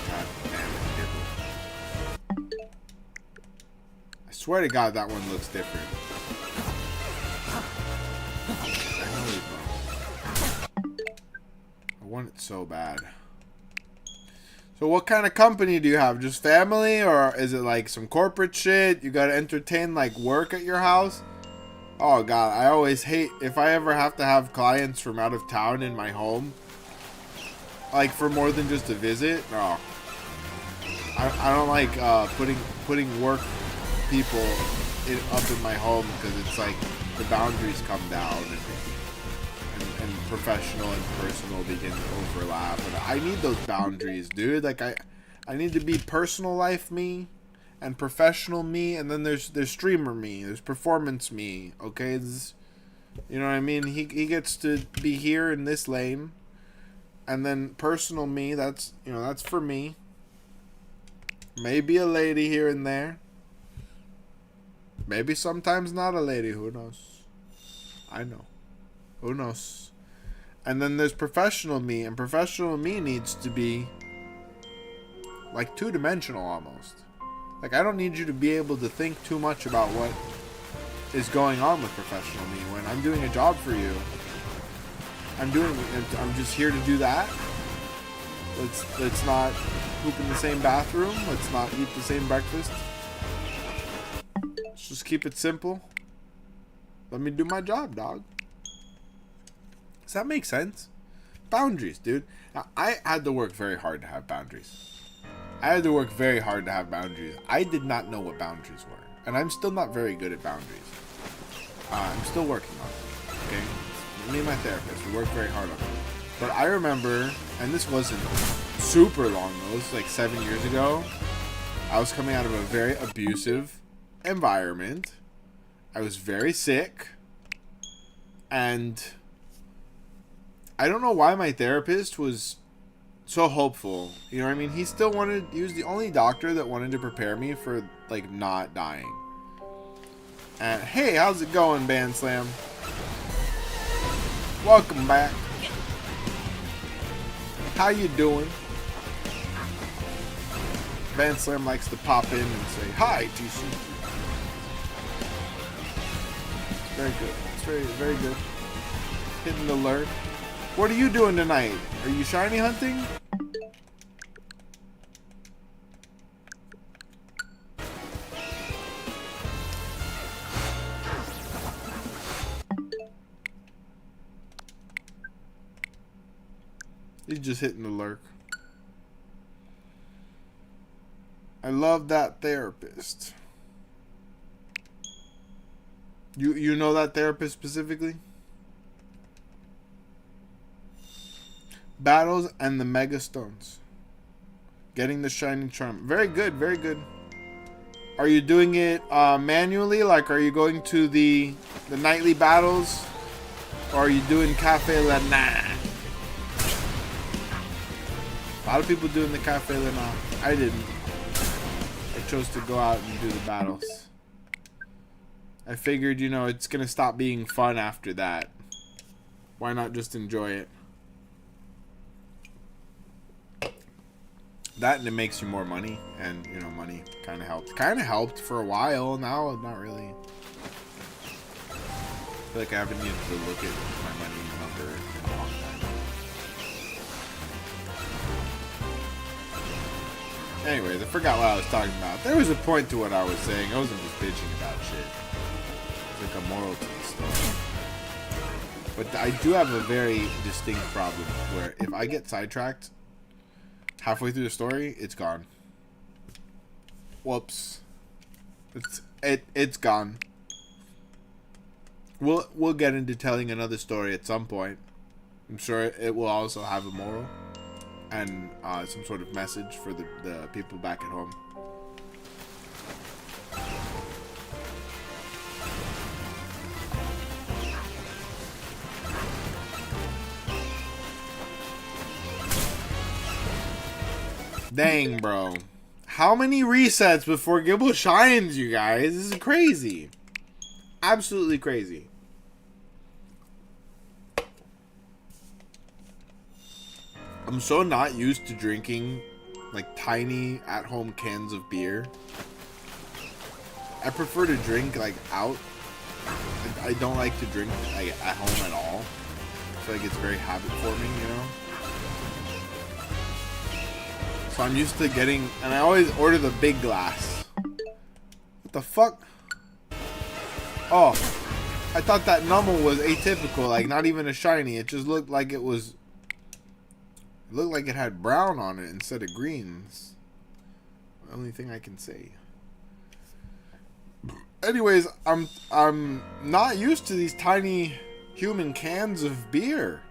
God damn it. I swear to God, that one looks different. I want it so bad. So what kind of company do you have? Just family, or is it like some corporate shit? You gotta entertain like work at your house? Oh God, I always hate if I ever have to have clients from out of town in my home, like for more than just a visit. No, I don't like putting work people up in my home, because it's like the boundaries come down and professional and personal begin to overlap. And I need those boundaries, dude. Like I need to be personal life me and professional me, and then there's streamer me, there's performance me. Okay, you know what I mean? He gets to be here in this lane, and then personal me, that's, you know, that's for me. Maybe a lady here and there. Maybe sometimes not a lady. Who knows? I know. Who knows? And then there's professional me, and professional me needs to be like two-dimensional almost. Like, I don't need you to be able to think too much about what is going on with professional me. When I'm doing a job for you, I'm just here to do that. Let's not poop in the same bathroom. Let's not eat the same breakfast. Let's just keep it simple. Let me do my job, dog. Does that make sense? Boundaries, dude. Now, I had to work very hard to have boundaries. I had to work very hard to have boundaries. I did not know what boundaries were. And I'm still not very good at boundaries. I'm still working on it. Okay? Me and my therapist, we worked very hard on it. But I remember, and this wasn't super long ago, this was like 7 years ago. I was coming out of a very abusive environment. I was very sick. And I don't know why my therapist was so hopeful. You know what I mean? He was the only doctor that wanted to prepare me for, like, not dying. And, hey, how's it going, Band Slam? Welcome back. How you doing? Band Slam likes to pop in and say, hi, TC. Very good. It's very, very good. Hitting the alert. What are you doing tonight? Are you shiny hunting? He's just hitting the lurk. I love that therapist. You know that therapist specifically? Battles and the Mega Stones. Getting the Shining Charm. Very good, very good. Are you doing it manually? Like, are you going to the nightly battles? Or are you doing Cafe La Night? A lot of people doing the Cafe La Night. I didn't. I chose to go out and do the battles. I figured, you know, it's going to stop being fun after that. Why not just enjoy it? That, and it makes you more money, and you know, money kind of helped. Kind of helped for a while. Now, not really. I feel like I haven't needed to look at my money number in a long time. Anyways, I forgot what I was talking about. There was a point to what I was saying. I wasn't just bitching about shit. It's like a moral to the story. But I do have a very distinct problem where if I get sidetracked halfway through the story, it's gone. Whoops. It's gone. We'll get into telling another story at some point. I'm sure it will also have a moral and some sort of message for the people back at home. Dang, bro. How many resets before Gibble shines, you guys? This is crazy. Absolutely crazy. I'm so not used to drinking, like, tiny at-home cans of beer. I prefer to drink, like, out. I don't like to drink, like, at home at all. I feel like it's very habit-forming, you know? So I'm used to getting, and I always order the big glass. What the fuck? Oh, I thought that Numble was atypical, like not even a shiny. It just looked like it was, it looked like it had brown on it instead of greens. The only thing I can say. Anyways, I'm not used to these tiny human cans of beer.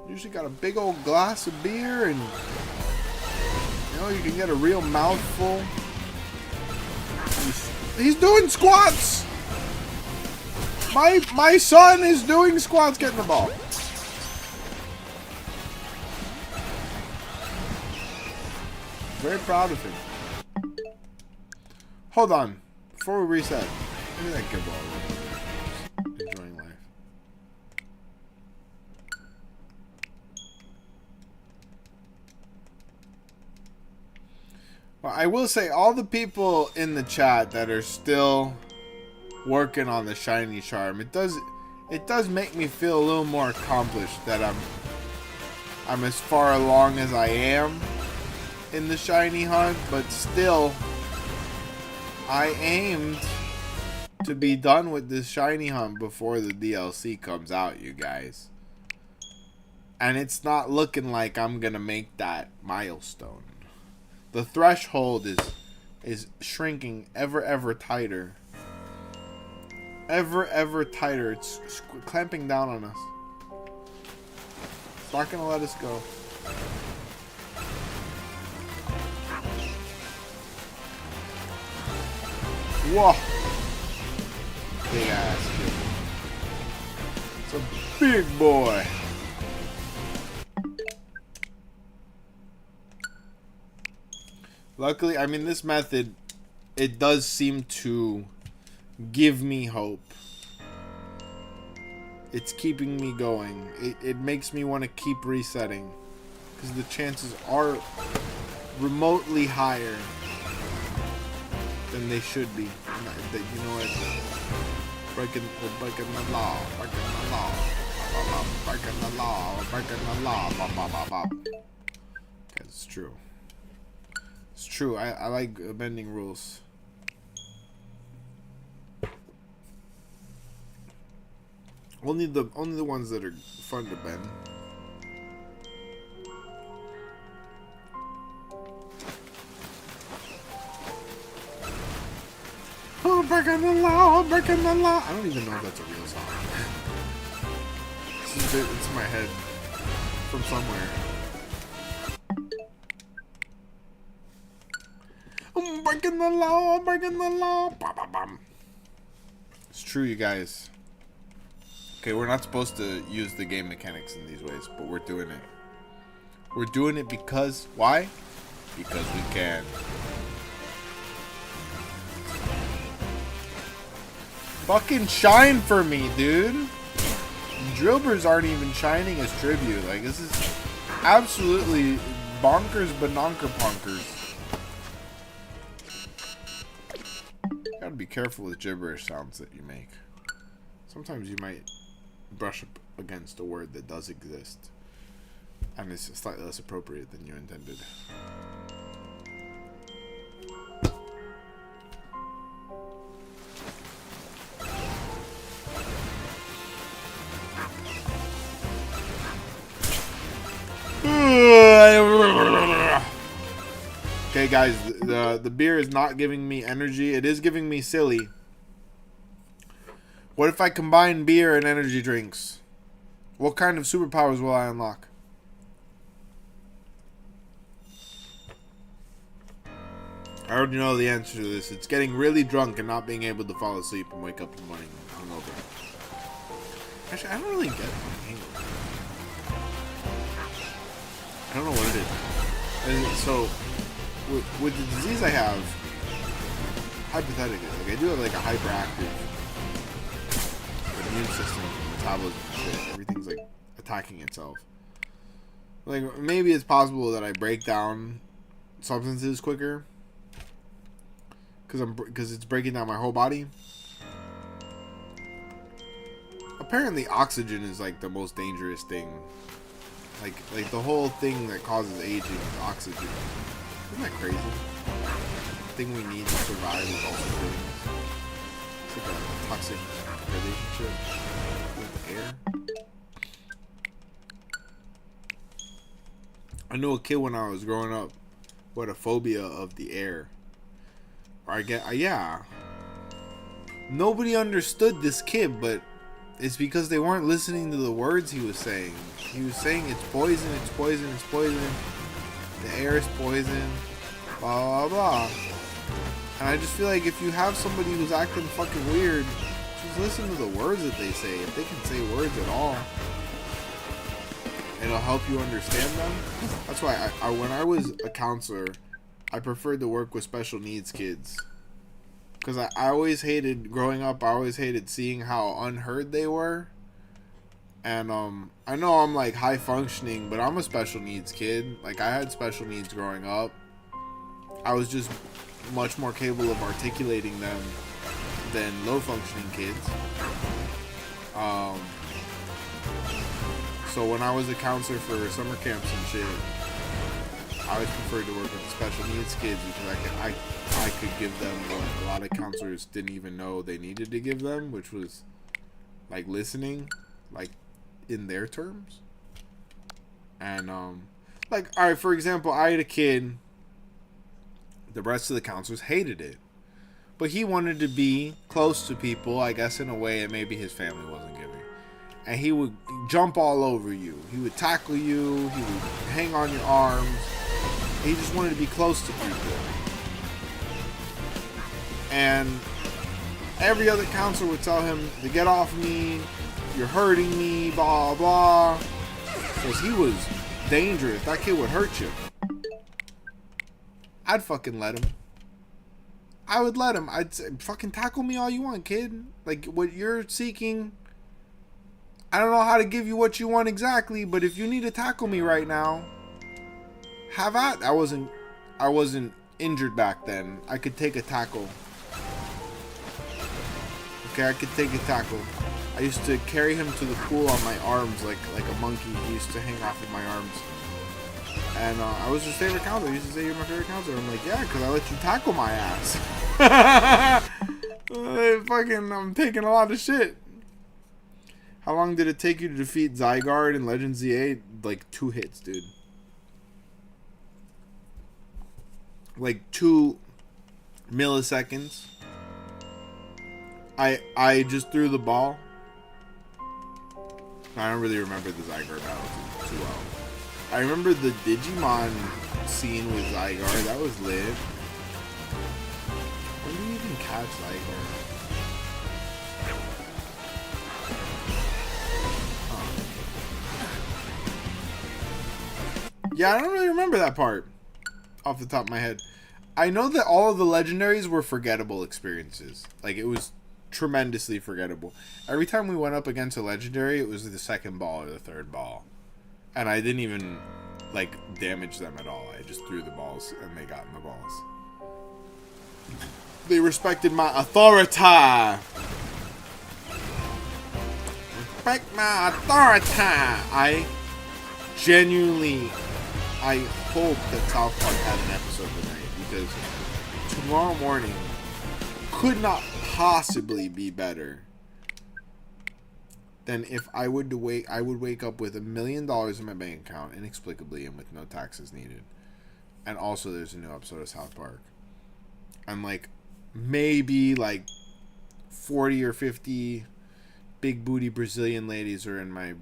Usually got a big old glass of beer and, you know, you can get a real mouthful. He's doing squats! My son is doing squats. Getting the ball. Very proud of him. Hold on. Before we reset, give me that good ball. Enjoying life. Well, I will say, all the people in the chat that are still working on the shiny charm, it does make me feel a little more accomplished that I'm as far along as I am in the shiny hunt, but still I aimed to be done with this shiny hunt before the DLC comes out, you guys. And it's not looking like I'm gonna make that milestone. The threshold is shrinking ever tighter. Ever tighter. It's clamping down on us. It's not gonna let us go. Whoa! Big ass kid. It's a big boy. Luckily, I mean, this method, it does seem to give me hope. It's keeping me going. It makes me want to keep resetting. Because the chances are remotely higher than they should be. That, you know what? Breaking the law. Breaking the law. Breaking the law. Breaking the law. Okay, it's true. It's true. I like bending rules. Only the ones that are fun to bend. Oh, breaking the law, breaking the law. I don't even know if that's a real song. It's in my head from somewhere. I'm breaking the law, breaking the law. It's true, you guys. Okay, we're not supposed to use the game mechanics in these ways, but we're doing it. We're doing it because... Why? Because we can. Fucking shine for me, dude. Drillbers aren't even shining as tribute. Like, this is absolutely bonkers banonker punkers. Gotta be careful with gibberish sounds that you make. Sometimes you might brush up against a word that does exist, and it's slightly less appropriate than you intended. Okay, guys, the beer is not giving me energy. It is giving me silly. What if I combine beer and energy drinks? What kind of superpowers will I unlock? I already know the answer to this. It's getting really drunk and not being able to fall asleep and wake up in the morning hungover. Actually, I don't really get hangover. I don't know what it is. And so, with the disease I have, hypothetically, like I do have like a hyperactive immune system, metabolism, shit. Everything's like attacking itself. Like maybe it's possible that I break down substances quicker because it's breaking down my whole body. Apparently, oxygen is like the most dangerous thing. Like the whole thing that causes aging is oxygen. Isn't that crazy? The thing we need to survive is also things. It's like a toxic relationship with air. I knew a kid when I was growing up who had a phobia of the air. Or yeah. Nobody understood this kid, but it's because they weren't listening to the words he was saying. He was saying it's poison, it's poison, it's poison. The air is poison. Blah, blah, blah. And I just feel like if you have somebody who's acting fucking weird, just listen to the words that they say. If they can say words at all, it'll help you understand them. That's why when I was a counselor, I preferred to work with special needs kids. Because I always hated, growing up, I always hated seeing how unheard they were. And I know I'm like high functioning, but I'm a special needs kid. Like I had special needs growing up. I was just much more capable of articulating them than low functioning kids. So when I was a counselor for summer camps and shit, I always preferred to work with the special needs kids because I could give them what a lot of counselors didn't even know they needed to give them, which was like listening, like in their terms. And like, all right, for example, I had a kid The rest of the counselors hated it. But he wanted to be close to people, I guess in a way that maybe his family wasn't giving. And he would jump all over you. He would tackle you. He would hang on your arms. He just wanted to be close to people. And every other counselor would tell him to get off me. You're hurting me, blah, blah. Because he was dangerous. That kid would hurt you. I'd fucking let him. I would let him. I'd say, fucking tackle me all you want, kid. Like, what you're seeking, I don't know how to give you what you want exactly, but if you need to tackle me right now, have at. I wasn't injured back then. I could take a tackle. Okay, I could take a tackle. I used to carry him to the pool on my arms like a monkey. He used to hang off of my arms. And I was his favorite counselor. He used to say, you're my favorite counselor. I'm like, yeah, because I let you tackle my ass. I'm taking a lot of shit. How long did it take you to defeat Zygarde in Legend Z8? Like 2 hits, dude. Like 2 milliseconds. I just threw the ball. I don't really remember the Zygarde battle too well. I remember the Digimon scene with Zygarde. That was lit. When do you even catch Zygarde? Yeah, I don't really remember that part off the top of my head. I know that all of the legendaries were forgettable experiences. Like, it was tremendously forgettable. Every time we went up against a legendary, it was the second ball or the third ball. And I didn't even, like, damage them at all. I just threw the balls, and they got in the balls. They respected my authority. Respect my authority. I genuinely, I hope that South Park had an episode tonight, because tomorrow morning could not possibly be better than if I would wake up with $1 million in my bank account inexplicably and with no taxes needed. And also there's a new episode of South Park. And like maybe like 40 or 50 big booty Brazilian ladies are in my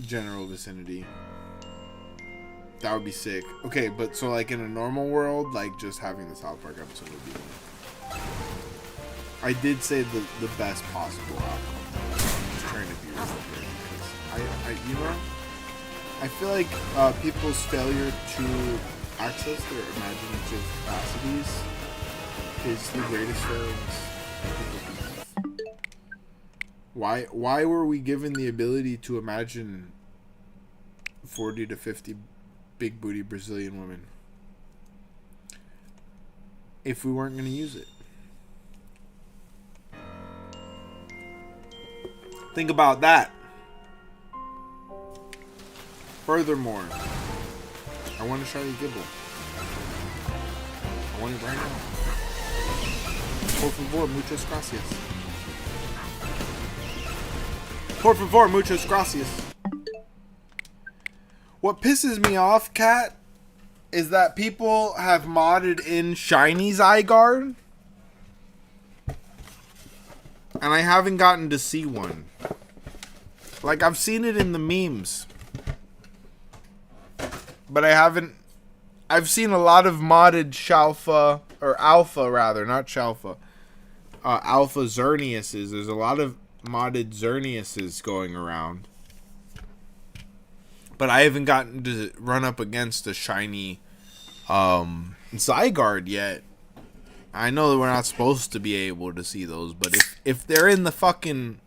general vicinity. That would be sick. Okay, but so like in a normal world, like just having the South Park episode would be lit. I did say the best possible outcome. I'm just trying to be real here because you know, I feel like people's failure to access their imaginative capacities is the greatest failings people can have. Why were we given the ability to imagine 40 to 50 big booty Brazilian women if we weren't going to use it? Think about that. Furthermore, I want to try the Gibble. I want it right now. Por favor, muchas gracias. Por favor, muchas gracias. What pisses me off, Kat, is that people have modded in Shiny Zygarde, and I haven't gotten to see one. Like, I've seen it in the memes, but I haven't. I've seen a lot of modded Shalfa, or Alpha rather, not Shalfa. Alpha Xerneases. There's a lot of modded Xerneases going around. But I haven't gotten to run up against a shiny Zygarde yet. I know that we're not supposed to be able to see those, but if they're in the fucking...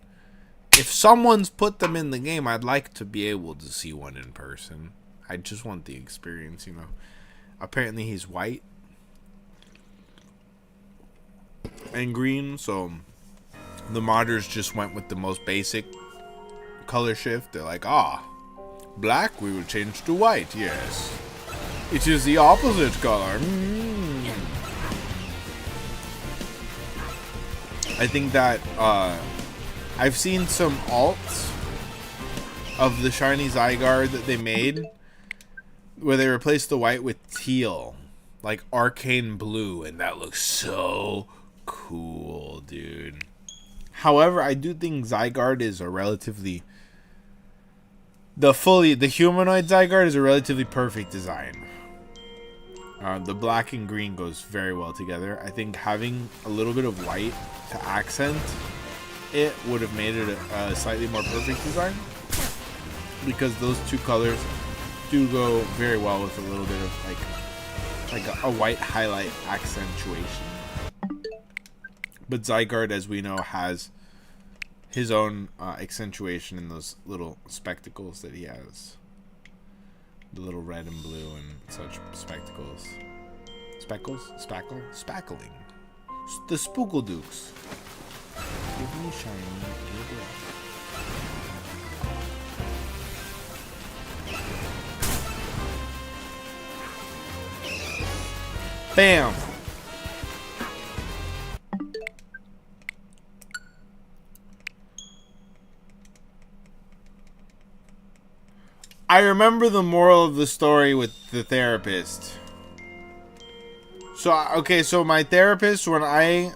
If someone's put them in the game, I'd like to be able to see one in person. I just want the experience, you know. Apparently he's white and green, so the modders just went with the most basic color shift. They're like, black, we will change to white, yes. It is the opposite color. I think that I've seen some alts of the shiny Zygarde that they made where they replaced the white with teal. like arcane blue, and that looks so cool, dude. However, I do think Zygarde is a relatively the humanoid Zygarde is a relatively perfect design. The black and green goes very well together. I think having a little bit of white to accent it would have made it a slightly more perfect design, because those two colors do go very well with a little bit of like a white highlight accentuation. But Zygarde, as we know, has his own accentuation in those little spectacles that he has. The little red and blue and such spectacles. Spackling. The Spookeldukes. Give me shiny. Bam! I remember the moral of the story with the therapist. So my therapist, when I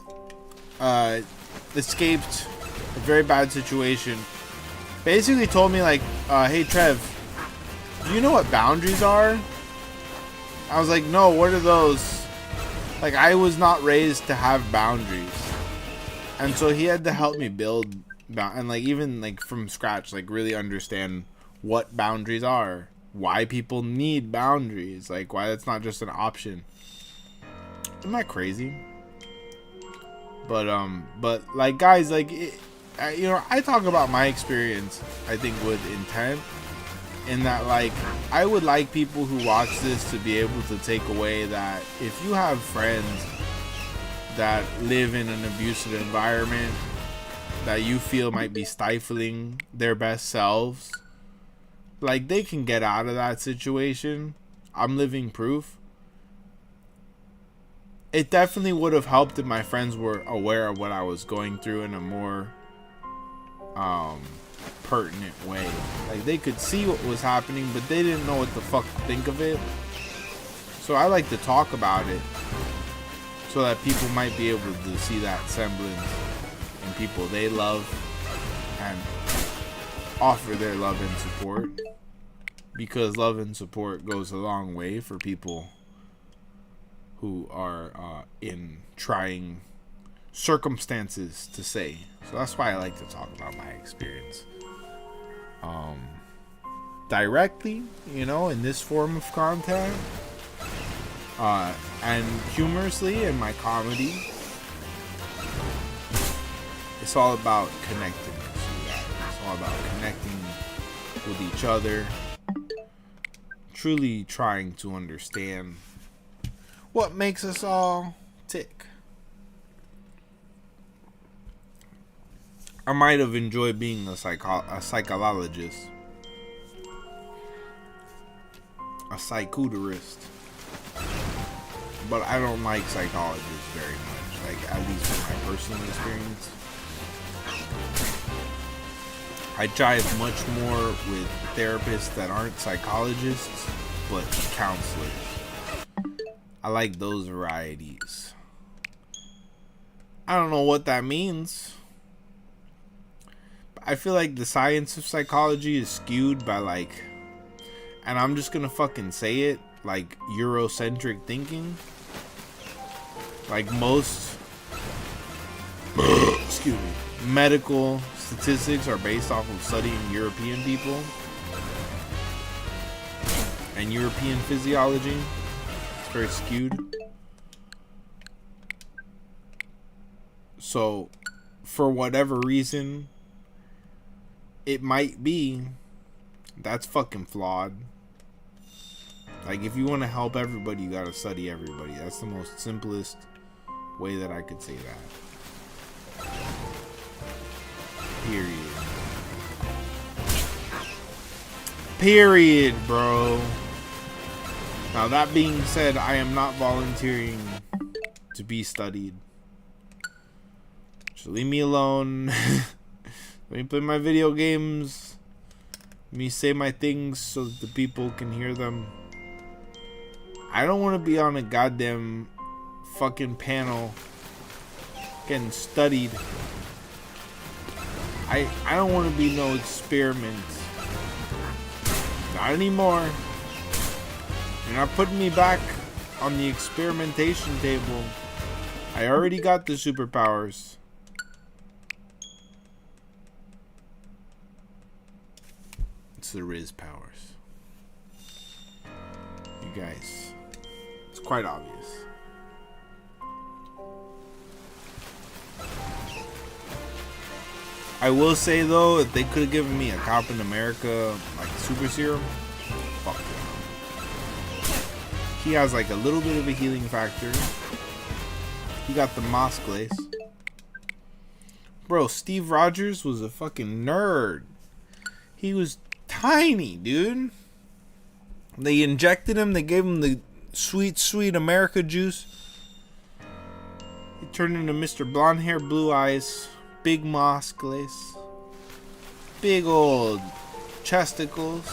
escaped a very bad situation, basically told me like, hey Trev, do you know what boundaries are? I was like, no, what are those? Like, I was not raised to have boundaries. And so he had to help me build, and like even like from scratch, like really understand what boundaries are, why people need boundaries, like why that's not just an option. Isn't that crazy? But like guys, like I talk about my experience, I think, with intent, in that like I would like people who watch this to be able to take away that if you have friends that live in an abusive environment that you feel might be stifling their best selves, like they can get out of that situation. I'm living proof. It definitely would have helped if my friends were aware of what I was going through in a more pertinent way. Like they could see what was happening, but they didn't know what the fuck to think of it. So I like to talk about it so that people might be able to see that semblance in people they love and offer their love and support, because love and support goes a long way for people who are in trying circumstances, to say. So that's why I like to talk about my experience directly, in this form of content, and humorously in my comedy. It's all about connecting. It's all about connecting with each other, truly trying to understand what makes us all tick. I might have enjoyed being a psychologist, a psychoterist, but I don't like psychologists very much, like at least from my personal experience. I jive much more with therapists that aren't psychologists, but counselors. I like those varieties. I don't know what that means. I feel like the science of psychology is skewed by like, and I'm just gonna fucking say it, like Eurocentric thinking. Like most excuse me, medical statistics are based off of studying European people and European physiology. It's very skewed. So for whatever reason it might be, that's fucking flawed. Like, if you want to help everybody, you gotta study everybody. That's the most simplest way that I could say that. Period, bro. Now, that being said, I am not volunteering to be studied. So leave me alone. Let me play my video games. Let me say my things so that the people can hear them. I don't want to be on a goddamn fucking panel getting studied. I don't want to be no experiment. Not anymore. You're not putting me back on the experimentation table. I already got the superpowers. It's the Riz powers. You guys, it's quite obvious. I will say though, if they could have given me a Captain America like super serum, fuck yeah. He has like a little bit of a healing factor. He got the Moss Glace. Bro, Steve Rogers was a fucking nerd. He was tiny, dude. They injected him. They gave him the sweet, sweet America juice. He turned into Mr. Blonde Hair, Blue Eyes. Big Moss Glace. Big old chesticles.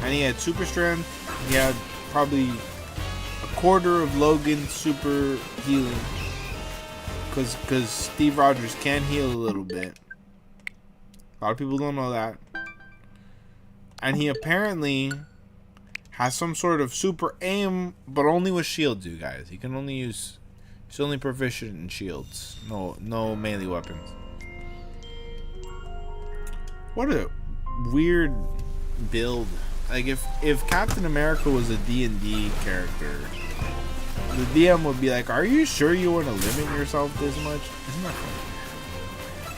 And he had super strength. He had probably a quarter of Logan's super healing. Because Steve Rogers can heal a little bit. A lot of people don't know that. And he apparently has some sort of super aim, but only with shields, you guys. He can only use... He's only proficient in shields. No melee weapons. What a weird build. Like, if Captain America was a D&D character, the DM would be like, are you sure you want to limit yourself this much? Isn't that funny?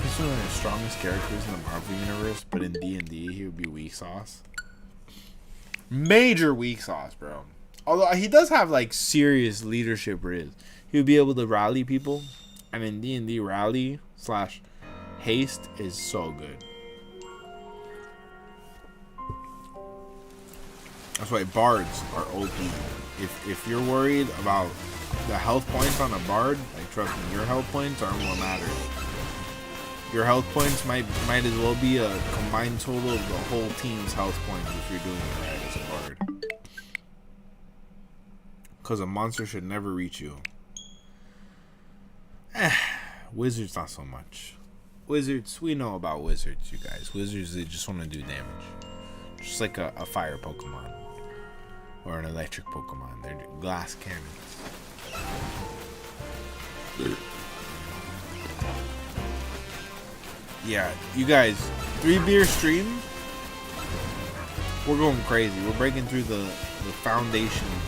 He's one of the strongest characters in the Marvel Universe, but in D&D, he would be weak sauce. Major weak sauce, bro. Although he does have like serious leadership riz. He would be able to rally people, and in D&D, rally / haste is so good. That's why bards are OP. If you're worried about the health points on a bard, like trust me, your health points aren't what matters. Your health points might as well be a combined total of the whole team's health points if you're doing it right as a bard. Because a monster should never reach you. Wizards not so much. Wizards, we know about wizards, you guys. Wizards, they just want to do damage. Just like a fire Pokemon. Or an electric Pokemon. They're glass cannons. Yeah, you guys, 3 beer stream. We're going crazy. We're breaking through the foundations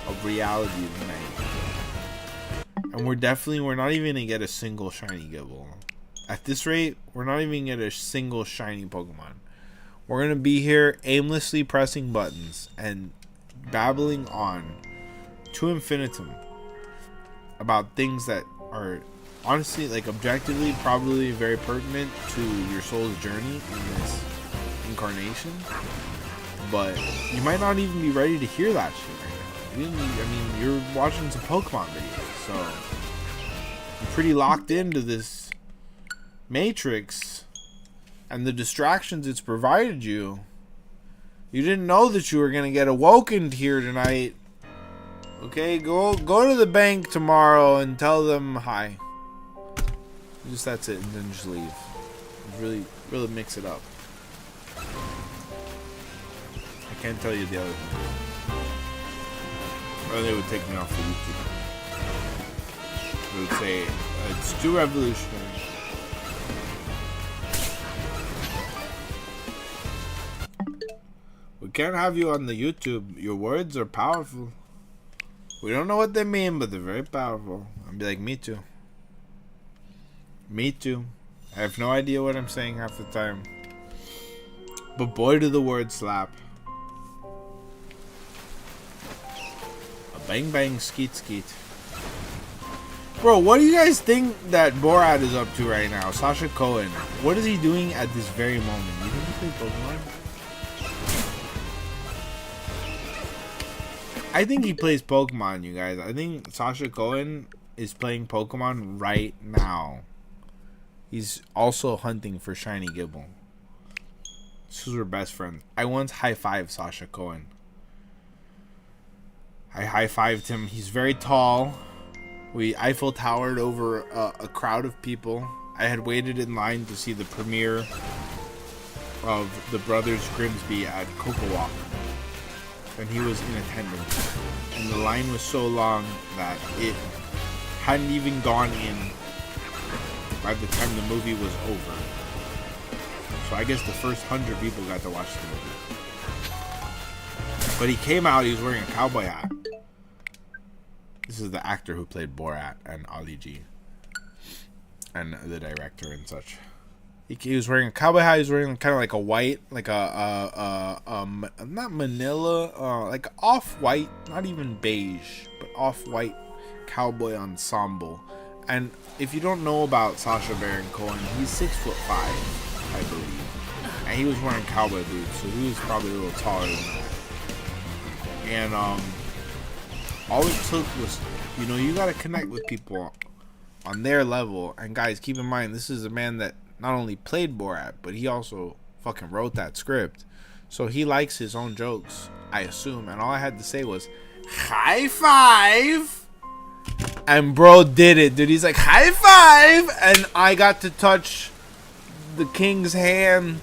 of reality tonight. And we're not even gonna get a single shiny Gibble. At this rate, we're not even gonna get a single shiny Pokemon. We're gonna be here aimlessly pressing buttons and babbling on to infinitum about things that are honestly, like, objectively probably very pertinent to your soul's journey in this incarnation, but you might not even be ready to hear that shit right now. I mean, you're watching some Pokemon videos, so you're pretty locked into this matrix and the distractions it's provided you. You didn't know that you were gonna get awoken here tonight. Okay, go to the bank tomorrow and tell them hi. Just that's it, and then just leave. Really mix it up. I can't tell you the other thing. Or they would take me off the YouTube. They would say it's too revolutionary. We can't have you on the YouTube. Your words are powerful. We don't know what they mean, but they're very powerful. I'd be like, me too. Me too. I have no idea what I'm saying half the time. But boy, do the words slap. A bang bang skeet skeet. Bro, what do you guys think that Borat is up to right now? Sacha Cohen. What is he doing at this very moment? You think he plays Pokemon? I think he plays Pokemon, you guys. I think Sacha Cohen is playing Pokemon right now. He's also hunting for shiny Gibble. because we're best friends. I once high-fived Sacha Cohen. I high-fived him. He's very tall. We Eiffel Towered over a crowd of people. I had waited in line to see the premiere of The Brothers Grimsby at Coco Walk, and he was in attendance. And the line was so long that it hadn't even gone in by the time the movie was over. So I guess the first 100 people got to watch the movie. But he came out, he was wearing a cowboy hat. This is the actor who played Borat and Ali G. And the director and such. He was wearing a cowboy hat. He was wearing kind of like a white, like not manila, like off-white, not even beige, but off-white cowboy ensemble. And if you don't know about Sacha Baron Cohen, he's 6'5", I believe, and he was wearing cowboy boots, so he was probably a little taller than that. And all it took was, you know, you gotta connect with people on their level. And guys, keep in mind, this is a man that not only played Borat, but he also fucking wrote that script. So he likes his own jokes, I assume. And all I had to say was, high five! And bro did it, dude. He's like, high five! And I got to touch the king's hand.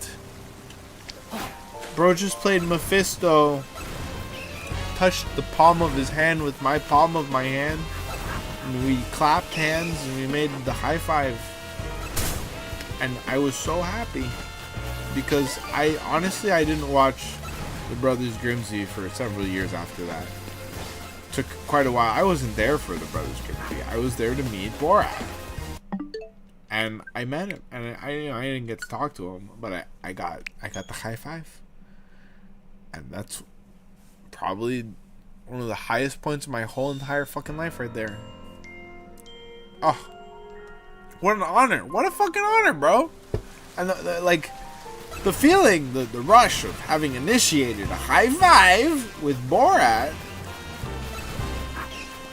Bro just played Mephisto. Touched the palm of his hand with my palm of my hand. And we clapped hands and we made the high five. And I was so happy because I didn't watch The Brothers Grimsby for several years after that. It took quite a while. I wasn't there for The Brothers Grimsby. I was there to meet Borat. And I met him, and I didn't get to talk to him, but I got the high five. And that's probably one of the highest points of my whole entire fucking life right there. Oh, what an honor. What a fucking honor, bro. And the feeling, the rush of having initiated a high five with Borat,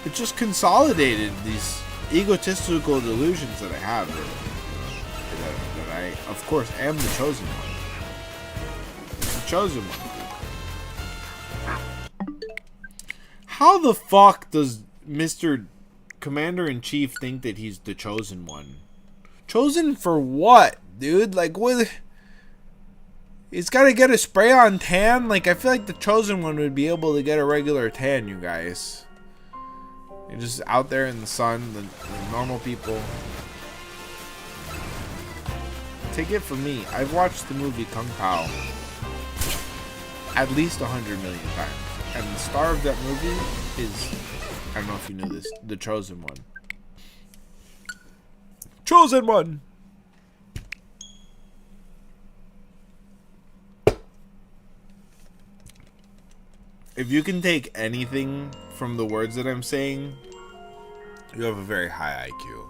it just consolidated these egotistical delusions that I have. That I, of course, am the chosen one. The chosen one. How the fuck does Mr. Commander-in-Chief think that he's the chosen one? Chosen for what, dude? Like, what? He's got to get a spray-on tan? Like, I feel like the chosen one would be able to get a regular tan, you guys. You're just out there in the sun, the normal people. Take it from me. I've watched the movie Kung Pao at least 100 million times. And the star of that movie is, I don't know if you knew this, the chosen one. Chosen one! If you can take anything from the words that I'm saying, you have a very high IQ.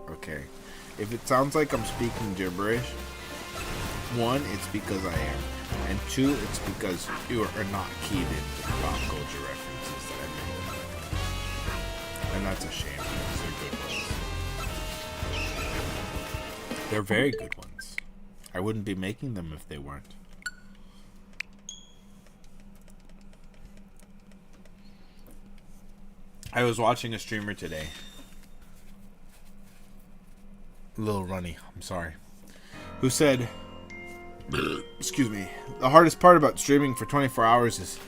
Okay? If it sounds like I'm speaking gibberish, one, it's because I am. And two, it's because you are not keyed into the pop culture references that I make. And that's a shame because they're good ones. They're very good ones. I wouldn't be making them if they weren't. I was watching a streamer today. A little runny, I'm sorry. Who said, excuse me, the hardest part about streaming for 24 hours is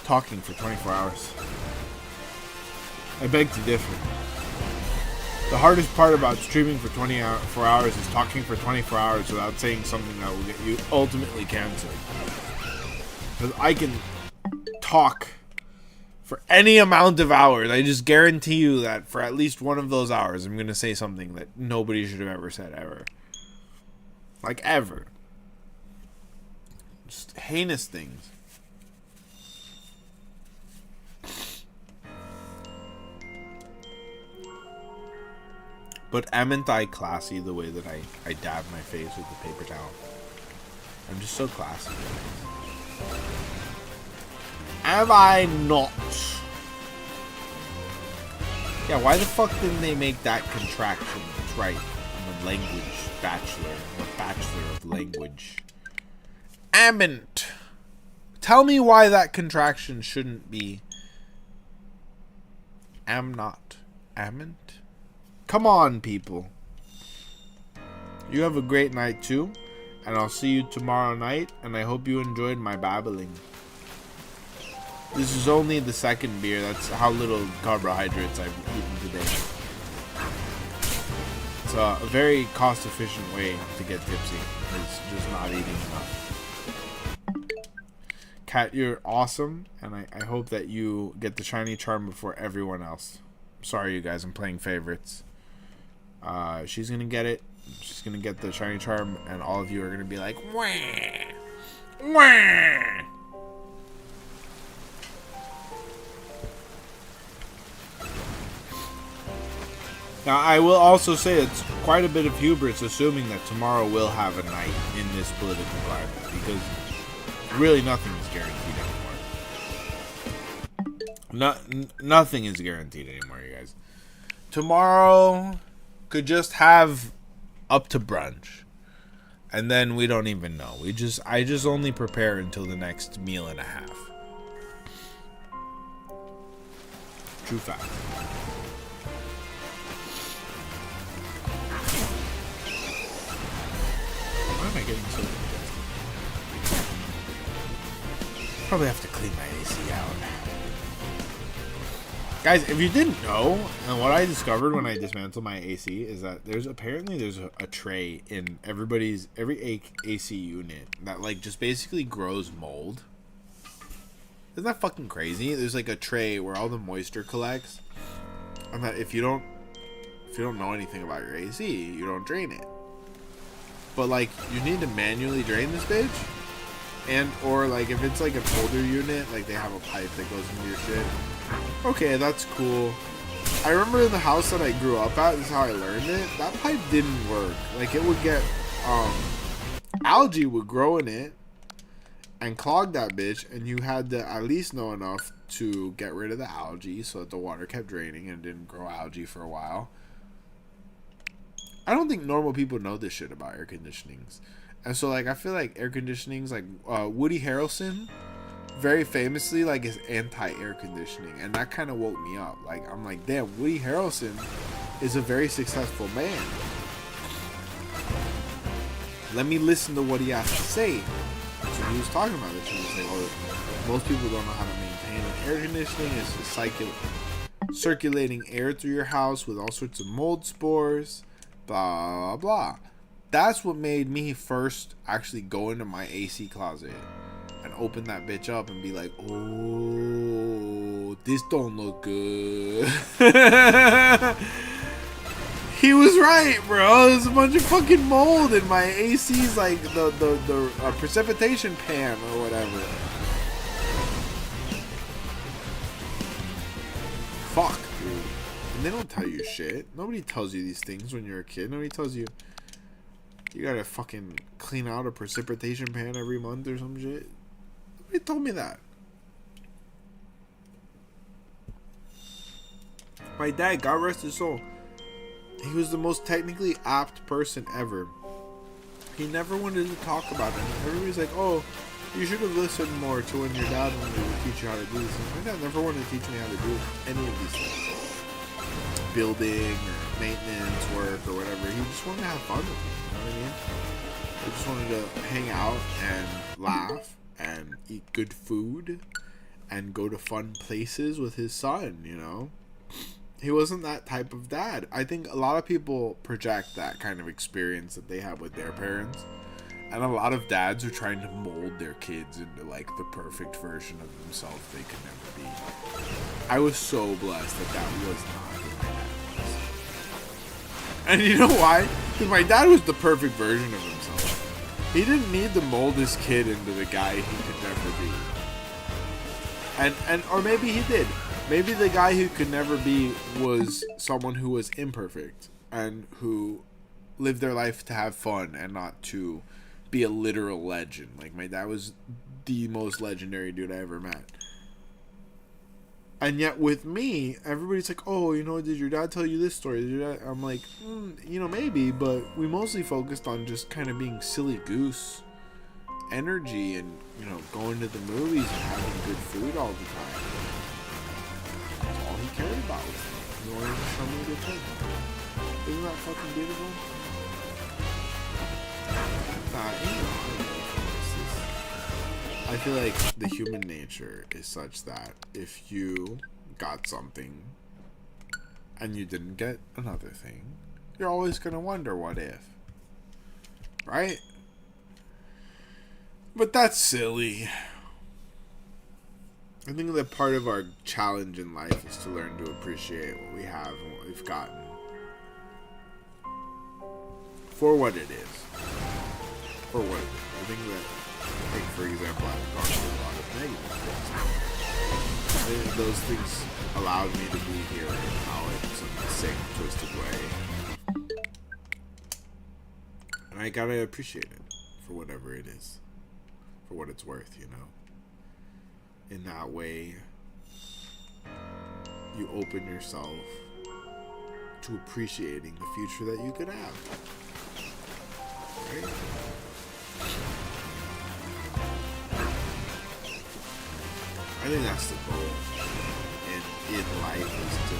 talking for 24 hours. I beg to differ. The hardest part about streaming for 24 hours is talking for 24 hours without saying something that will get you ultimately canceled. Because I can talk for any amount of hours. I just guarantee you that for at least one of those hours, I'm going to say something that nobody should have ever said ever. Like, ever. Just heinous things. But amn't I classy the way that I dab my face with the paper towel? I'm just so classy. Am I not? Yeah, why the fuck didn't they make that contraction? That's right. I'm a language bachelor. I'm a bachelor of language. amant. Tell me why that contraction shouldn't be am not amant. Come on, people. You have a great night too, and I'll see you tomorrow night, and I hope you enjoyed my babbling. This is only the second beer. That's how little carbohydrates I've eaten today. It's a very cost-efficient way to get tipsy. It's just not eating enough. Kat, you're awesome, and I hope that you get the shiny charm before everyone else. Sorry, you guys, I'm playing favorites. She's gonna get it. She's gonna get the shiny charm, and all of you are gonna be like, wah, wah. Now, I will also say it's quite a bit of hubris assuming that tomorrow will have a night in this political climate, because really nothing is guaranteed anymore. Nothing is guaranteed anymore, you guys. Tomorrow could just have up to brunch, and then we don't even know. I just only prepare until the next meal and a half. True fact. Why am I getting so congested? Probably have to clean my AC out. Guys, if you didn't know, and what I discovered when I dismantled my AC is that there's a tray in every AC unit that like just basically grows mold. Isn't that fucking crazy? There's like a tray where all the moisture collects, and that if you don't know anything about your AC, you don't drain it. But like you need to manually drain this bitch, or like if it's like an older unit, like they have a pipe that goes into your shit. Okay, that's cool. I remember in the house that I grew up at, this is how I learned it, that pipe didn't work. Like it would get algae would grow in it and clog that bitch, and you had to at least know enough to get rid of the algae so that the water kept draining and didn't grow algae for a while. I don't think normal people know this shit about air conditionings. And so like I feel like air conditionings, like Woody Harrelson very famously like is anti-air conditioning, and that kind of woke me up. Like I'm like, damn, Woody Harrelson is a very successful man. Let me listen to what he has to say. So he was talking about this. He was like, oh, most people don't know how to maintain an air conditioning. It's just circulating air through your house with all sorts of mold spores. Blah, blah, blah. That's what made me first actually go into my AC closet and open that bitch up and be like, oh, this don't look good. He was right, bro. There's a bunch of fucking mold in my AC's, like the precipitation pan or whatever. Fuck, dude. And they don't tell you shit. Nobody tells you these things when you're a kid. Nobody tells you you gotta fucking clean out a precipitation pan every month or some shit. Nobody told me that. My dad, God rest his soul, he was the most technically apt person ever. He never wanted to talk about it. Everybody's like, oh, you should have listened more to when your dad wanted to teach you how to do this. My dad never wanted to teach me how to do any of these things. Building or maintenance work or whatever. He just wanted to have fun with me. You know what I mean? He just wanted to hang out and laugh and eat good food and go to fun places with his son, you know? He wasn't that type of dad. I think a lot of people project that kind of experience that they have with their parents. And a lot of dads are trying to mold their kids into like the perfect version of themselves they could never be. I was so blessed that was not who my dad was. And you know why? Because my dad was the perfect version of himself. He didn't need to mold his kid into the guy he could never be. And or maybe he did. Maybe the guy who could never be was someone who was imperfect and who lived their life to have fun and not to be a literal legend. Like, my dad was the most legendary dude I ever met. And yet with me, everybody's like, oh, you know, did your dad tell you this story? Did your dad? I'm like, you know, maybe, but we mostly focused on just kind of being silly goose energy and, you know, going to the movies and having good food all the time. That's all he cared about. He wanted to show me a good thing. Isn't that fucking beautiful? I feel like the human nature is such that if you got something and you didn't get another thing, you're always going to wonder what if. Right? But that's silly. I think that part of our challenge in life is to learn to appreciate what we have and what we've gotten for what it is. For what it is. I think that, like, for example, I've gone through a lot of negative things. Those things allowed me to be here in college in the same twisted way. And I gotta appreciate it for whatever it is. For what it's worth, you know. In that way, you open yourself to appreciating the future that you could have. Right? I think that's the goal in life, is to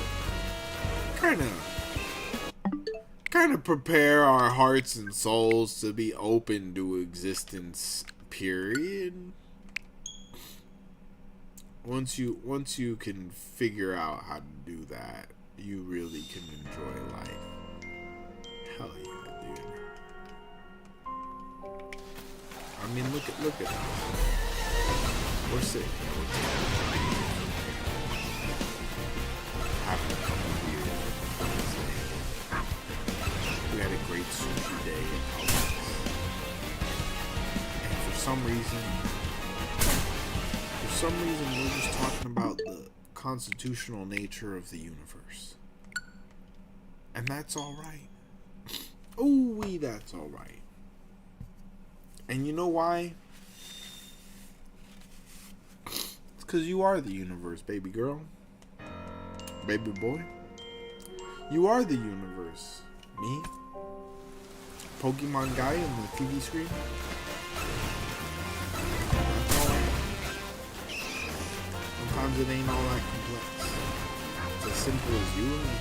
kind of prepare our hearts and souls to be open to existence, period. Once you can figure out how to do that, you really can enjoy life. Hell yeah, dude. I mean, look at us. We're sitting here. Having a couple of beers. We had a great sushi day in Pokémas. And for some reason, we're just talking about the constitutional nature of the universe. And that's alright. Ooh-wee, that's alright. And you know why? It's because you are the universe, baby girl. Baby boy. You are the universe. Me? Pokemon guy on the TV screen? Sometimes it ain't all that complex. It's as simple as you and me.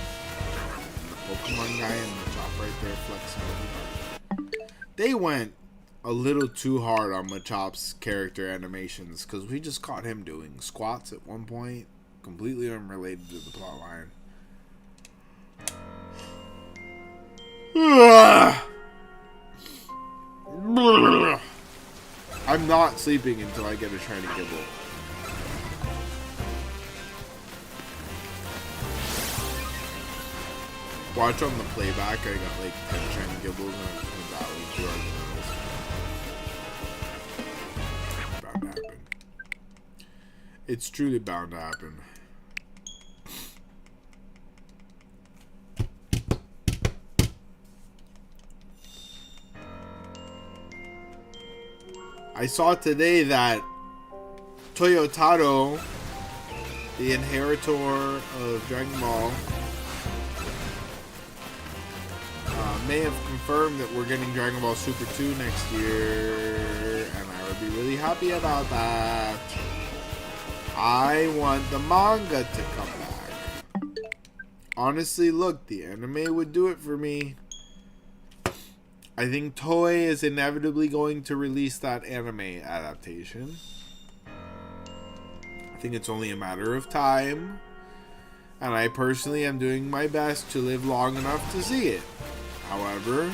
And the Pokemon guy and the chop right there flexing everybody. They went a little too hard on Machop's character animations, because we just caught him doing squats at one point, completely unrelated to the plot line. I'm not sleeping until I get a shiny Gibble. Watch on the playback, I got like 10 shiny Gibbles and I'm just gonna battle through our bound to happen. It's truly bound to happen. I saw today that Toyotaro, the inheritor of Dragon Ball, may have confirmed that we're getting Dragon Ball Super 2 next year, and I would be really happy about that. I want the manga to come back. Honestly, look, the anime would do it for me. I think Toei is inevitably going to release that anime adaptation. I think it's only a matter of time, and I personally am doing my best to live long enough to see it. However,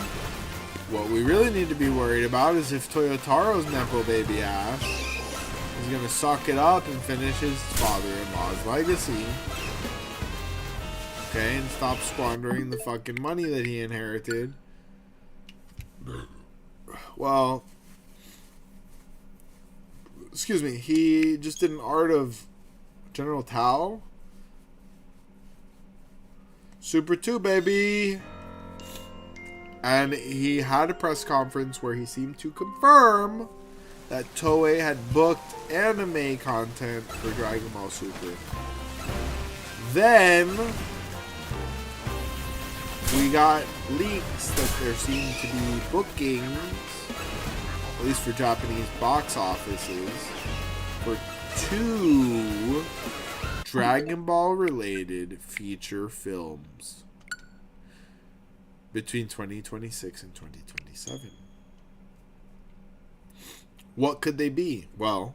what we really need to be worried about is if Toyotaro's Nepo baby ass is going to suck it up and finish his father-in-law's legacy. Okay, and stop squandering the fucking money that he inherited. Well, excuse me, he just did an art of General Tao. Super 2, baby! And he had a press conference where he seemed to confirm that Toei had booked anime content for Dragon Ball Super. Then we got leaks that there seemed to be bookings at least for Japanese box offices, for 2 Dragon Ball related feature films between 2026 and 2027. What could they be? Well,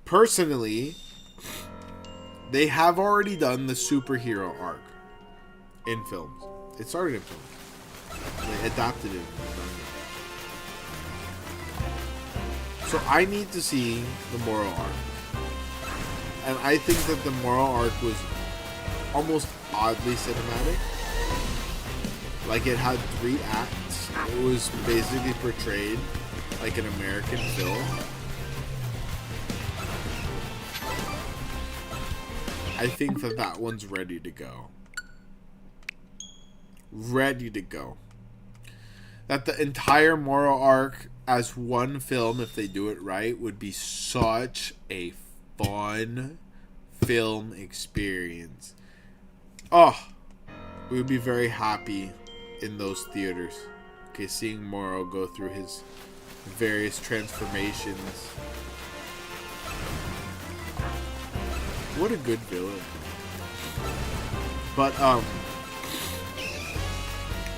personally, they have already done the superhero arc in films. It started in films. They adapted it. So I need to see the Moro arc. And I think that the Moro arc was almost oddly cinematic. Like, it had 3 acts. It was basically portrayed like an American film. I think that that one's ready to go. Ready to go. That the entire Moro arc as one film, if they do it right, would be such a fun film experience. Oh, we would be very happy in those theaters. Okay, seeing Moro go through his various transformations. What a good villain. But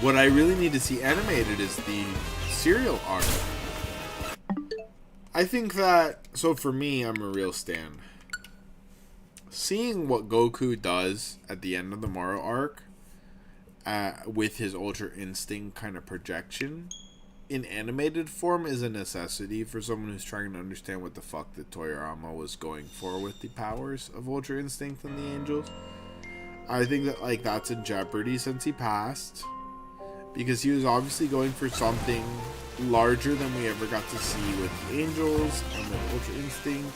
what I really need to see animated is the serial arc. I think that, so for me, I'm a real stan. Seeing what Goku does at the end of the Moro arc with his Ultra Instinct kind of projection in animated form is a necessity for someone who's trying to understand what the fuck that Toriyama was going for with the powers of Ultra Instinct and the Angels. I think that, like, that's in jeopardy since he passed, because he was obviously going for something larger than we ever got to see with the Angels and with Ultra Instinct.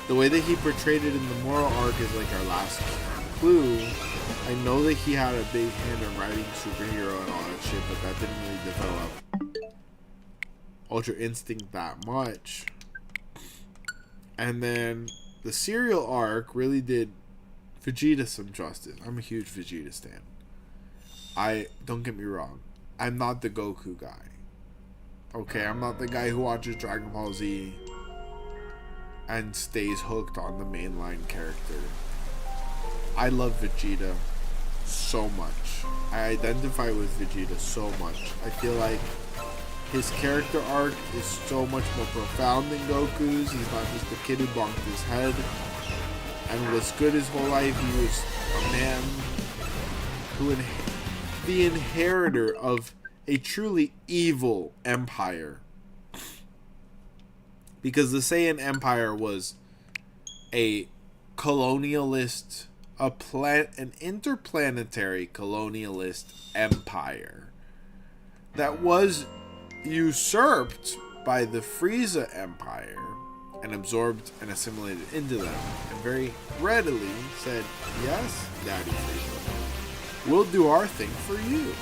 The way that he portrayed it in the Moro arc is like our last clue. I know that he had a big hand in writing superhero and all that shit, but that didn't really develop Ultra Instinct that much. And then the serial arc really did Vegeta some justice. I'm a huge Vegeta stan. Don't get me wrong, I'm not the Goku guy. Okay, I'm not the guy who watches Dragon Ball Z and stays hooked on the mainline character. I love Vegeta so much. I identify with Vegeta so much. I feel like his character arc is so much more profound than Goku's. He's not just a kid who bonked his head and was good his whole life. He was a man who the inheritor of a truly evil empire. Because the Saiyan Empire was a colonialist, an interplanetary colonialist empire that was usurped by the Frieza Empire and absorbed and assimilated into them, and very readily said, "Yes, Daddy Frieza, we'll do our thing for you."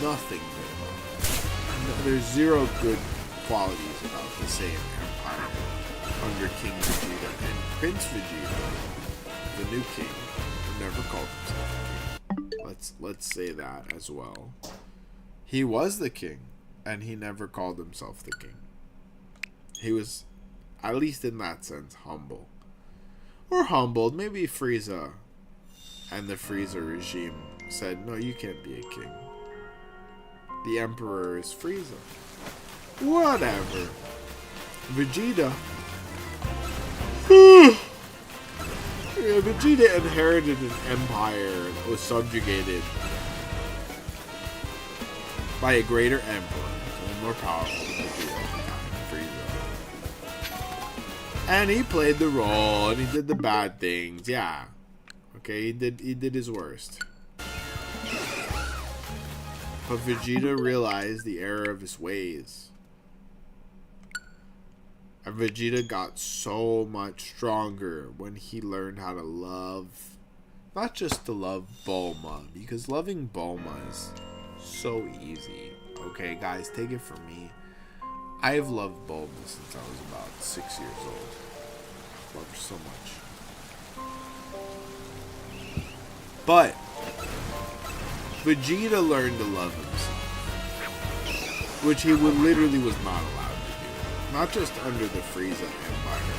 Nothing good. There's zero good qualities about the Saiyan Empire under King Vegeta and Prince Vegeta, the new king, who never called himself king. Let's say that as well. He was the king, and he never called himself the king. He was, at least in that sense, humble. Or humbled. Maybe Frieza and the Frieza regime said, "No, you can't be a king. The Emperor is Frieza." Whatever. Vegeta. Vegeta inherited an empire that was subjugated by a greater emperor, so more powerful than Vegeta, Frieza. And he played the role, and he did the bad things. Yeah. Okay, he did his worst. But Vegeta realized the error of his ways. And Vegeta got so much stronger when he learned how to love, not just to love Bulma, because loving Bulma is so easy. Okay, guys, take it from me. I've loved Bulma since I was about 6 years old. Loved her so much. But Vegeta learned to love himself. which he literally was not allowed to do. Not just under the Frieza Empire,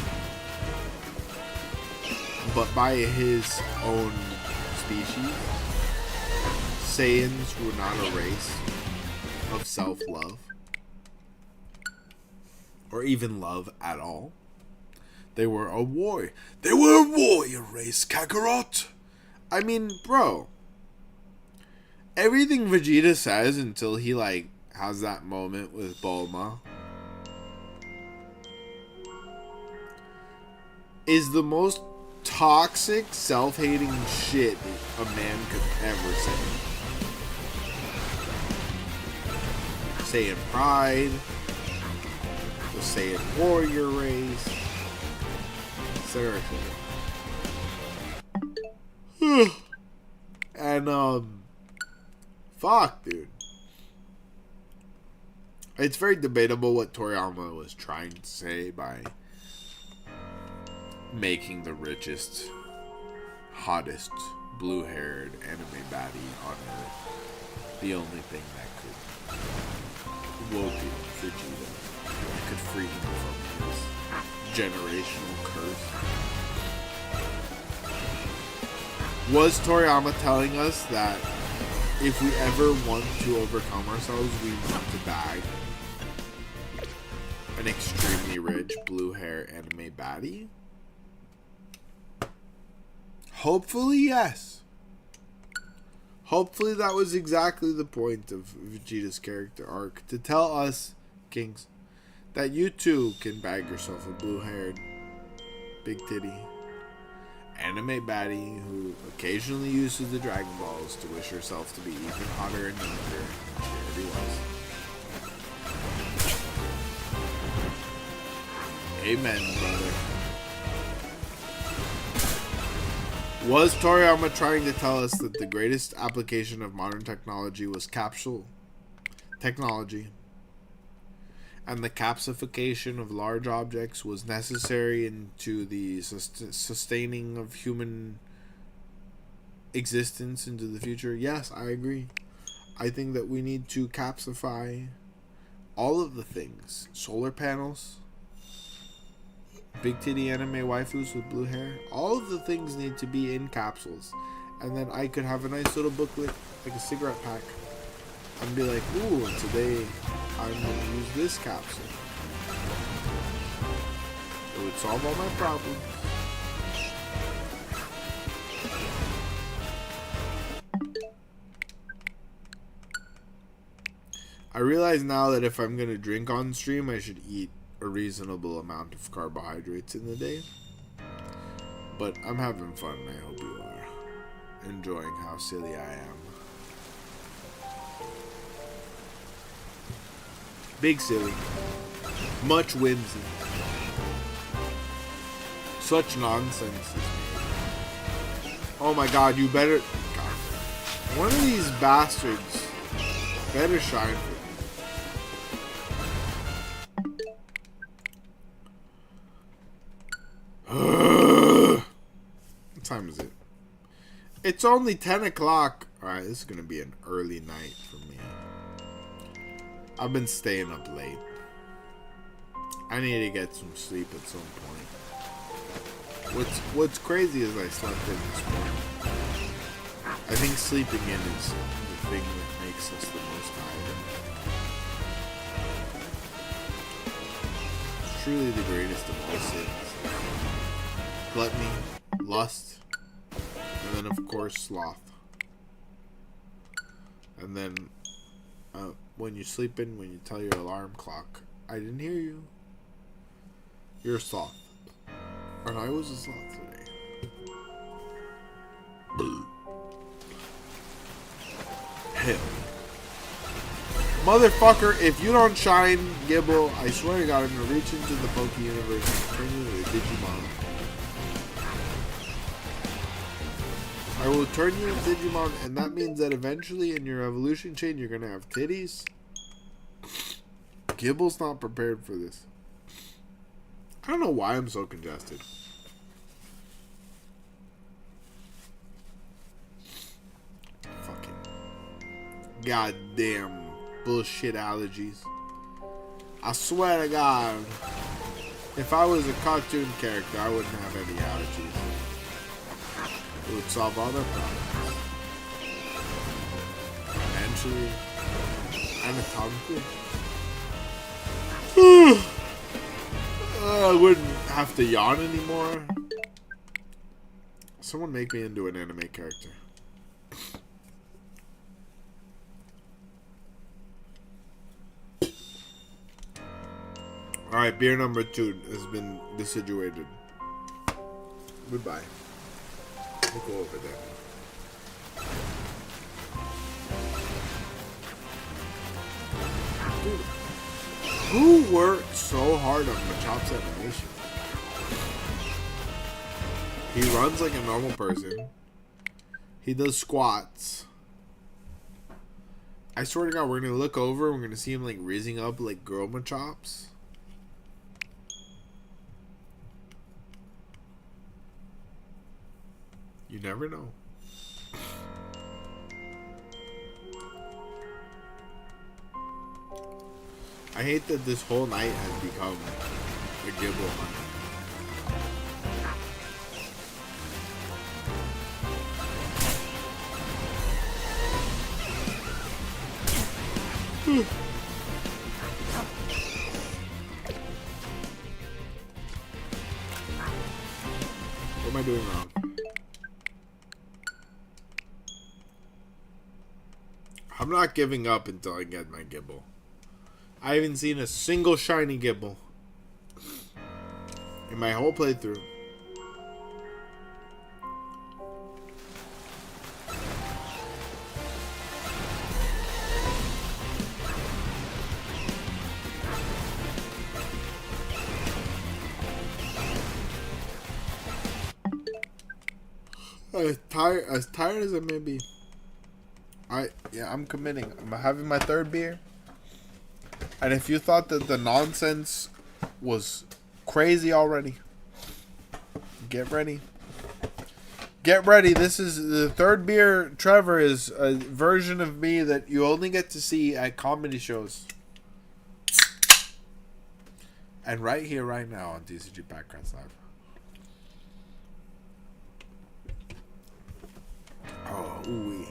but by his own species. Saiyans were not a race of self-love, or even love at all. They were a warrior. They were a warrior race, Kakarot. I mean, bro. Everything Vegeta says until he, like, has that moment with Bulma is the most toxic, self-hating shit a man could ever say. Saiyan pride, the Saiyan warrior race, etc. And, fuck, dude. It's very debatable what Toriyama was trying to say by making the richest, hottest, blue-haired anime baddie on Earth the only thing that could woken Vegeta, that could free him from his generational curse. Was Toriyama telling us that if we ever want to overcome ourselves, we need to bag an extremely rich blue hair anime baddie? Hopefully, yes. Hopefully that was exactly the point of Vegeta's character arc. To tell us, kings, that you too can bag yourself a blue-haired, big titty anime baddie who occasionally uses the Dragon Balls to wish herself to be even hotter and younger than she already was. Amen, brother. Was Toriyama trying to tell us that the greatest application of modern technology was capsule technology, and the capsification of large objects was necessary into the sustaining of human existence into the future? Yes, I agree. I think that we need to capsify all of the things. Solar panels, big titty anime waifus with blue hair. All of the things need to be in capsules. And then I could have a nice little booklet, like a cigarette pack, and be like, ooh, today I'm going to use this capsule. It would solve all my problems. I realize now that if I'm going to drink on stream, I should eat a reasonable amount of carbohydrates in the day. But I'm having fun, and I hope you are enjoying how silly I am. Big silly. Much whimsy. Such nonsense. Oh my god, you better... God. One of these bastards better shine for me. What time is it? It's only 10 o'clock. Alright, this is going to be an early night for me. I've been staying up late. I need to get some sleep at some point. What's crazy is I slept in this morning. I think sleeping in is the thing that makes us the most tired. Truly the greatest of all sins. Gluttony, lust, and then of course sloth. And then when you sleep in, when you tell your alarm clock, I didn't hear you. You're a sloth. And I was a sloth today. Hell. Motherfucker, if you don't shine, Gibble, I swear to God, I'm gonna reach into the Poké universe and turn you into a Digimon. I will turn you into Digimon, and that means that eventually in your evolution chain, you're gonna have titties. Gibble's not prepared for this. I don't know why I'm so congested. Fucking goddamn bullshit allergies. I swear to God, if I was a cartoon character, I wouldn't have any allergies. It would solve all their problems. Financially, anatomically. I wouldn't have to yawn anymore. Someone make me into an anime character. Alright, beer number 2 has been deciduated. Goodbye. We'll go over there. Dude, who worked so hard on Machops animation? He runs like a normal person. He does squats. I swear to God, we're gonna look over and we're gonna see him like raising up like girl Machops. You never know. I hate that this whole night has become a Gibble hunt. What am I doing wrong? I'm not giving up until I get my Gibble. I haven't seen a single shiny Gibble in my whole playthrough. As tired as I may be, I'm committing. I'm having my 3rd beer. And if you thought that the nonsense was crazy already, get ready. Get ready. This is the 3rd beer. Trevor is a version of me that you only get to see at comedy shows. And right here, right now on DCG Backgrounds Live. Oh, ooh.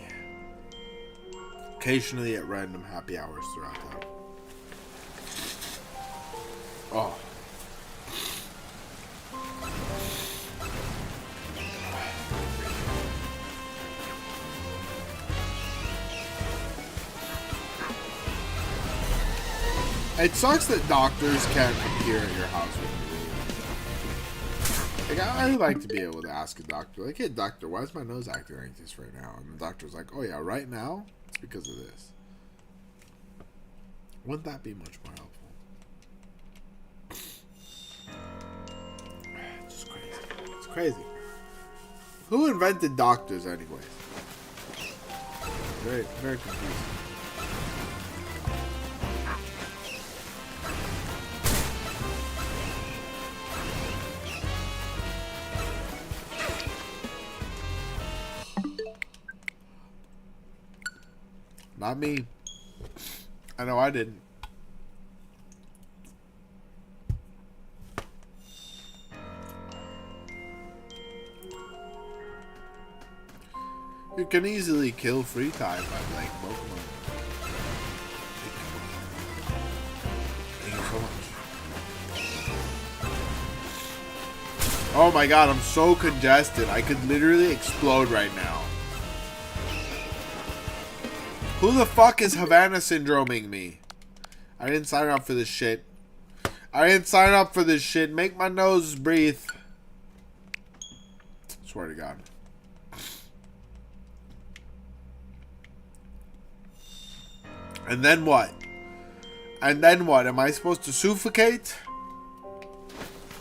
Occasionally at random happy hours throughout that. Oh. It sucks that doctors can't appear at your house with you. Like, I'd like to be able to ask a doctor, like, hey, doctor, why is my nose acting like this right now? And the doctor's like, oh, yeah, right now, it's because of this. Wouldn't that be much more helpful? It's just crazy. It's crazy. Who invented doctors, anyways? Very, very confusing. Not me. I know I didn't. You can easily kill free time by playing Pokemon. Thank you so much. Oh my god, I'm so congested. I could literally explode right now. Who the fuck is Havana syndroming me? I didn't sign up for this shit. I didn't sign up for this shit. Make my nose breathe. Swear to God. And then what? And then what? Am I supposed to suffocate?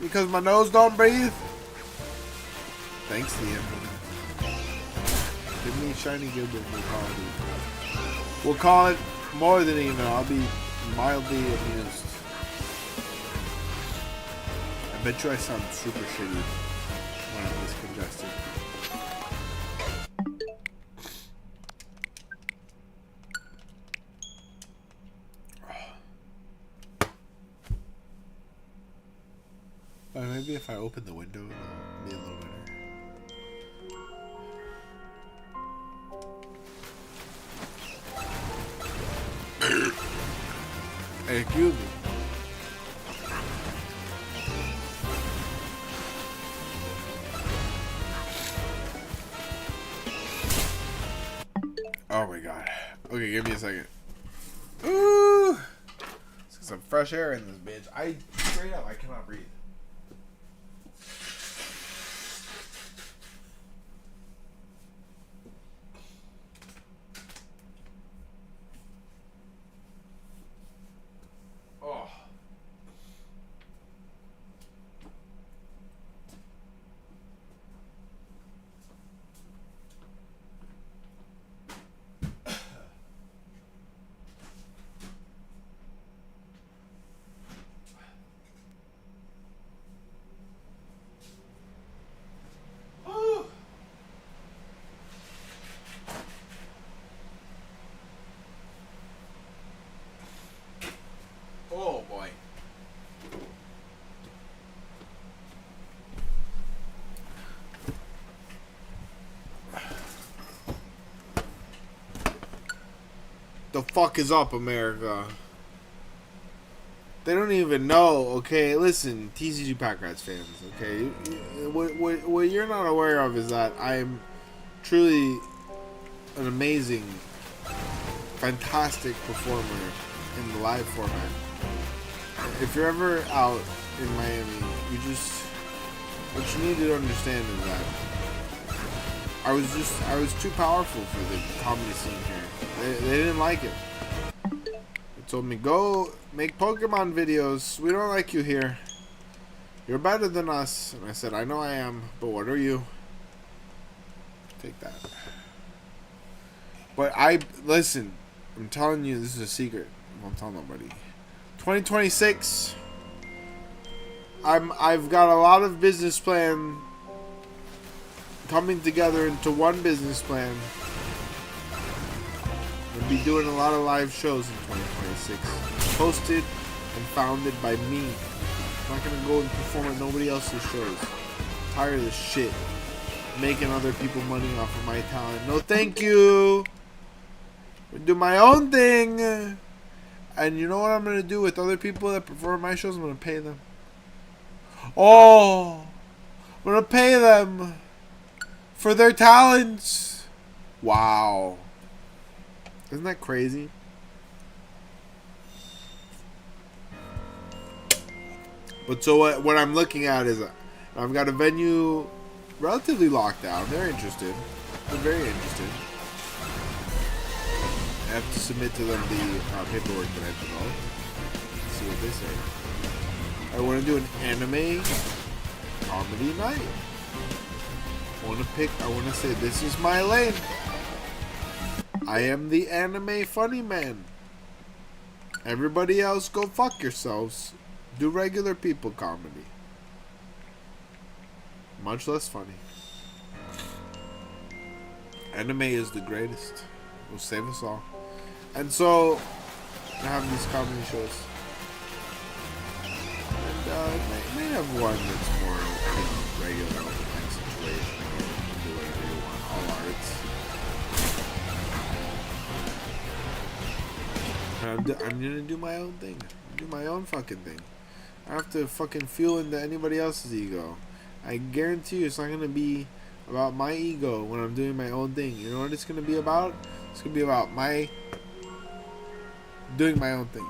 Because my nose don't breathe? Thanks, Liam. Give me shiny Gilbert. We'll call it more than even. I'll be mildly amused. I bet you I sound super shitty when I'm this congested. Maybe if I open the window, it'll be a little better. Hey, excuse me. Oh my god. Okay, give me a second. Ooh! Let's get some fresh air in this bitch. Straight up, I cannot breathe. Oh. Oh boy. The fuck is up, America? They don't even know, okay? Listen, TCG Pack Rats fans, okay? What you're not aware of is that I'm truly an amazing, fantastic performer in the live format. If you're ever out in Miami, what you need to understand is that I was too powerful for the comedy scene here. They didn't like it. They told me, go make Pokemon videos. We don't like you here. You're better than us. And I said, I know I am, but what are you? Take that. But listen, I'm telling you, this is a secret. I won't tell nobody. 2026. I've got a lot of business plan coming together into one business plan. We'll be doing a lot of live shows in 2026, hosted and founded by me. I'm not gonna go and perform at nobody else's shows. I'm tired of this shit, making other people money off of my talent. No, thank you. I do my own thing. And you know what I'm going to do with other people that perform my shows? I'm going to pay them. Oh! I'm going to pay them for their talents. Wow. Isn't that crazy? But so what I'm looking at is I've got a venue relatively locked down. They're interested. They're very interested. I have to submit to them the paperwork that I developed. Let's see what they say. I want to do an anime comedy night. I want to say this is my lane. I am the anime funny man. Everybody else go fuck yourselves. Do regular people comedy. Much less funny. Anime is the greatest. It will save us all. And so, I have these comedy shows. And may have one that's more regular open mic situation. You can do whatever you want. All arts. I'm gonna do my own thing. Do my own fucking thing. I have to fucking fuel into anybody else's ego. I guarantee you it's not gonna be about my ego when I'm doing my own thing. You know what it's gonna be about? It's gonna be about doing my own thing.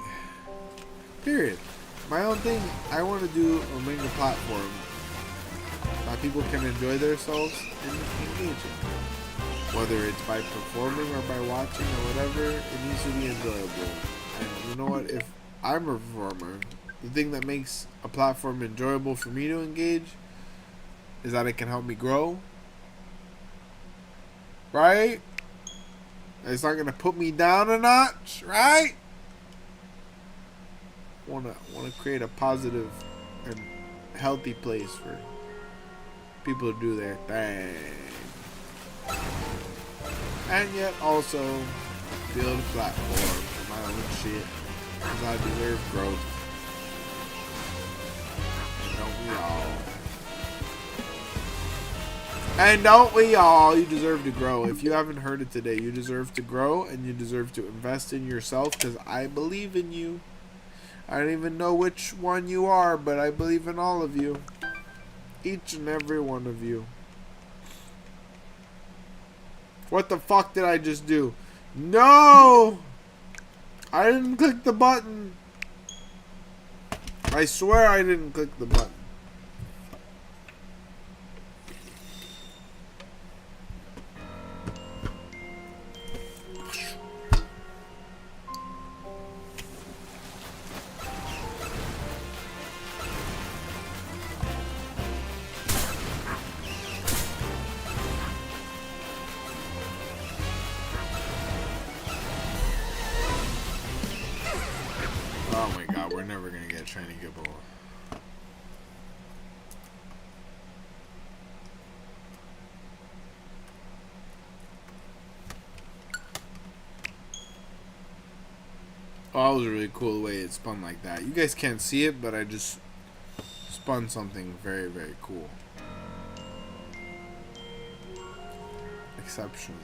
Period. My own thing. I want to do or make a platform that people can enjoy themselves and engage in. Whether it's by performing or by watching or whatever, it needs to be enjoyable. And you know what? If I'm a performer, the thing that makes a platform enjoyable for me to engage is that it can help me grow. Right? It's not gonna put me down a notch, right? Wanna create a positive and healthy place for people to do their thing, and yet also build a platform for my own shit, because I deserve growth. Don't we all? And don't we all? You deserve to grow. If you haven't heard it today, you deserve to grow and you deserve to invest in yourself because I believe in you. I don't even know which one you are, but I believe in all of you. Each and every one of you. What the fuck did I just do? No! I didn't click the button. I swear I didn't click the button. Oh my god, we're never gonna get shiny Gibble. Oh, that was really cool the way it spun like that. You guys can't see it, but I just spun something very, very cool. Exceptionally.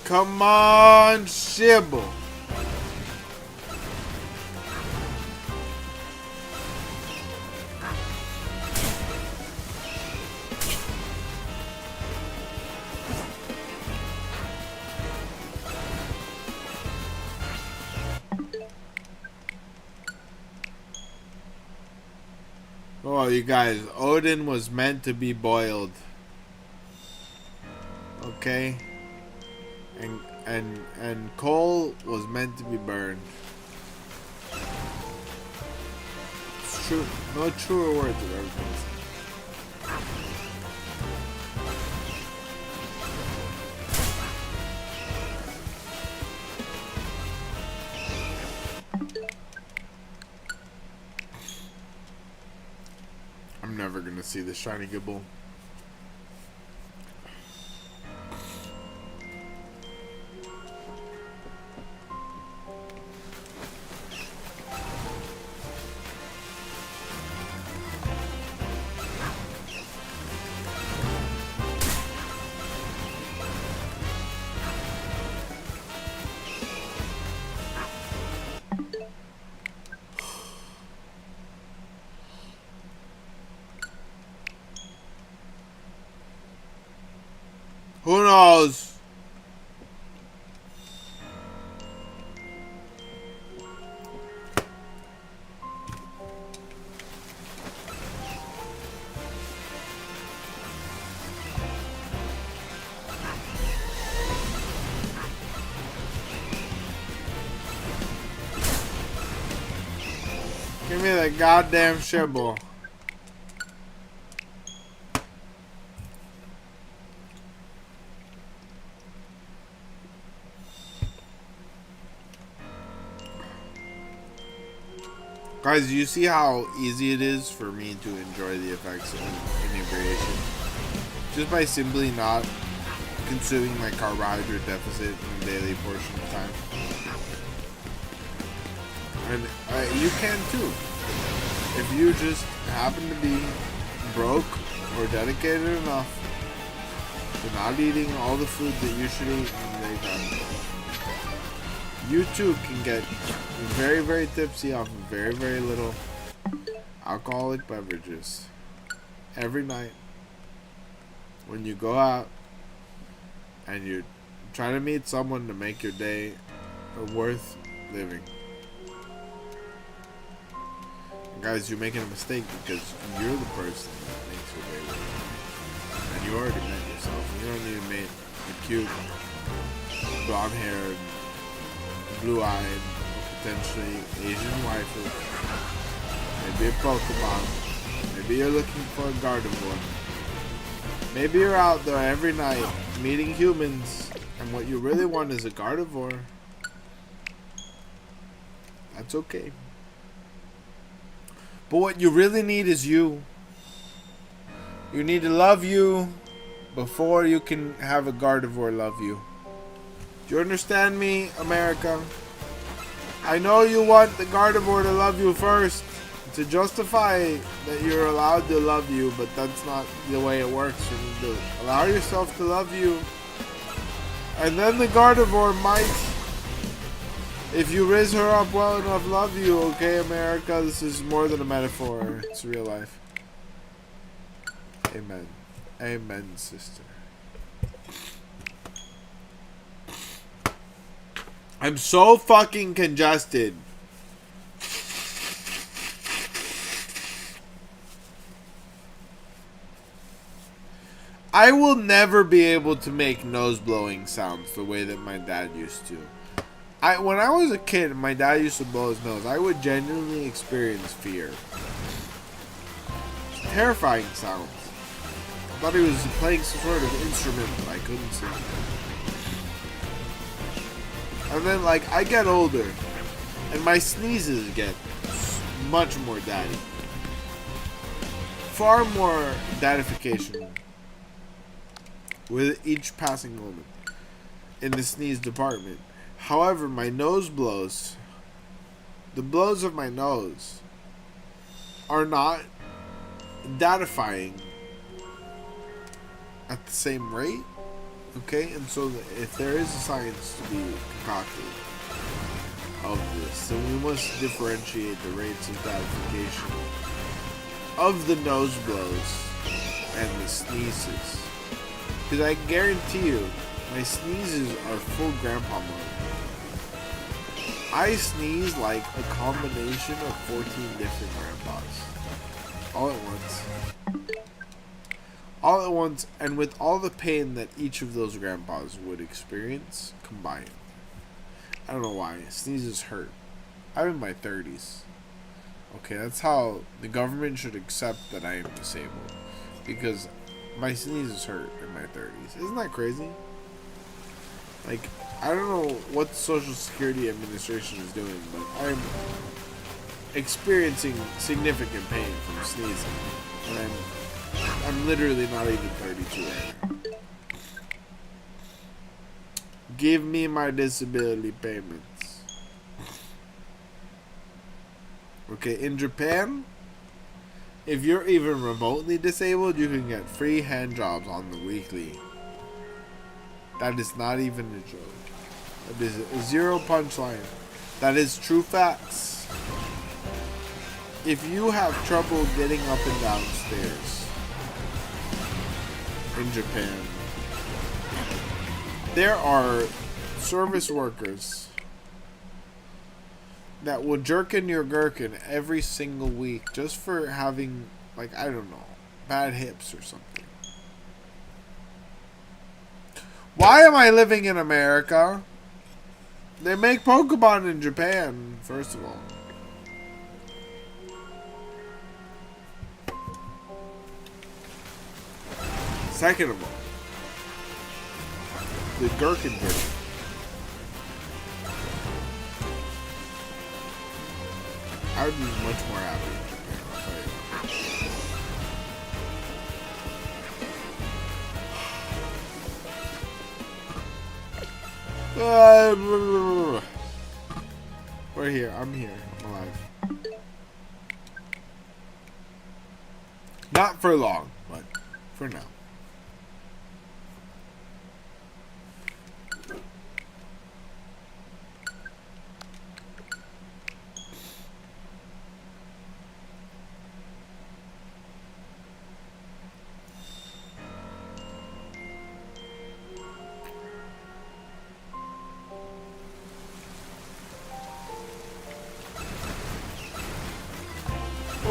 Come on, Shibble. Oh, you guys, Odin was meant to be boiled. Okay? And coal was meant to be burned. It's true. No truer words have ever been said. I'm never gonna see the shiny Gibble. Who knows? Give me that goddamn Shibble. Guys, do you see how easy it is for me to enjoy the effects of inebriation? Just by simply not consuming my carbohydrate deficit in a daily portion of time. And you can too. If you just happen to be broke or dedicated enough to not eating all the food that you should eat in the daytime, you too can get very, very tipsy off of very, very little alcoholic beverages every night when you go out and you're trying to meet someone to make your day worth living. And guys, you're making a mistake because you're the person that makes your day worth living. And you already met yourself. You don't need to meet a cute, blonde-haired, blue-eyed, potentially Asian waifu. Maybe a Pokemon. Maybe you're looking for a Gardevoir. Maybe you're out there every night meeting humans, and what you really want is a Gardevoir. That's okay. But what you really need is you. You need to love you before you can have a Gardevoir love you. Do you understand me, America? I know you want the Gardevoir to love you first, to justify that you're allowed to love you, but that's not the way it works. You need to allow yourself to love you, and then the Gardevoir might, if you raise her up well enough, love you. Okay, America? This is more than a metaphor. It's real life. Amen. Amen, sister. I'm so fucking congested. I will never be able to make nose blowing sounds the way that my dad used to. When I was a kid and my dad used to blow his nose, I would genuinely experience fear. Terrifying sounds. I thought he was playing some sort of instrument that I couldn't see. And then, like, I get older, and my sneezes get much more daddy. Far more daddification with each passing moment in the sneeze department. However, my nose blows, the blows of my nose, are not dadifying at the same rate. Okay, and so if there is a science to be concocted of this, then we must differentiate the rates of dadification of the nose blows and the sneezes. Because I guarantee you, my sneezes are full grandpa mode. I sneeze like a combination of 14 different grandpas. All at once. All at once, and with all the pain that each of those grandpas would experience combined. I don't know why. Sneezes hurt. I'm in my 30s. Okay, that's how the government should accept that I am disabled. Because my sneezes hurt in my 30s. Isn't that crazy? Like, I don't know what the Social Security Administration is doing, but I'm experiencing significant pain from sneezing. And I'm literally not even 32 right now. Give me my disability payments. Okay, in Japan, if you're even remotely disabled, you can get free hand jobs on the weekly. That is not even a joke. That is a zero punchline. That is true facts. If you have trouble getting up and down stairs in Japan, there are service workers that will jerk in your gherkin every single week just for having, like, I don't know, bad hips or something. Why am I living in America? They make Pokemon in Japan, first of all. Second of all, the gherkin version. I would be much more happy in Japan, I'll tell you that. We're here. I'm here. I'm alive. Not for long, but for now.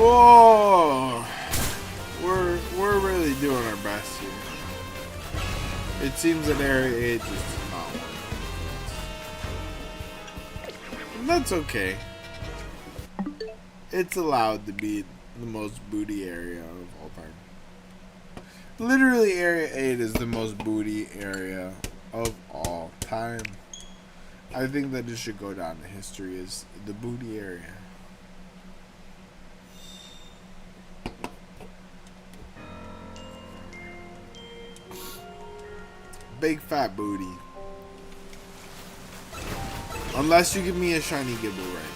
Oh, we're really doing our best here. It seems that Area 8 just does not work. And that's okay. It's allowed to be the most booty area of all time. Literally, Area 8 is the most booty area of all time. I think that it should go down in history as the booty area. Big fat booty. Unless you give me a shiny Gibble right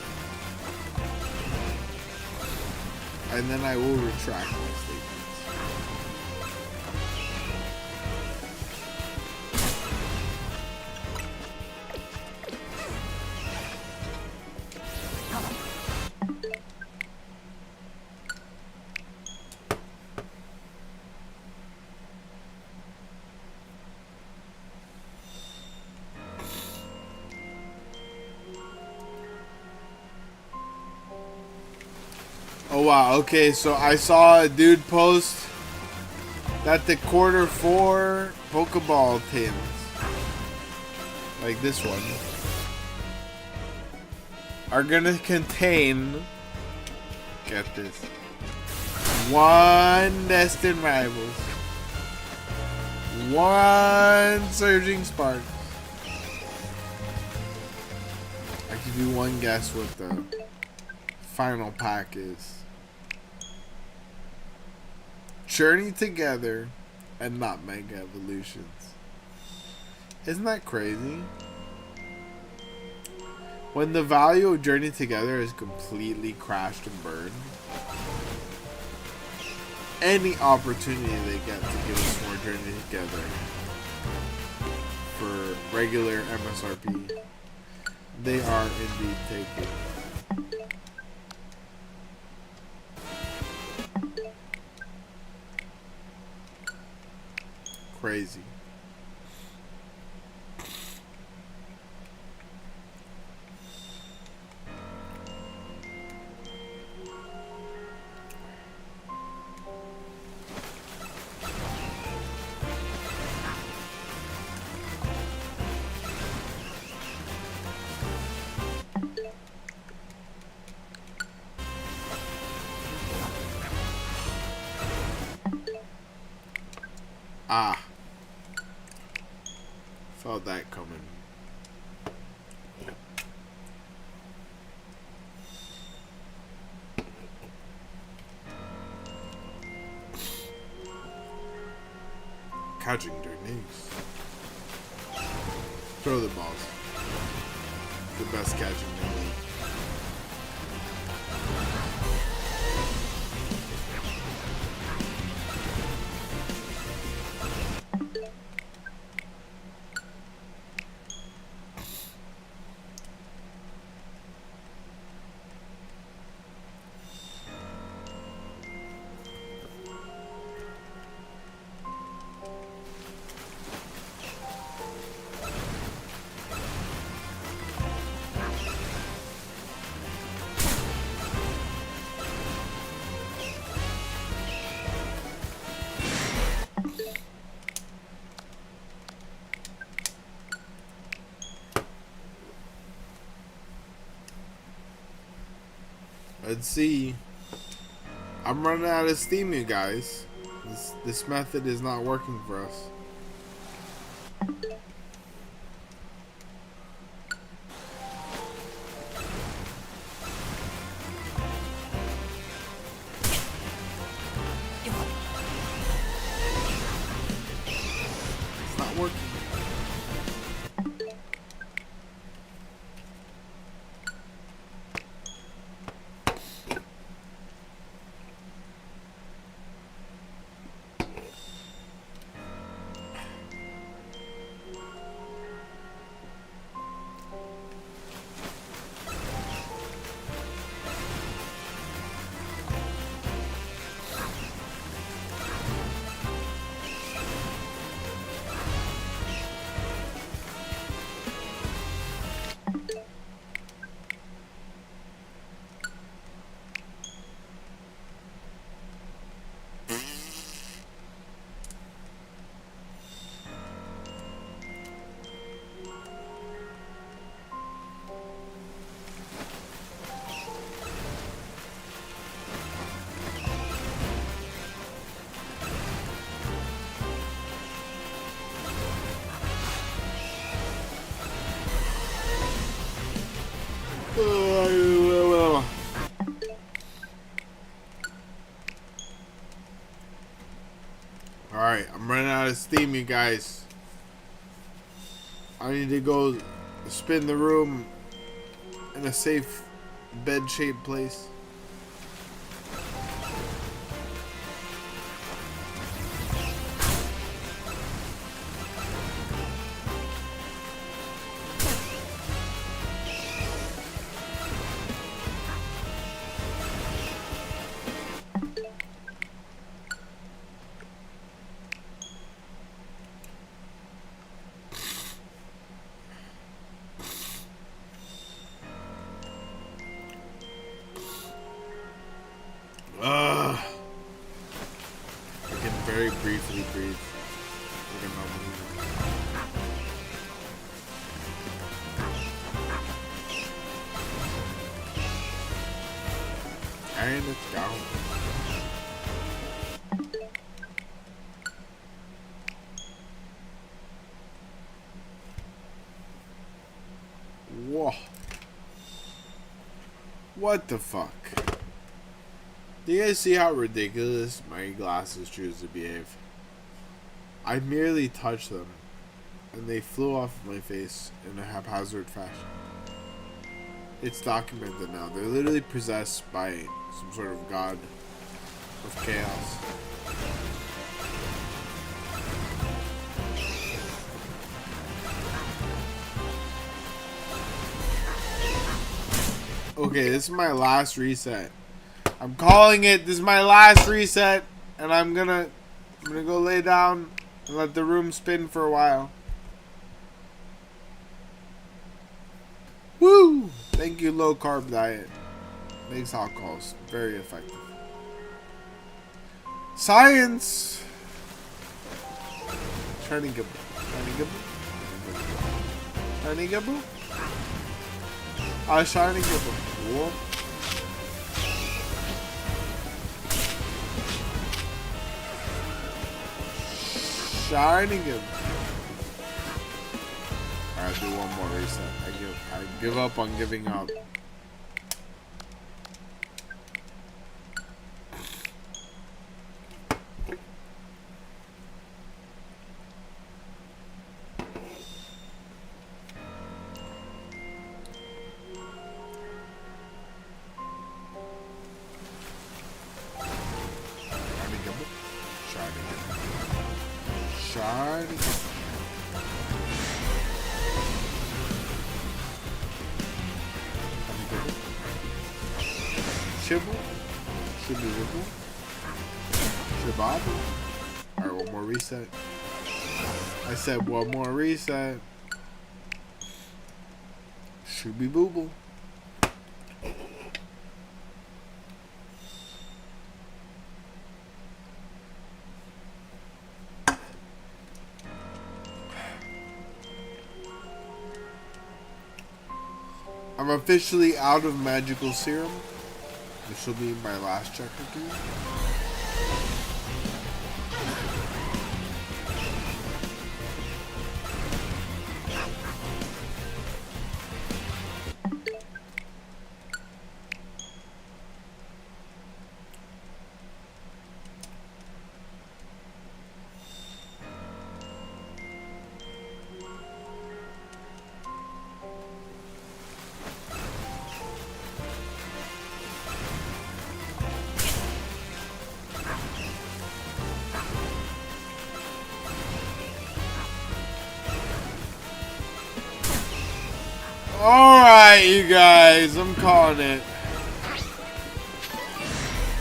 now. And then I will retract my statements. Oh wow, okay, so I saw a dude post that the quarter 4 Pokeball tins, like this one, are gonna contain, get this, 1 Destined Rivals, 1 Surging Sparks. I give you one guess what the final pack is. Journey Together and not Mega Evolutions. Isn't that crazy? When the value of Journey Together is completely crashed and burned, any opportunity they get to give us more Journey Together for regular MSRP, they are indeed taking. Crazy. Ah. Felt that coming. Catching techniques. Throw the balls. The best catching technique. Let's see. I'm running out of steam, you guys. This method is not working for us. It's not working. Alright, I'm running out of steam, you guys. I need to go spin the room in a safe bed-shaped place. I can very briefly breathe. Like a normal human. And it's down. Whoa. What the fuck? Do you guys see how ridiculous my glasses choose to behave? I merely touched them, and they flew off of my face in a haphazard fashion. It's documented now. They're literally possessed by some sort of god of chaos. Okay, this is my last reset. I'm calling it. This is my last reset, and I'm gonna go lay down and let the room spin for a while. Woo! Thank you, low carb diet. Makes alcohols very effective. Science. Shiny gibble. Shiny gibble. Shiny gibble. Shiny gibble. Whoop. Shining him. Alright, do one more reset. I give up on giving up. Shibble. Shibble wibble. Shibabble. Alright, one more reset. I said one more reset. Shooby booble. I'm officially out of magical serum. This will be my last check or two. Alright, you guys, I'm calling it.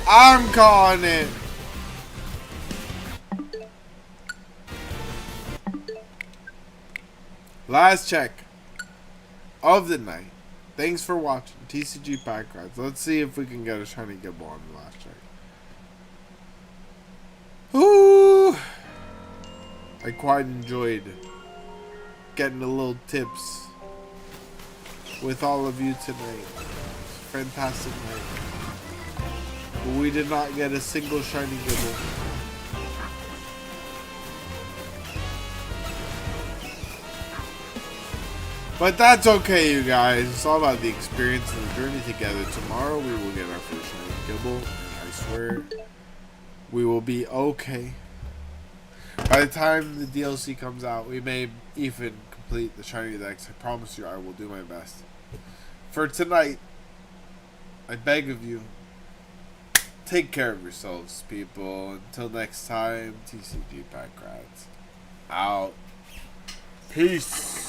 I'm calling it. Last check of the night. Thanks for watching TCG Pack Rides. Let's see if we can get a shiny Gibble on the last check. Ooh, I quite enjoyed getting a little tips with all of you tonight. Fantastic night. But we did not get a single shiny Gibble. But that's okay, you guys. It's all about the experience and the journey together. Tomorrow we will get our first shiny Gibble, and I swear we will be okay. By the time the DLC comes out, we may even complete the shiny decks. I promise you I will do my best. For tonight, I beg of you, take care of yourselves, people. Until next time, TCG Pack Rats. Out. Peace.